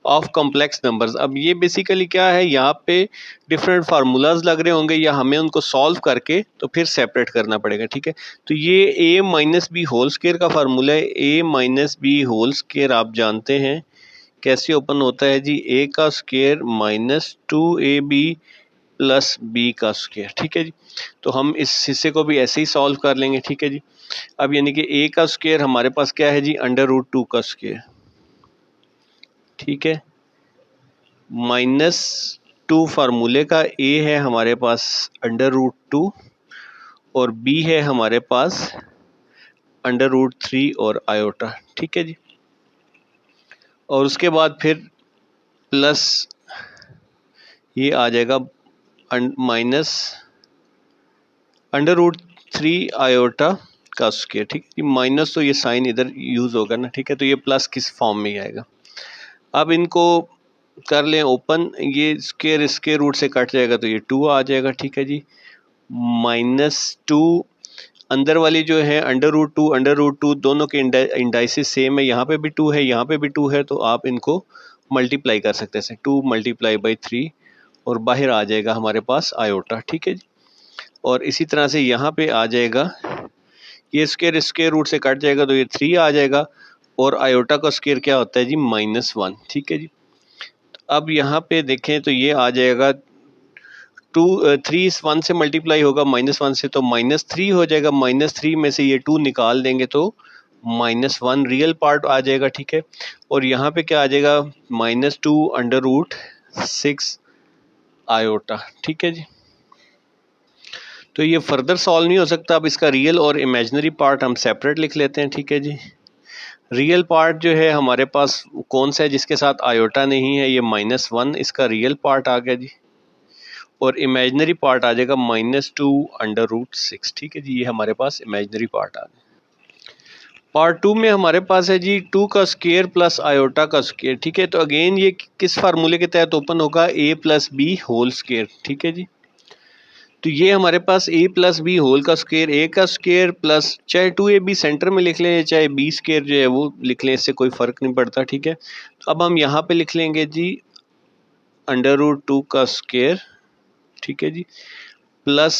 ऑफ कॉम्प्लेक्स नंबर्स। अब ये बेसिकली क्या है, यहाँ पे डिफरेंट फार्मूलाज लग रहे होंगे, या हमें उनको सॉल्व करके तो फिर सेपरेट करना पड़ेगा, ठीक है। तो ये a - b होल स्क्वायर का फार्मूला है। a - b होल स्क्वायर आप जानते हैं कैसे ओपन होता है जी, ए का square minus 2ab plus B का स्क्वायर, ठीक है जी। तो हम इस हिस्से को भी ऐसे ही सॉल्व कर लेंगे, ठीक है जी। अब यानी कि ए का स्क्वायर हमारे पास क्या है जी, अंडर रूट 2 का स्क्वायर, ठीक है, -2 फार्मूले का, ए है हमारे पास अंडर रूट 2 और बी है हमारे पास अंडर रूट 3 और आयोटा, ठीक है जी। और उसके बाद फिर प्लस ये आ जाएगा माइनस अंडर रूट 3 आयोटा का स्क्वायर, ठीक है। माइनस तो ये साइन इधर यूज होगा ना, ठीक है, तो ये प्लस किस फॉर्म में ही आएगा। अब इनको कर लें ओपन, ये स्क्वायर इसके रूट से कट जाएगा तो ये 2 आ जाएगा, ठीक है जी। -2 अंदर वाली जो है अंडर रूट 2 दोनों के इंडाइसिस सेम है, यहाँ पे भी 2 है, यहाँ पे भी 2 है, तो आप इनको मल्टीप्लाई कर सकते हैं, 2 × 3 और बाहर आ जाएगा हमारे पास आयोटा, ठीक है जी। और इसी तरह से यहाँ पे आ जाएगा, ये स्क्वायर रूट से कट जाएगा तो ये 3 आ जाएगा, और आयोटा का स्क्वायर क्या होता है जी, -1, ठीक है जी। अब यहाँ पे देखें तो ये आ जाएगा 3 इस 1 से मल्टीप्लाई होगा -1 से, तो -3 हो जाएगा, -3 में से ये 2 निकाल देंगे तो -1 रियल पार्ट आ जाएगा, ठीक है। और यहाँ पे क्या आ जाएगा, -2 अंडर रूट 6 आयोटा, ठीक है जी। तो ये फर्दर सॉल्व नहीं हो सकता। अब इसका रियल और इमेजिनरी पार्ट हम सेपरेट लिख लेते हैं, ठीक है जी। रियल पार्ट जो है हमारे पास कौन सा है जिसके साथ आयोटा नहीं है, ये -1 इसका रियल पार्ट आ गया जी, और इमेजिनरी पार्ट आ जाएगा -2 अंडर रूट 6, ठीक है जी। ये हमारे पास इमेजिनरी पार्ट आ गया। पार्ट 2 में हमारे पास है जी 2 का स्क्वायर प्लस आयोटा का स्क्वायर, ठीक है। तो अगेन ये किस फार्मूले के तहत ओपन होगा, a plus B whole square, ठीक है जी। तो ये हमारे पास a प्लस बी होल का स्क्वायर, a का स्क्वायर प्लस, चाहे 2ab सेंटर में लिख लें चाहे b स्क्वायर जो है वो लिख लें, इससे कोई फ़र्क नहीं पड़ता, ठीक है। तो अब हम यहाँ पे लिख लेंगे जी अंडर रूट 2 का स्क्वायर, ठीक है जी, प्लस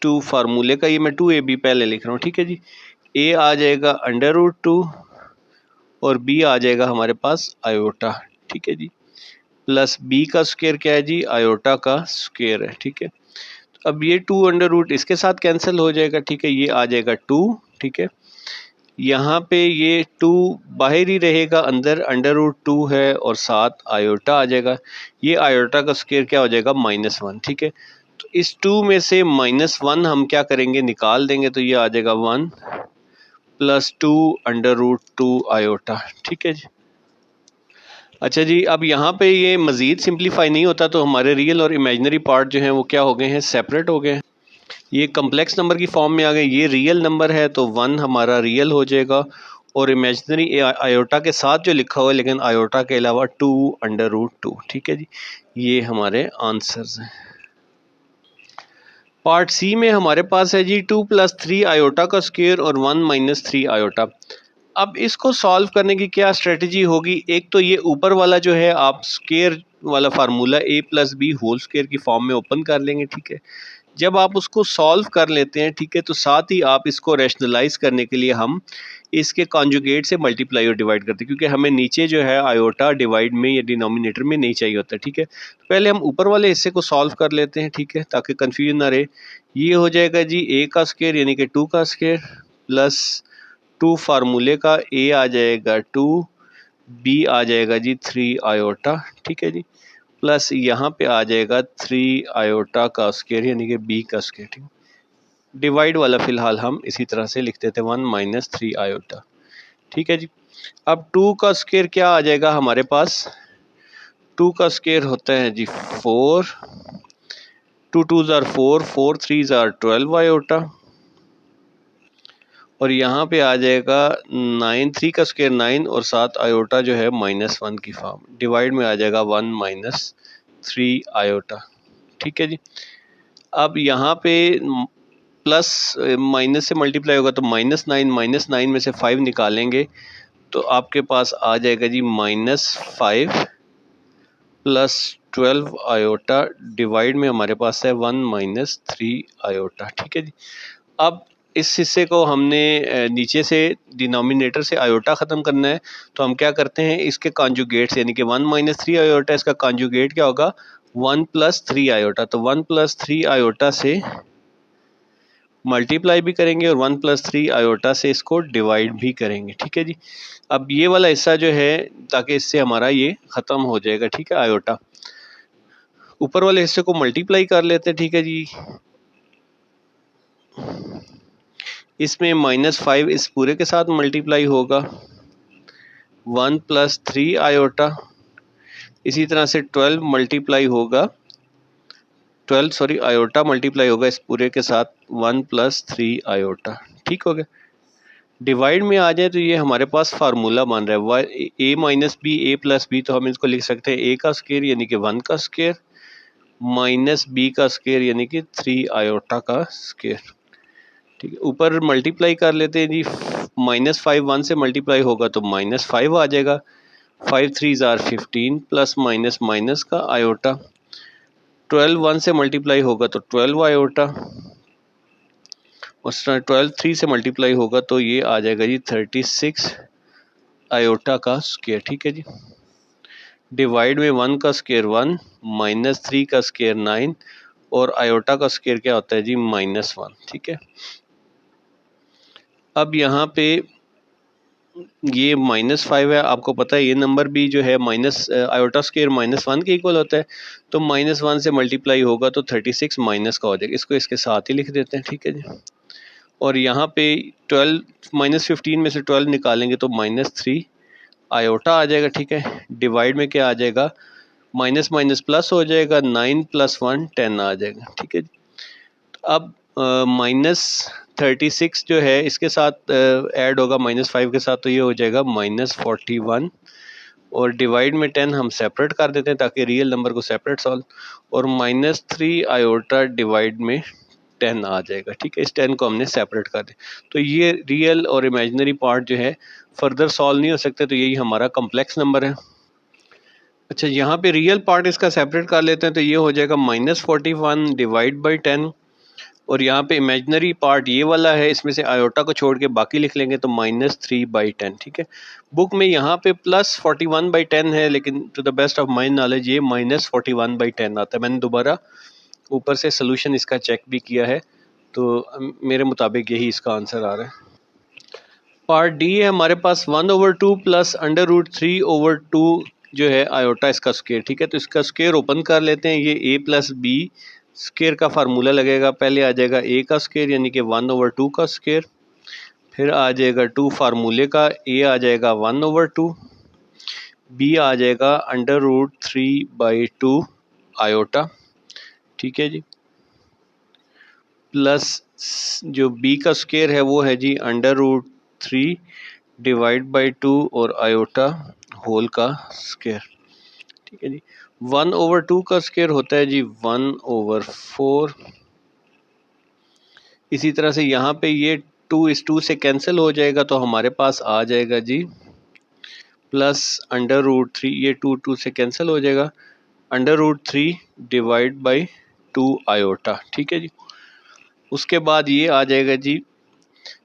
2 फार्मूले का, ये मैं 2ab पहले लिख रहा हूँ, ठीक है जी। a आ जाएगा अंडर रूट 2 और b आ जाएगा हमारे पास आयोटा, ठीक है जी, प्लस b का स्क्वायर क्या है जी, आयोटा का स्क्वायर है, ठीक है। अब ये 2 अंडर रूट इसके साथ कैंसिल हो जाएगा, ठीक है, ये आ जाएगा 2, ठीक है। यहाँ पे ये 2 बाहर ही रहेगा, अंदर अंडर रूट 2 है और साथ आयोटा आ जाएगा, ये आयोटा का स्क्वायर क्या हो जाएगा, -1, ठीक है। तो इस 2 में से -1 हम क्या करेंगे, निकाल देंगे, तो ये आ जाएगा 1 + 2 अंडर रूट 2 आयोटा, ठीक है जी। अच्छा जी, अब यहाँ पे ये मज़ीद सिंप्लीफाई नहीं होता, तो हमारे रियल और इमेजिनरी पार्ट जो हैं वो क्या हो गए हैं, सेपरेट हो गए हैं। ये कम्प्लेक्स नंबर की फॉर्म में आ गए, ये रियल नंबर है तो 1 हमारा रियल हो जाएगा, और इमेजिनरी आयोटा के साथ जो लिखा हुआ है, लेकिन आयोटा के अलावा 2 अंडर रूट 2, ठीक है जी। ये हमारे आंसर्स हैं। पार्ट सी में हमारे पास है जी 2 + 3 आयोटा का स्क्वायर और 1 - 3 आयोटा। अब इसको सॉल्व करने की क्या स्ट्रेटजी होगी, एक तो ये ऊपर वाला जो है आप स्क्वायर वाला formula a + b whole square की फॉर्म में ओपन कर लेंगे, ठीक है। जब आप उसको सॉल्व कर लेते हैं, ठीक है, तो साथ ही आप इसको रैशनलाइज करने के लिए हम इसके कॉन्जुगेट से मल्टीप्लाई और डिवाइड करते हैं, क्योंकि हमें नीचे जो है आयोटा डिवाइड में या डिनोमिनेटर में नहीं चाहिए होता, ठीक है। तो पहले हम ऊपर वाले हिस्से को सॉल्व कर लेते हैं, ठीक है, ताकि कन्फ्यूजन ना रहे। ये हो जाएगा जी a का स्क्वायर यानी कि 2 का स्क्वायर प्लस 2 फार्मूले का, a आ जाएगा 2, b आ जाएगा जी 3 आयोटा, ठीक है जी, प्लस यहाँ पे आ जाएगा 3 आयोटा का स्क्वायर यानी कि b का स्क्वायर, ठीक है। डिवाइड वाला फिलहाल हम इसी तरह से लिख देते हैं 1 - 3 आयोटा, ठीक है जी। अब 2 का स्क्वायर क्या आ जाएगा हमारे पास, 2 का स्क्वायर होता है जी 4, 2 2s are 4, 4 3s are 12 iota, और यहाँ पे आ जाएगा 9, 3 का स्क्वायर 9 और साथ आयोटा जो है -1 की फॉर्म, डिवाइड में आ जाएगा 1 - 3 आयोटा, ठीक है जी। अब यहाँ पे प्लस माइनस से मल्टीप्लाई होगा तो -9 में से 5 निकालेंगे तो आपके पास आ जाएगा जी -5 + 12 आयोटा, डिवाइड में हमारे पास है 1 - 3 आयोटा, ठीक है जी। अब इस हिस्से को हमने नीचे से डिनोमिनेटर से आयोटा ख़त्म करना है, तो हम क्या करते हैं, इसके कॉन्जुगेट से, यानी कि 1 - 3 आयोटा, इसका कॉन्जुगेट क्या होगा, 1 + 3 आयोटा। तो 1 + 3 आयोटा से मल्टीप्लाई भी करेंगे और 1 + 3 आयोटा से इसको डिवाइड भी करेंगे। ठीक है जी। अब ये वाला हिस्सा जो है, ताकि इससे हमारा ये ख़त्म हो जाएगा। ठीक है, आयोटा ऊपर वाले हिस्से को मल्टीप्लाई कर लेते हैं। ठीक है जी, इसमें -5 इस पूरे के साथ मल्टीप्लाई होगा, 1 + 3 आयोटा। इसी तरह से 12 मल्टीप्लाई होगा, 12 सॉरी आयोटा मल्टीप्लाई होगा इस पूरे के साथ 1 + 3 आयोटा। ठीक हो गया। डिवाइड में आ जाए तो ये हमारे पास फार्मूला बन रहा है a - b a + b, तो हम इसको लिख सकते हैं a का स्क्वायर यानी कि 1 का स्क्वायर माइनस b का स्क्वायर यानी कि 3 आयोटा का स्क्वायर। ठीक है, ऊपर मल्टीप्लाई कर लेते हैं जी, -5 1 से मल्टीप्लाई होगा तो -5 आ जाएगा, 5 3 = 15 प्लस माइनस माइनस का आयोटा, 12 1 से मल्टीप्लाई होगा तो 12 आयोटा, और 12 3 से मल्टीप्लाई होगा तो ये आ जाएगा जी 36 आयोटा का स्क्वायर। ठीक है जी। डिवाइड में 1 का स्क्वायर 1, -3 का स्क्वायर 9, और आयोटा का स्क्वायर क्या होता है जी, -1। ठीक है, अब यहाँ पे ये -5 है, आपको पता है ये नंबर भी जो है माइनस आयोटा स्क्वायर -1 के इक्वल होता है, तो -1 से मल्टीप्लाई होगा तो 36 माइनस का हो जाएगा, इसको इसके साथ ही लिख देते हैं। ठीक है जी। और यहाँ पे 12 -15 में से 12 निकालेंगे तो -3 आयोटा आ जाएगा। ठीक है, डिवाइड में क्या आ जाएगा, माइनस माइनस प्लस हो जाएगा, 9 + 1 10 आ जाएगा। ठीक है, अब -36 जो है इसके साथ ऐड होगा -5 के साथ, तो ये हो जाएगा -41, और डिवाइड में 10 हम सेपरेट कर देते हैं ताकि रियल नंबर को सेपरेट सॉल्व, और -3 आयोटा डिवाइड में 10 आ जाएगा। ठीक है, इस 10 को हमने सेपरेट कर दिया, तो ये रियल और इमेजिनरी पार्ट जो है फर्दर सॉल्व नहीं हो सकते, तो यही हमारा कम्प्लेक्स नंबर है। अच्छा, यहाँ पे रियल पार्ट इसका सेपरेट कर लेते हैं, तो ये हो जाएगा -41 डिवाइड बाई 10, और यहाँ पे इमेजिनरी पार्ट ये वाला है, इसमें से आयोटा को छोड़ के बाकी लिख लेंगे तो -3/10। ठीक है, बुक में यहाँ पे +41/10 है, लेकिन to the best of my knowledge ये -41/10 आता है। मैंने दोबारा ऊपर से सोल्यूशन इसका चेक भी किया है, तो मेरे मुताबिक यही इसका आंसर आ रहा है। पार्ट डी है हमारे पास 1/2 प्लस √3/2 जो है आयोटा इसका स्क्वायर। ठीक है, तो इसका स्क्वायर ओपन कर लेते हैं, ये a + b स्क्वायर का फार्मूला लगेगा। पहले आ जाएगा a का स्क्वायर यानी कि 1/2 का स्क्वायर, फिर आ जाएगा 2 फार्मूले का, a आ जाएगा 1/2, b आ जाएगा √3/2 आयोटा। ठीक है जी, प्लस जो b का स्क्वायर है वो है जी √3 डिवाइड बाई 2 और आयोटा होल का स्क्वायर। ठीक है जी, 1/2 का स्क्वायर होता है जी 1/4। इसी तरह से यहाँ पे ये 2 इस 2 से कैंसिल हो जाएगा, तो हमारे पास आ जाएगा जी प्लस √3, ये 2 2 से कैंसिल हो जाएगा, √3 डिवाइड बाई 2 आयोटा। ठीक है जी, उसके बाद ये आ जाएगा जी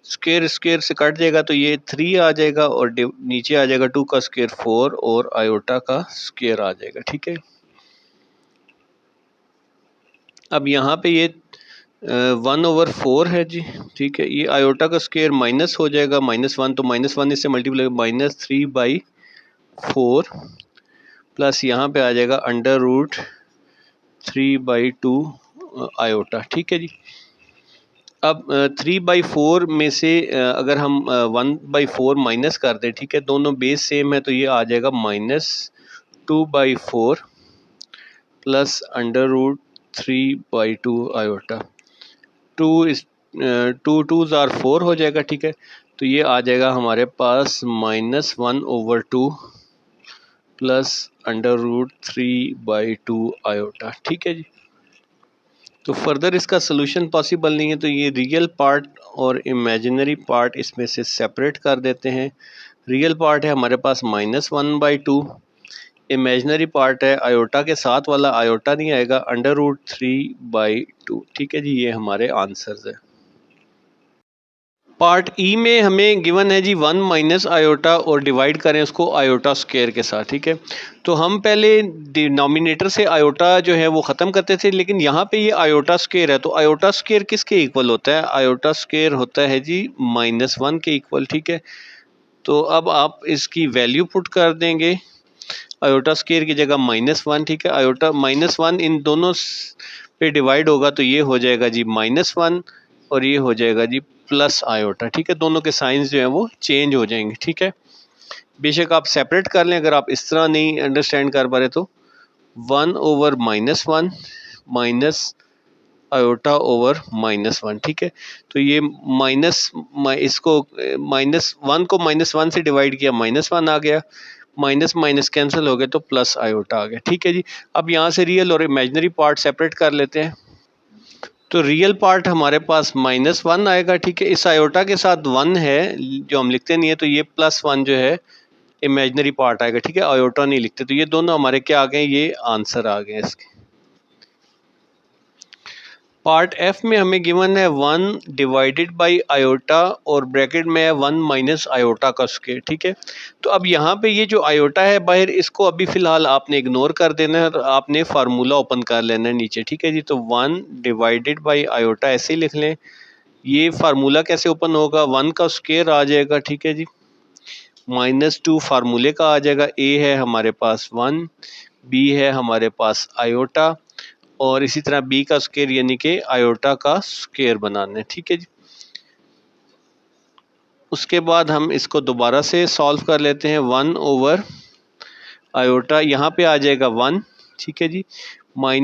स्क्वायर स्क्वायर से कट जाएगा, तो ये 3 आ जाएगा, और नीचे आ जाएगा 2 का स्क्वायर 4 और आयोटा का स्क्वायर आ जाएगा। ठीक है, अब यहाँ पे ये 1/4 है जी। ठीक है, ये आयोटा का स्क्वायर माइनस हो जाएगा, -1, तो -1 इससे मल्टीप्लाई -3/4 प्लस यहाँ पे आ जाएगा √3/2 आयोटा। ठीक है जी, अब 3/4 में से अगर हम 1/4 माइनस कर दें, ठीक है, दोनों बेस सेम है, तो ये आ जाएगा -2/4 प्लस √3/2 आयोटा। 2 2 * 4 हो जाएगा। ठीक है, तो ये आ जाएगा हमारे पास -1/2 प्लस √3/2 आयोटा। ठीक है जी, तो फर्दर इसका सोल्यूशन पॉसिबल नहीं है, तो ये रियल पार्ट और इमेजिनरी पार्ट इसमें से सेपरेट कर देते हैं। रियल पार्ट है हमारे पास -1/2, इमेजिनरी पार्ट है आयोटा के साथ वाला, आयोटा नहीं आएगा, √3/2। ठीक है जी, ये हमारे आंसर्स है। पार्ट ई में हमें गिवन है जी 1 माइनस आयोटा और डिवाइड करें उसको आयोटा स्क्वायर के साथ, ठीक है। तो हम पहले डिनोमिनेटर से आयोटा जो है वो ख़त्म करते थे, लेकिन यहाँ पे ये आयोटा स्क्वायर है, तो आयोटा स्क्वायर किसके इक्वल होता है? आयोटा स्क्वायर होता है जी -1 के इक्वल, ठीक है। तो अब आप इसकी वैल्यू पुट कर देंगे, आयोटा स्क्वायर की जगह -1, ठीक है। आयोटा -1 इन दोनों पे डिवाइड होगा तो ये हो जाएगा जी -1 और ये हो जाएगा जी प्लस आयोटा, ठीक है। दोनों के साइंस जो है वो चेंज हो जाएंगे, ठीक है। बेशक आप सेपरेट कर लें, अगर आप इस तरह नहीं अंडरस्टैंड कर पा रहे तो 1/-1 माइनस आयोटा ओवर -1, ठीक है। तो ये इसको -1 को -1 से डिवाइड किया, -1 आ गया, माइनस माइनस कैंसिल हो गए तो प्लस आयोटा आ गया, ठीक है जी। अब यहाँ से रियल और इमेजिनरी पार्ट सेपरेट कर लेते हैं। तो रियल पार्ट हमारे पास -1 आएगा, ठीक है। इस आयोटा के साथ 1 है जो हम लिखते नहीं है, तो ये +1 जो है इमेजिनरी पार्ट आएगा, ठीक है। आयोटा नहीं लिखते, तो ये दोनों हमारे क्या आ गए? ये आंसर आ गए इसके। पार्ट एफ में हमें गिवन है 1 डिवाइडेड बाई आयोटा और ब्रैकेट में है 1 माइनस आयोटा का स्क्वायर, ठीक है। तो अब यहाँ पे ये जो आयोटा है बाहर, इसको अभी फ़िलहाल आपने इग्नोर कर देना है और आपने फार्मूला ओपन कर लेना है नीचे, ठीक है जी। तो 1 डिवाइडेड बाई आयोटा ऐसे ही लिख लें। ये फार्मूला कैसे ओपन होगा? 1 का स्क्वायर आ जाएगा, ठीक है जी, -2 फार्मूले का आ जाएगा। ए है हमारे पास 1, बी है हमारे पास आयोटा, और इसी तरह बी का स्क्वायर यानी कि आयोटा का स्क्वायर बनाना है, ठीक है जी। उसके बाद हम इसको दोबारा से सॉल्व कर लेते हैं। 1 ओवर आयोटा यहाँ पे आ जाएगा 1, ठीक है जी, -2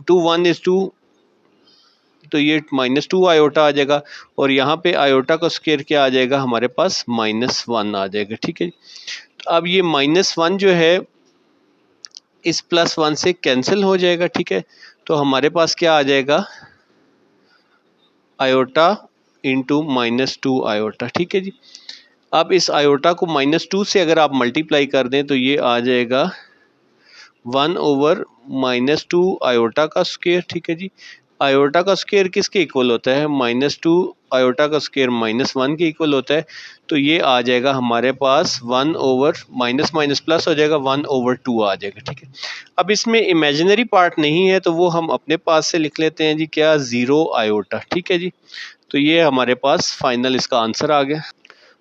1 इज 2, तो ये -2 आयोटा आ जाएगा, और यहाँ पे आयोटा का स्क्वायर क्या आ जाएगा? हमारे पास -1 आ जाएगा, ठीक है जी। तो अब ये -1 जो है इस +1 से कैंसिल हो जाएगा, ठीक है। तो हमारे पास क्या आ जाएगा? आयोटा इंटू -2 आयोटा, ठीक है जी। अब इस आयोटा को -2 से अगर आप मल्टीप्लाई कर दें तो ये आ जाएगा 1 ओवर -2 आयोटा का स्क्वायर, ठीक है जी। आयोटा का स्क्वायर किसके इक्वल होता है? -2 आयोटा का स्क्वायर -1 के इक्वल होता है। तो ये आ जाएगा हमारे पास 1 ओवर माइनस माइनस प्लस हो जाएगा, 1 ओवर 2 आ जाएगा, ठीक है। अब इसमें इमेजिनरी पार्ट नहीं है तो वो हम अपने पास से लिख लेते हैं जी, क्या? 0 आयोटा, ठीक है जी। तो ये हमारे पास फाइनल इसका आंसर आ गया,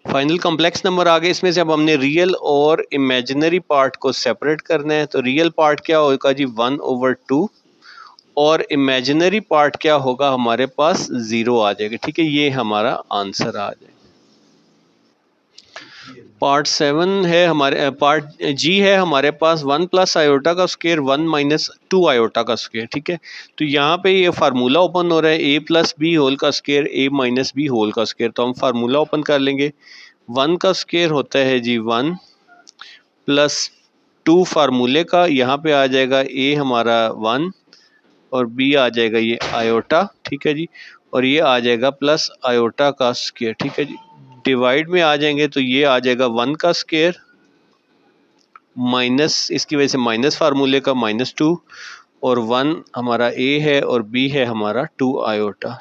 फाइनल कॉम्प्लेक्स नंबर आ गए। इसमें से अब हमने रियल और इमेजिनरी पार्ट को सेपरेट करना है। तो रियल पार्ट क्या होगा जी? 1 ओवर 2, और इमेजिनरी पार्ट क्या होगा? हमारे पास 0 आ जाएगा, ठीक है। ये हमारा आंसर आ जाएगा। पार्ट 7 है हमारे, पार्ट जी है हमारे पास 1 प्लस आयोटा का स्क्वायर 1 माइनस 2 आयोटा का स्क्वायर, ठीक है। तो यहाँ पे ये फार्मूला ओपन हो रहा है, ए प्लस बी होल का स्क्वायर ए माइनस बी होल का स्क्वायर। तो हम फार्मूला ओपन कर लेंगे। 1 का स्क्वायर होता है जी 1 प्लस 2 फार्मूले का, यहाँ पे आ जाएगा ए हमारा 1 और बी आ जाएगा ये आयोटा, ठीक है जी, और ये आ जाएगा प्लस आयोटा का स्क्वायर, ठीक है जी। डिवाइड में आ जाएंगे तो ये आ जाएगा 1 का स्क्वायर माइनस, इसकी वजह से माइनस फार्मूले का -2, और 1 हमारा ए है और बी है हमारा 2 आयोटा।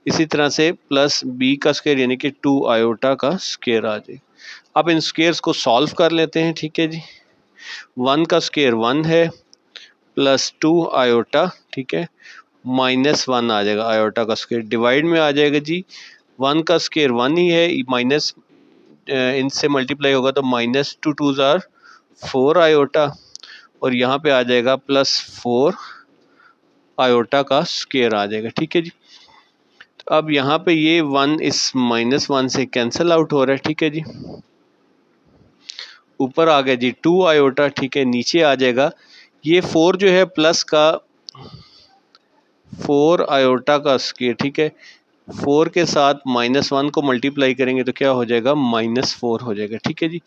इसी तरह से प्लस बी का स्क्वायर यानी कि 2 आयोटा का स्क्वायर आ जाएगा। अब इन स्क्वायर्स को सॉल्व कर लेते हैं, ठीक है जी। 1 का स्क्वायर 1 है प्लस 2 आयोटा, ठीक है, -1 आ जाएगा आयोटा का स्क्वायर। डिवाइड में आ जाएगा जी 1 का स्क्वायर 1 ही है, माइनस इनसे मल्टीप्लाई होगा तो -2 2 ज़ार 4 आयोटा, और यहाँ पे आ जाएगा +4 आयोटा का स्क्वायर आ जाएगा, ठीक है जी। तो अब यहाँ पे ये 1 इस -1 से कैंसिल आउट हो रहा है, ठीक है जी। ऊपर आ गया जी 2 आयोटा, ठीक है। नीचे आ जाएगा ये 4 जो है प्लस का 4 आयोटा का स्क्वायर, ठीक है। 4 के साथ -1 को मल्टीप्लाई करेंगे तो क्या हो जाएगा? -4 हो जाएगा, ठीक है जी।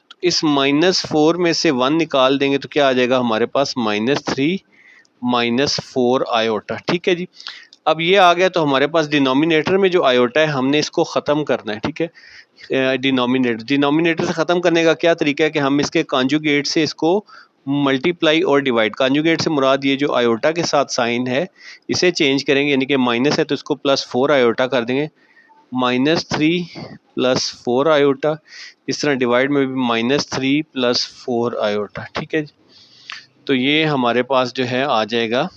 तो इस -4 में से 1 निकाल देंगे तो क्या आ जाएगा हमारे पास? -3 -4 आयोटा, ठीक है जी। अब ये आ गया तो हमारे पास डिनोमिनेटर में जो आयोटा है हमने इसको ख़त्म करना है, ठीक है। डिनोमिनेटर से ख़त्म करने का क्या तरीका है कि हम इसके कॉन्जुगेट से इसको मल्टीप्लाई और डिवाइड, कॉन्जुगेट से मुराद ये जो आयोटा के साथ साइन है इसे चेंज करेंगे, यानी कि माइनस है तो इसको +4 आयोटा कर देंगे, -3 + 4 आयोटा, इस तरह डिवाइड में भी -3 + 4 आयोटा, ठीक है जी। तो ये हमारे पास जो है आ जाएगा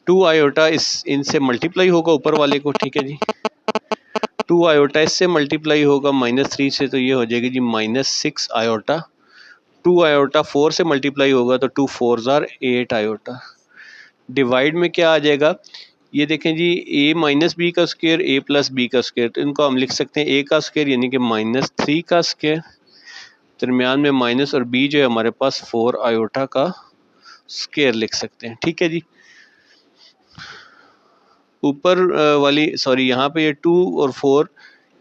2 आयोटा, इनसे मल्टीप्लाई होगा ऊपर वाले को, ठीक है जी। 2 आयोटा इससे मल्टीप्लाई होगा -3 से, तो ये हो जाएगी जी -6 आयोटा। 2 आयोटा 4 से मल्टीप्लाई होगा तो 2 4s are 8 आयोटा। डिवाइड में क्या आ जाएगा, ये देखें जी, a माइनस बी का स्क्वायर a प्लस बी का स्क्वायर, तो इनको हम लिख सकते हैं a का स्क्वायर यानी कि -3 का स्क्वायर, दरमियान में माइनस, और b जो है हमारे पास 4 आयोटा का स्क्वायर लिख सकते हैं, ठीक है जी। ऊपर वाली सॉरी यहाँ पे ये 2 और 4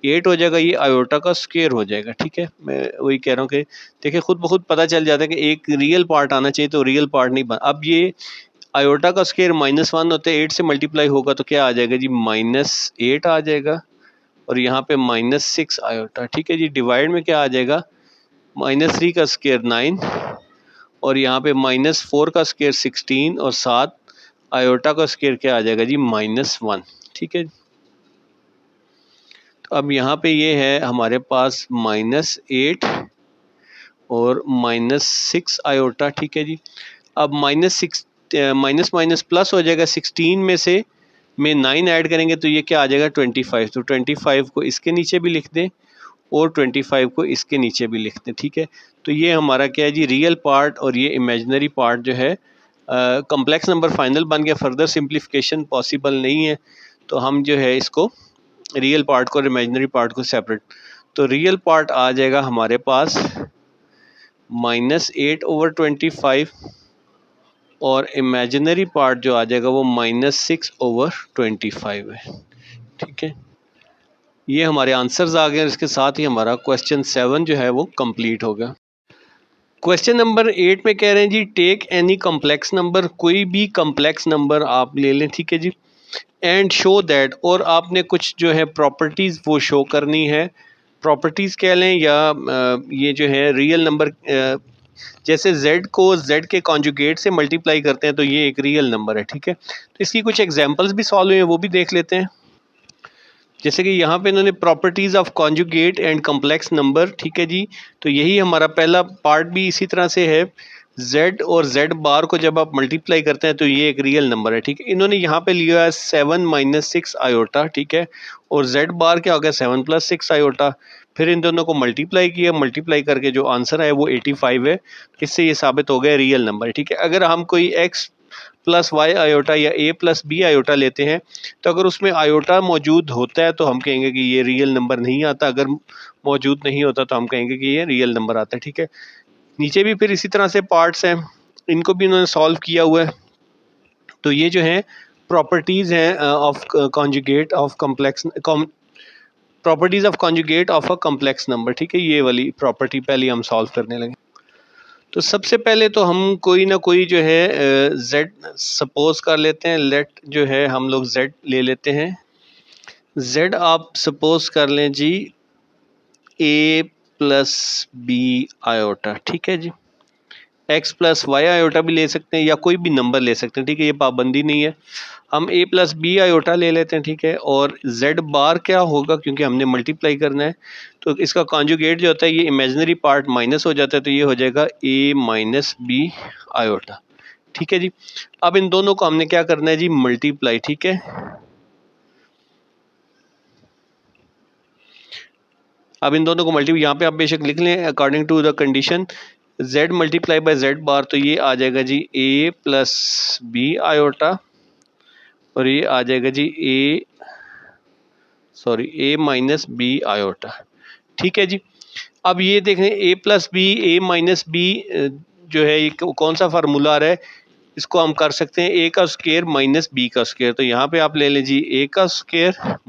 8 हो जाएगा, ये आयोटा का स्क्वायर हो जाएगा, ठीक है। मैं वही कह रहा हूँ कि देखिए खुद ब खुद पता चल जाता है कि एक रियल पार्ट आना चाहिए, तो रियल पार्ट नहीं बन। अब ये आयोटा का स्क्वायर -1 होता है, 8 से मल्टीप्लाई होगा तो क्या आ जाएगा जी -8 आ जाएगा, और यहाँ पे -6 आयोटा, ठीक है जी। डिवाइड में क्या आ जाएगा, -3 का स्क्वायर 9, और यहाँ पे -4 का स्क्वायर 16, और 7 आयोटा का स्क्वायर क्या आ जाएगा जी -1, ठीक है। तो अब यहाँ पे ये है हमारे पास -8 और -6 आयोटा, ठीक है जी। अब -6 माइनस माइनस प्लस हो जाएगा, 16 में से 9 ऐड करेंगे तो ये क्या आ जाएगा 25, तो 25 को इसके नीचे भी लिख दें और 25 को इसके नीचे भी लिख दें, ठीक है। तो ये हमारा क्या है जी, रियल पार्ट और ये इमेजिनरी पार्ट जो है कम्प्लेक्स नंबर फाइनल बन गया। फर्दर सिंप्लीफिकेशन पॉसिबल नहीं है, तो हम जो है इसको रियल पार्ट को और इमेजिनरी पार्ट को सेपरेट, तो रियल पार्ट आ जाएगा हमारे पास -8/25, और इमेजिनरी पार्ट जो आ जाएगा वो -6/25 है, ठीक है। ये हमारे आंसर्स आ गए, और इसके साथ ही हमारा क्वेश्चन 7 जो है वो कंप्लीट हो गया। क्वेश्चन नंबर 8 में कह रहे हैं जी, टेक एनी कम्प्लेक्स नंबर, कोई भी कम्प्लेक्स नंबर आप ले लें, ठीक है जी, एंड शो दैट, और आपने कुछ जो है प्रॉपर्टीज़ वो शो करनी है। प्रॉपर्टीज़ कह लें या ये जो है रियल नंबर, जैसे z को z के कॉन्जुगेट से मल्टीप्लाई करते हैं तो ये एक रियल नंबर है, ठीक है। तो इसकी कुछ एग्जांपल्स भी सॉल्व हुए हैं, वो भी देख लेते हैं। जैसे कि यहाँ पे इन्होंने properties of conjugate and complex number, ठीक है जी, तो यही हमारा पहला पार्ट भी इसी तरह से है। z और z बार को जब आप मल्टीप्लाई करते हैं तो ये एक रियल नंबर है, ठीक है। इन्होंने यहाँ पे लिया है 7 - 6 आयोटा, ठीक है, और z बार क्या हो गया 7 + 6 आयोटा। फिर इन दोनों को मल्टीप्लाई किया, मल्टीप्लाई करके जो आंसर है वो 85 है। इससे ये साबित हो गया रियल नंबर, ठीक है। अगर हम कोई x + y आयोटा या a + b आयोटा लेते हैं, तो अगर उसमें आयोटा मौजूद होता है तो हम कहेंगे कि ये रियल नंबर नहीं आता, अगर मौजूद नहीं होता तो हम कहेंगे कि ये रियल नंबर आता है, ठीक है। नीचे भी फिर इसी तरह से पार्ट्स हैं, इनको भी उन्होंने सॉल्व किया हुआ है। तो ये जो है प्रॉपर्टीज़ हैं of conjugate of complex, properties of conjugate of a complex number, ठीक है। ये वाली प्रॉपर्टी पहले हम सॉल्व करने लगे। तो सबसे पहले तो हम कोई ना कोई जो है z सपोज कर लेते हैं, लेट जो है हम लोग z ले लेते हैं। z आप सपोज कर लें जी a + b आयोटा, ठीक है जी। x + y आयोटा भी ले सकते हैं या कोई भी नंबर ले सकते हैं, ठीक है, ये पाबंदी नहीं है। हम a + b आयोटा ले लेते हैं, ठीक है, और z बार क्या होगा, क्योंकि हमने मल्टीप्लाई करना है तो इसका कॉन्जुगेट जो होता है ये इमेजिनरी पार्ट माइनस हो जाता है, तो ये हो जाएगा a - b आयोटा, ठीक है जी। अब इन दोनों को हमने क्या करना है जी, मल्टीप्लाई, ठीक है। अब इन दोनों को मल्टीप्लाई, यहाँ पे आप बेशक लिख लें according to the condition z × z bar, तो ये आ जाएगा जी a + b आयोटा, और ये आ जाएगा जी a - b आयोटा, ठीक है जी। अब ये देखें a + b a - b जो है ये कौन सा फार्मूला आ रहा है, इसको हम कर सकते हैं a का स्क्वायर - b का स्क्वायर। तो यहाँ पे आप ले लें जी a का स्क्वायर -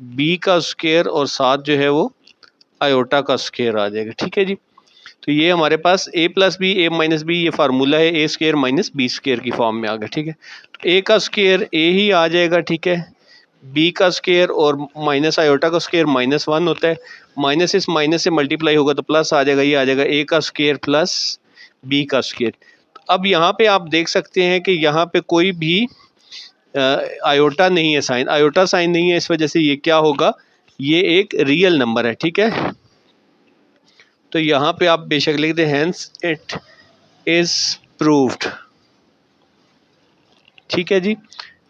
b का स्क्वायर, और साथ जो है वो आयोटा का स्क्वायर आ जाएगा, ठीक है जी। तो ये हमारे पास a + b a - b ये फार्मूला है, a स्क्वायर - b स्क्वायर की फॉर्म में आ गया, ठीक है। तो a का स्क्वायर a ही आ जाएगा, ठीक है, b का स्क्वायर और माइनस आयोटा का स्क्वायर -1 होता है, माइनस इस माइनस से मल्टीप्लाई होगा तो प्लस आ जाएगा, ये आ जाएगा a का स्क्वायर + b का स्क्वायर। अब यहाँ पे आप देख सकते हैं कि यहाँ पे कोई भी आयोटा नहीं है साइन, आयोटा साइन नहीं है, इस वजह से ये क्या होगा, ये एक रियल नंबर है, ठीक है। तो यहाँ पे आप बेशक लिख दें हेंस इट इज प्रूव्ड, ठीक है जी,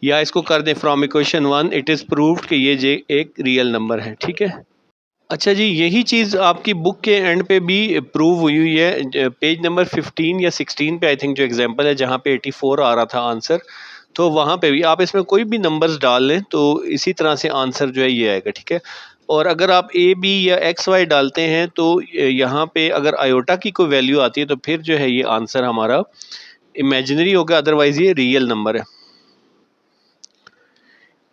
या इसको कर दें from equation 1 it is proved कि ये जे एक रियल नंबर है, ठीक है। अच्छा जी, यही चीज़ आपकी बुक के एंड पे भी प्रूव हुई हुई है, पेज नंबर 15 या 16 पे आई थिंक जो एग्जांपल है, जहाँ पे 84 आ रहा था आंसर, तो वहाँ पे भी आप इसमें कोई भी नंबर्स डाल लें तो इसी तरह से आंसर जो है ये आएगा, ठीक है। और अगर आप ए बी या एक्स वाई डालते हैं तो यहाँ पे अगर आयोटा की कोई वैल्यू आती है तो फिर जो है ये आंसर हमारा इमेजिनरी होगा, अदरवाइज ये रियल नंबर है।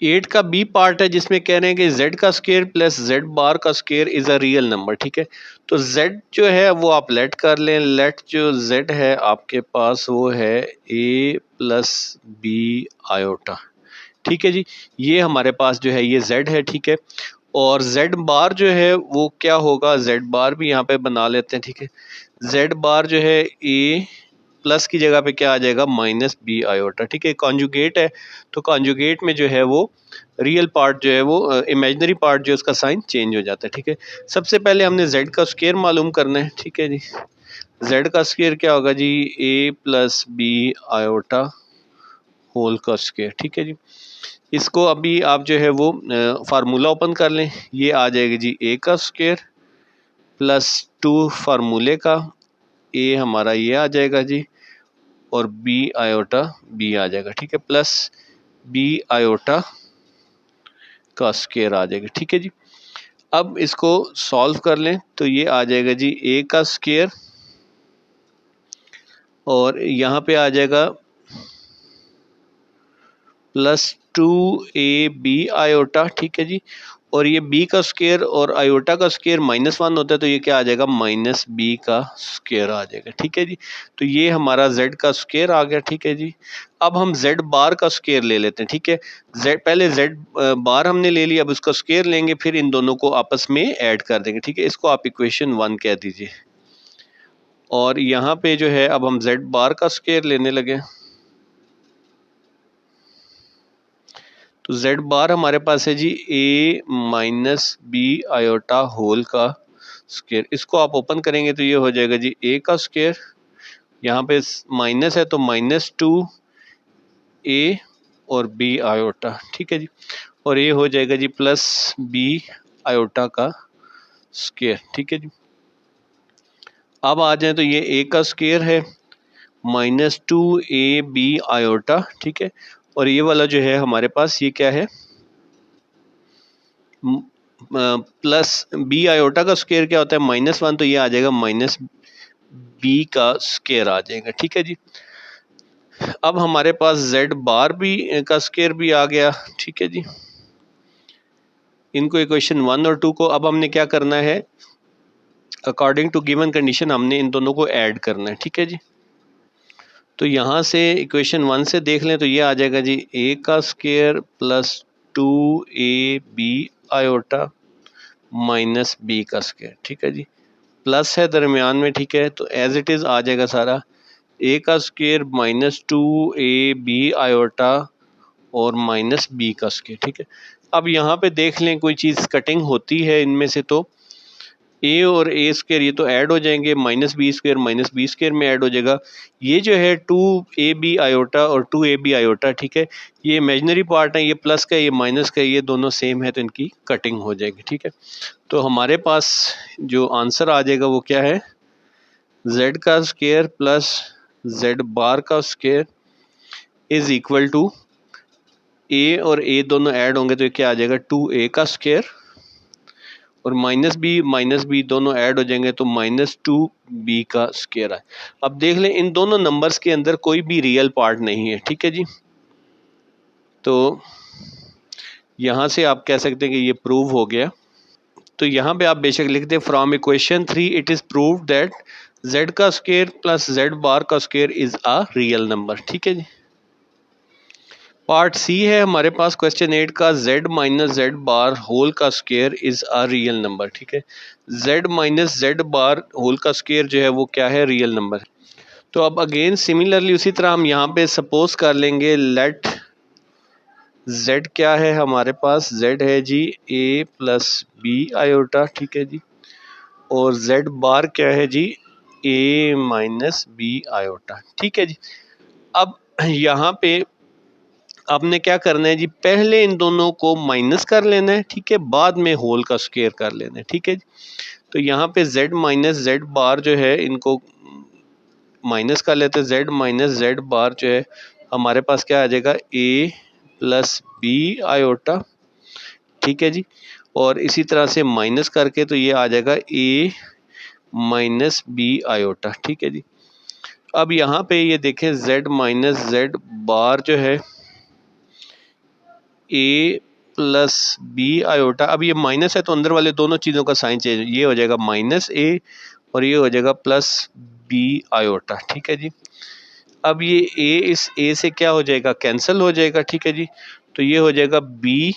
8 का बी पार्ट है जिसमें कह रहे हैं कि z का स्क्वायर प्लस z बार का square is a real number, ठीक है। तो z जो है वो आप लेट कर लें, लेट जो z है आपके पास वो है a प्लस बी आयोटा, ठीक है जी, ये हमारे पास जो है ये z है, ठीक है। और z बार जो है वो क्या होगा, z बार भी यहाँ पे बना लेते हैं, ठीक है। z बार जो है a प्लस की जगह पे क्या आ जाएगा, माइनस बी आयोटा, ठीक है। कॉन्जुगेट है तो कॉन्जुगेट में जो है वो रियल पार्ट जो है वो इमेजिनरी पार्ट जो है उसका साइन चेंज हो जाता है, ठीक है। सबसे पहले हमने z का स्क्वायर मालूम करना है, ठीक है जी। z का स्क्वायर क्या होगा जी, a plus B iota whole का स्क्वायर, ठीक है जी। इसको अभी आप जो है वो फार्मूला ओपन कर लें, ये आ जाएगा जी a का स्क्वायर प्लस 2 फार्मूले का a हमारा ये आ जाएगा जी, और बी आयोटा बी आ जाएगा, ठीक है, प्लस बी आयोटा का स्क्वायर आ जाएगा, ठीक है जी। अब इसको सॉल्व कर लें तो ये आ जाएगा जी ए का स्क्वायर, और यहाँ पे आ जाएगा प्लस 2ab आयोटा, ठीक है जी। और ये b का स्क्वायर और आयोटा का स्क्वायर -1 होता है तो ये क्या आ जाएगा, माइनस बी का स्क्वायर आ जाएगा, ठीक है जी। तो ये हमारा z का स्क्वायर आ गया, ठीक है जी। अब हम z बार का स्क्वायर ले लेते हैं, ठीक है। z पहले z बार हमने ले लिया, अब उसका स्क्वायर लेंगे, फिर इन दोनों को आपस में ऐड कर देंगे, ठीक है। इसको आप इक्वेशन 1 कह दीजिए। और यहाँ पे जो है अब हम z बार का स्क्वायर लेने लगे, तो z बार हमारे पास है जी a minus B iota whole का स्क्वायर। इसको आप ओपन करेंगे तो ये हो जाएगा जी a का स्क्वायर, यहाँ पे माइनस है तो -2a और b आयोटा, ठीक है जी। और ये हो जाएगा जी प्लस b आयोटा का स्क्वायर, ठीक है जी। अब आ जाए तो ये a का स्क्वायर है -2ab आयोटा, ठीक है। और ये वाला जो है हमारे पास ये क्या है, प्लस बी आयोटा का स्क्वायर क्या होता है, -1, तो ये आ जाएगा माइनस बी का स्क्वायर आ जाएगा, ठीक है जी। अब हमारे पास z बार भी का स्क्वायर भी आ गया, ठीक है जी। इनको इक्वेशन 1 और 2 को अब हमने क्या करना है, अकॉर्डिंग टू गिवन कंडीशन हमने इन दोनों को ऐड करना है, ठीक है जी। तो यहाँ से इक्वेशन 1 से देख लें तो ये आ जाएगा जी a का square plus 2ab iota minus B का स्क्वायर, ठीक है जी। प्लस है दरमियान में, ठीक है, तो एज इट इज़ आ जाएगा सारा a का स्क्वायर -2ab आयोटा और माइनस बी का स्क्वायर, ठीक है। अब यहाँ पे देख लें कोई चीज़ कटिंग होती है इनमें से तो a और a स्क्वायर ये तो ऐड हो जाएंगे, -b स्क्वायर में ऐड हो जाएगा। ये जो है 2ab आयोटा और 2ab आयोटा, ठीक है, ये इमेजिनरी पार्ट है, ये प्लस का ये माइनस का, ये दोनों सेम है तो इनकी कटिंग हो जाएगी, ठीक है। तो हमारे पास जो आंसर आ जाएगा वो क्या है, z का स्क्वायर प्लस z बार का square is equal to a और a दोनों ऐड होंगे तो क्या आ जाएगा, 2a का स्क्वायर, और माइनस बी दोनों ऐड हो जाएंगे तो -2b का स्क्वायर है। अब देख लें इन दोनों नंबर्स के अंदर कोई भी रियल पार्ट नहीं है, ठीक है जी। तो यहाँ से आप कह सकते हैं कि ये प्रूव हो गया। तो यहाँ पे आप बेशक लिख दें from equation 3 it is proved that z का स्क्वायर प्लस z बार का square is a real number, ठीक है जी। पार्ट सी है हमारे पास क्वेश्चन 8 का, z minus z bar whole का square is a real number, ठीक है। z minus z bar whole का स्क्वायर जो है वो क्या है, रियल नंबर। तो अब अगेन सिमिलरली उसी तरह हम यहाँ पे सपोज कर लेंगे लेट z क्या है हमारे पास, z है जी a प्लस बी आयोटा, ठीक है जी, और z बार क्या है जी a माइनस बी आयोटा, ठीक है जी। अब यहाँ पे आपने क्या करना है जी, पहले इन दोनों को माइनस कर लेना है, ठीक है, बाद में होल का स्क्वायर कर लेना है, ठीक है जी। तो यहाँ पे z माइनस जेड बार जो है इनको माइनस कर लेते हैं, z माइनस जेड बार जो है हमारे पास क्या आ जाएगा a प्लस बी आयोटा, ठीक है जी, और इसी तरह से माइनस करके तो ये आ जाएगा a माइनस बी आयोटा, ठीक है जी। अब यहाँ पे ये देखें z माइनस जेड बार जो है a प्लस बी आयोटा, अब ये माइनस है तो अंदर वाले दोनों चीज़ों का साइन चेंज, ये हो जाएगा माइनस a और ये हो जाएगा प्लस बी आयोटा, ठीक है जी। अब ये a इस a से क्या हो जाएगा, कैंसिल हो जाएगा, ठीक है जी, तो ये हो जाएगा b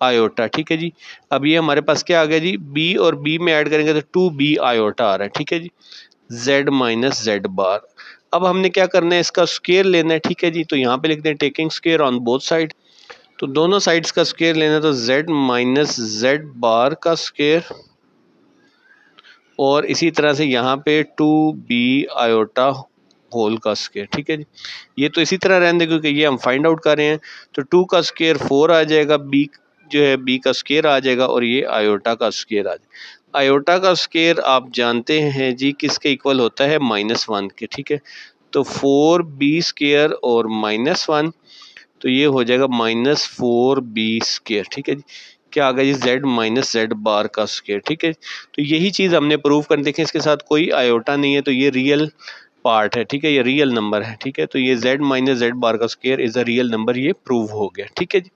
आयोटा, ठीक है जी। अब ये हमारे पास क्या आ गया जी, b और b में ऐड करेंगे तो 2b आयोटा आ रहा है, ठीक है जी, z माइनस जेड बार। अब हमने क्या करना है, इसका स्क्वायर लेना है, ठीक है जी, तो यहाँ पे लिखते हैं taking square on both side, तो दोनों साइड्स का स्क्वायर लेना है, तो z माइनस जेड बार का स्क्वायर और इसी तरह से यहाँ पे 2b आयोटा होल का स्क्वायर, ठीक है जी। ये तो इसी तरह रहने क्योंकि ये हम फाइंड आउट कर रहे हैं, तो 2 का स्क्वायर 4 आ जाएगा, b जो है b का स्क्वायर आ जाएगा और ये आयोटा का स्क्वायर आ जाएगा। आयोटा का स्क्वायर आप जानते हैं जी किसके इक्वल होता है, -1 के, ठीक है, तो 4b स्क्वायर और -1 तो ये हो जाएगा -4b स्क्वायर, ठीक है जी। क्या आ गया जी, z माइनस जेड बार का स्क्वायर, ठीक है। तो यही चीज़ हमने प्रूव कर, देखें इसके साथ कोई आयोटा नहीं है तो ये रियल पार्ट है, ठीक है, ये रियल नंबर है, ठीक है, तो ये z माइनस जेड बार का square is a real number, ये प्रूव हो गया, ठीक है जी।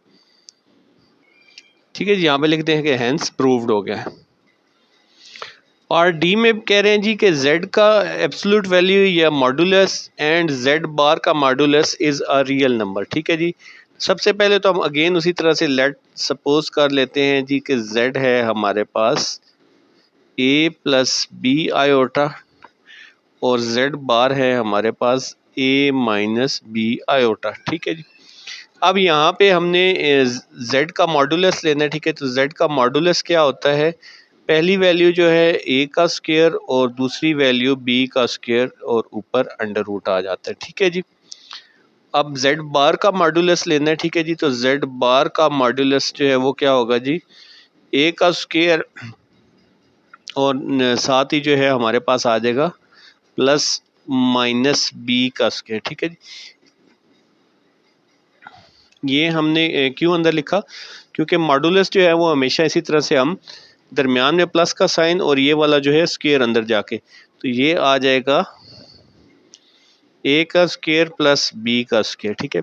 ठीक है जी, यहाँ पे लिखते हैं कि हैंस प्रूव्ड हो गया है। और डी में कह रहे हैं जी कि z का एब्सोल्यूट वैल्यू या मॉडुलस एंड z बार का modulus is a real number, ठीक है जी। सबसे पहले तो हम अगेन उसी तरह से लेट सपोज कर लेते हैं जी कि z है हमारे पास a प्लस बी आयोटा और z बार है हमारे पास a माइनस बी आयोटा, ठीक है जी। अब यहाँ पे हमने z का मॉडुलस लेना है, ठीक है, तो z का मॉडुलस क्या होता है, पहली वैल्यू जो है a का स्क्वायर और दूसरी वैल्यू b का स्क्वायर और ऊपर अंडर रूट आ जाता है, ठीक है जी। अब z बार का मॉडुलस लेना है, ठीक है जी, तो z बार का मॉडुलस जो है वो क्या होगा जी, a का स्क्वायर और साथ ही जो है हमारे पास आ जाएगा प्लस माइनस b का स्क्वायर, ठीक है जी। ये हमने क्यों अंदर लिखा, क्योंकि मॉडुलस जो है वो हमेशा इसी तरह से हम दरमियान में प्लस का साइन और ये वाला जो है स्क्वायर अंदर जाके, तो ये आ जाएगा a का स्क्वायर प्लस b का स्क्वायर, ठीक है।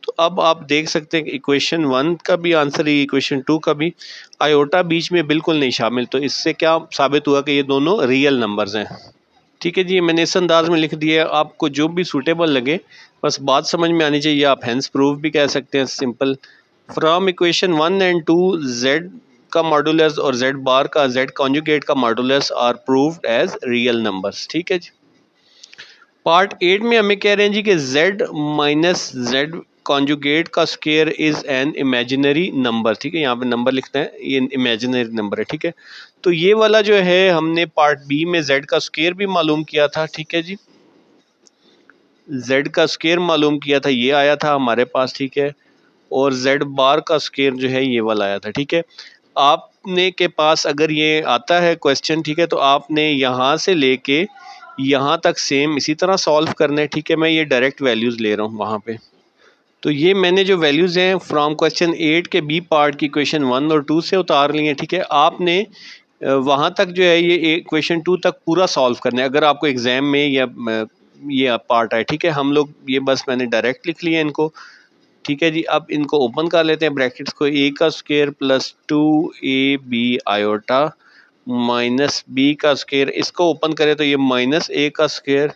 तो अब आप देख सकते हैं कि इक्वेशन 1 का भी आंसर है, इक्वेशन 2 का भी, आयोटा बीच में बिल्कुल नहीं शामिल, तो इससे क्या साबित हुआ कि ये दोनों रियल नंबर्स हैं, ठीक है जी। मैंने इस अंदाज में लिख दिया, आपको जो भी सूटेबल लगे, बस बात समझ में आनी चाहिए, आप हैंस प्रूफ भी कह सकते हैं simple. From equation 1 and 2 z का मॉडुलस और z बार का z कॉन्जुगेट का modulus are proved as real numbers, ठीक है जी। पार्ट 8 में हमें कह रहे हैं जी कि z माइनस जेड कॉन्जुगेट का square is an imaginary number, ठीक है, यहाँ पे नंबर लिखते हैं, ये इमेजिनरी नंबर है, ठीक है। तो ये वाला जो है हमने पार्ट बी में z का स्क्वायर भी मालूम किया था, ठीक है जी, z का स्क्वायर मालूम किया था, ये आया था हमारे पास, ठीक है, और z बार का स्क्वायर जो है ये वाला आया था, ठीक है। आपने के पास अगर ये आता है क्वेश्चन, ठीक है, तो आपने यहाँ से लेके यहाँ तक सेम इसी तरह सॉल्व करना है, ठीक है। मैं ये डायरेक्ट वैल्यूज़ ले रहा हूँ वहाँ पे, तो ये मैंने जो वैल्यूज़ हैं फ्रॉम क्वेश्चन 8 के बी पार्ट की क्वेश्चन 1 और 2 से उतार ली हैं, ठीक है। आपने वहाँ तक जो है ये क्वेश्चन 2 तक पूरा सॉल्व करना है अगर आपको एग्ज़ाम में या ये पार्ट है, ठीक है। हम लोग ये बस मैंने डायरेक्ट लिख लिया इनको, ठीक है जी। अब इनको ओपन कर लेते हैं ब्रैकेट्स को, a का square plus 2ab iota minus b का स्क्वायर, इसको ओपन करें तो ये माइनस a का स्क्वायर,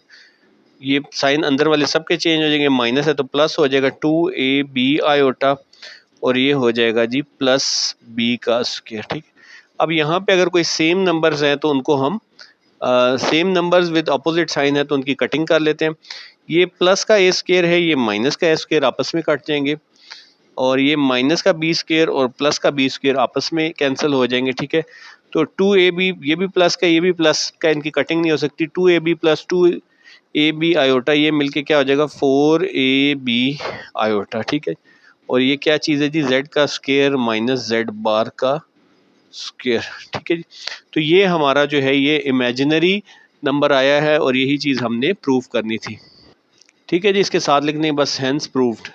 ये साइन अंदर वाले सबके चेंज हो जाएंगे, माइनस है तो प्लस हो जाएगा 2ab आयोटा और ये हो जाएगा जी प्लस b का स्क्वायर, ठीक। अब यहाँ पे अगर कोई सेम नंबर्स हैं तो उनको हम same numbers with opposite sign है तो उनकी कटिंग कर लेते हैं। ये प्लस का ए स्क्वायर है, ये माइनस का ए स्क्वायर आपस में कट जाएंगे, और ये माइनस का बी स्क्वायर और प्लस का बी स्क्वायर आपस में कैंसिल हो जाएंगे, ठीक है। तो 2ab, ये भी प्लस का ये भी प्लस का, इनकी कटिंग नहीं हो सकती। 2ab प्लस 2ab आयोटा, ये मिलके क्या हो जाएगा 4ab आयोटा, ठीक है। और ये क्या चीज़ है जी, z का स्क्वायर माइनस z बार का स्क्वायर, ठीक है जी। तो ये हमारा जो है ये इमेजिनरी नंबर आया है और यही चीज़ हमने प्रूव करनी थी, ठीक है जी। इसके साथ लिखने बस, हेंस प्रूव्ड।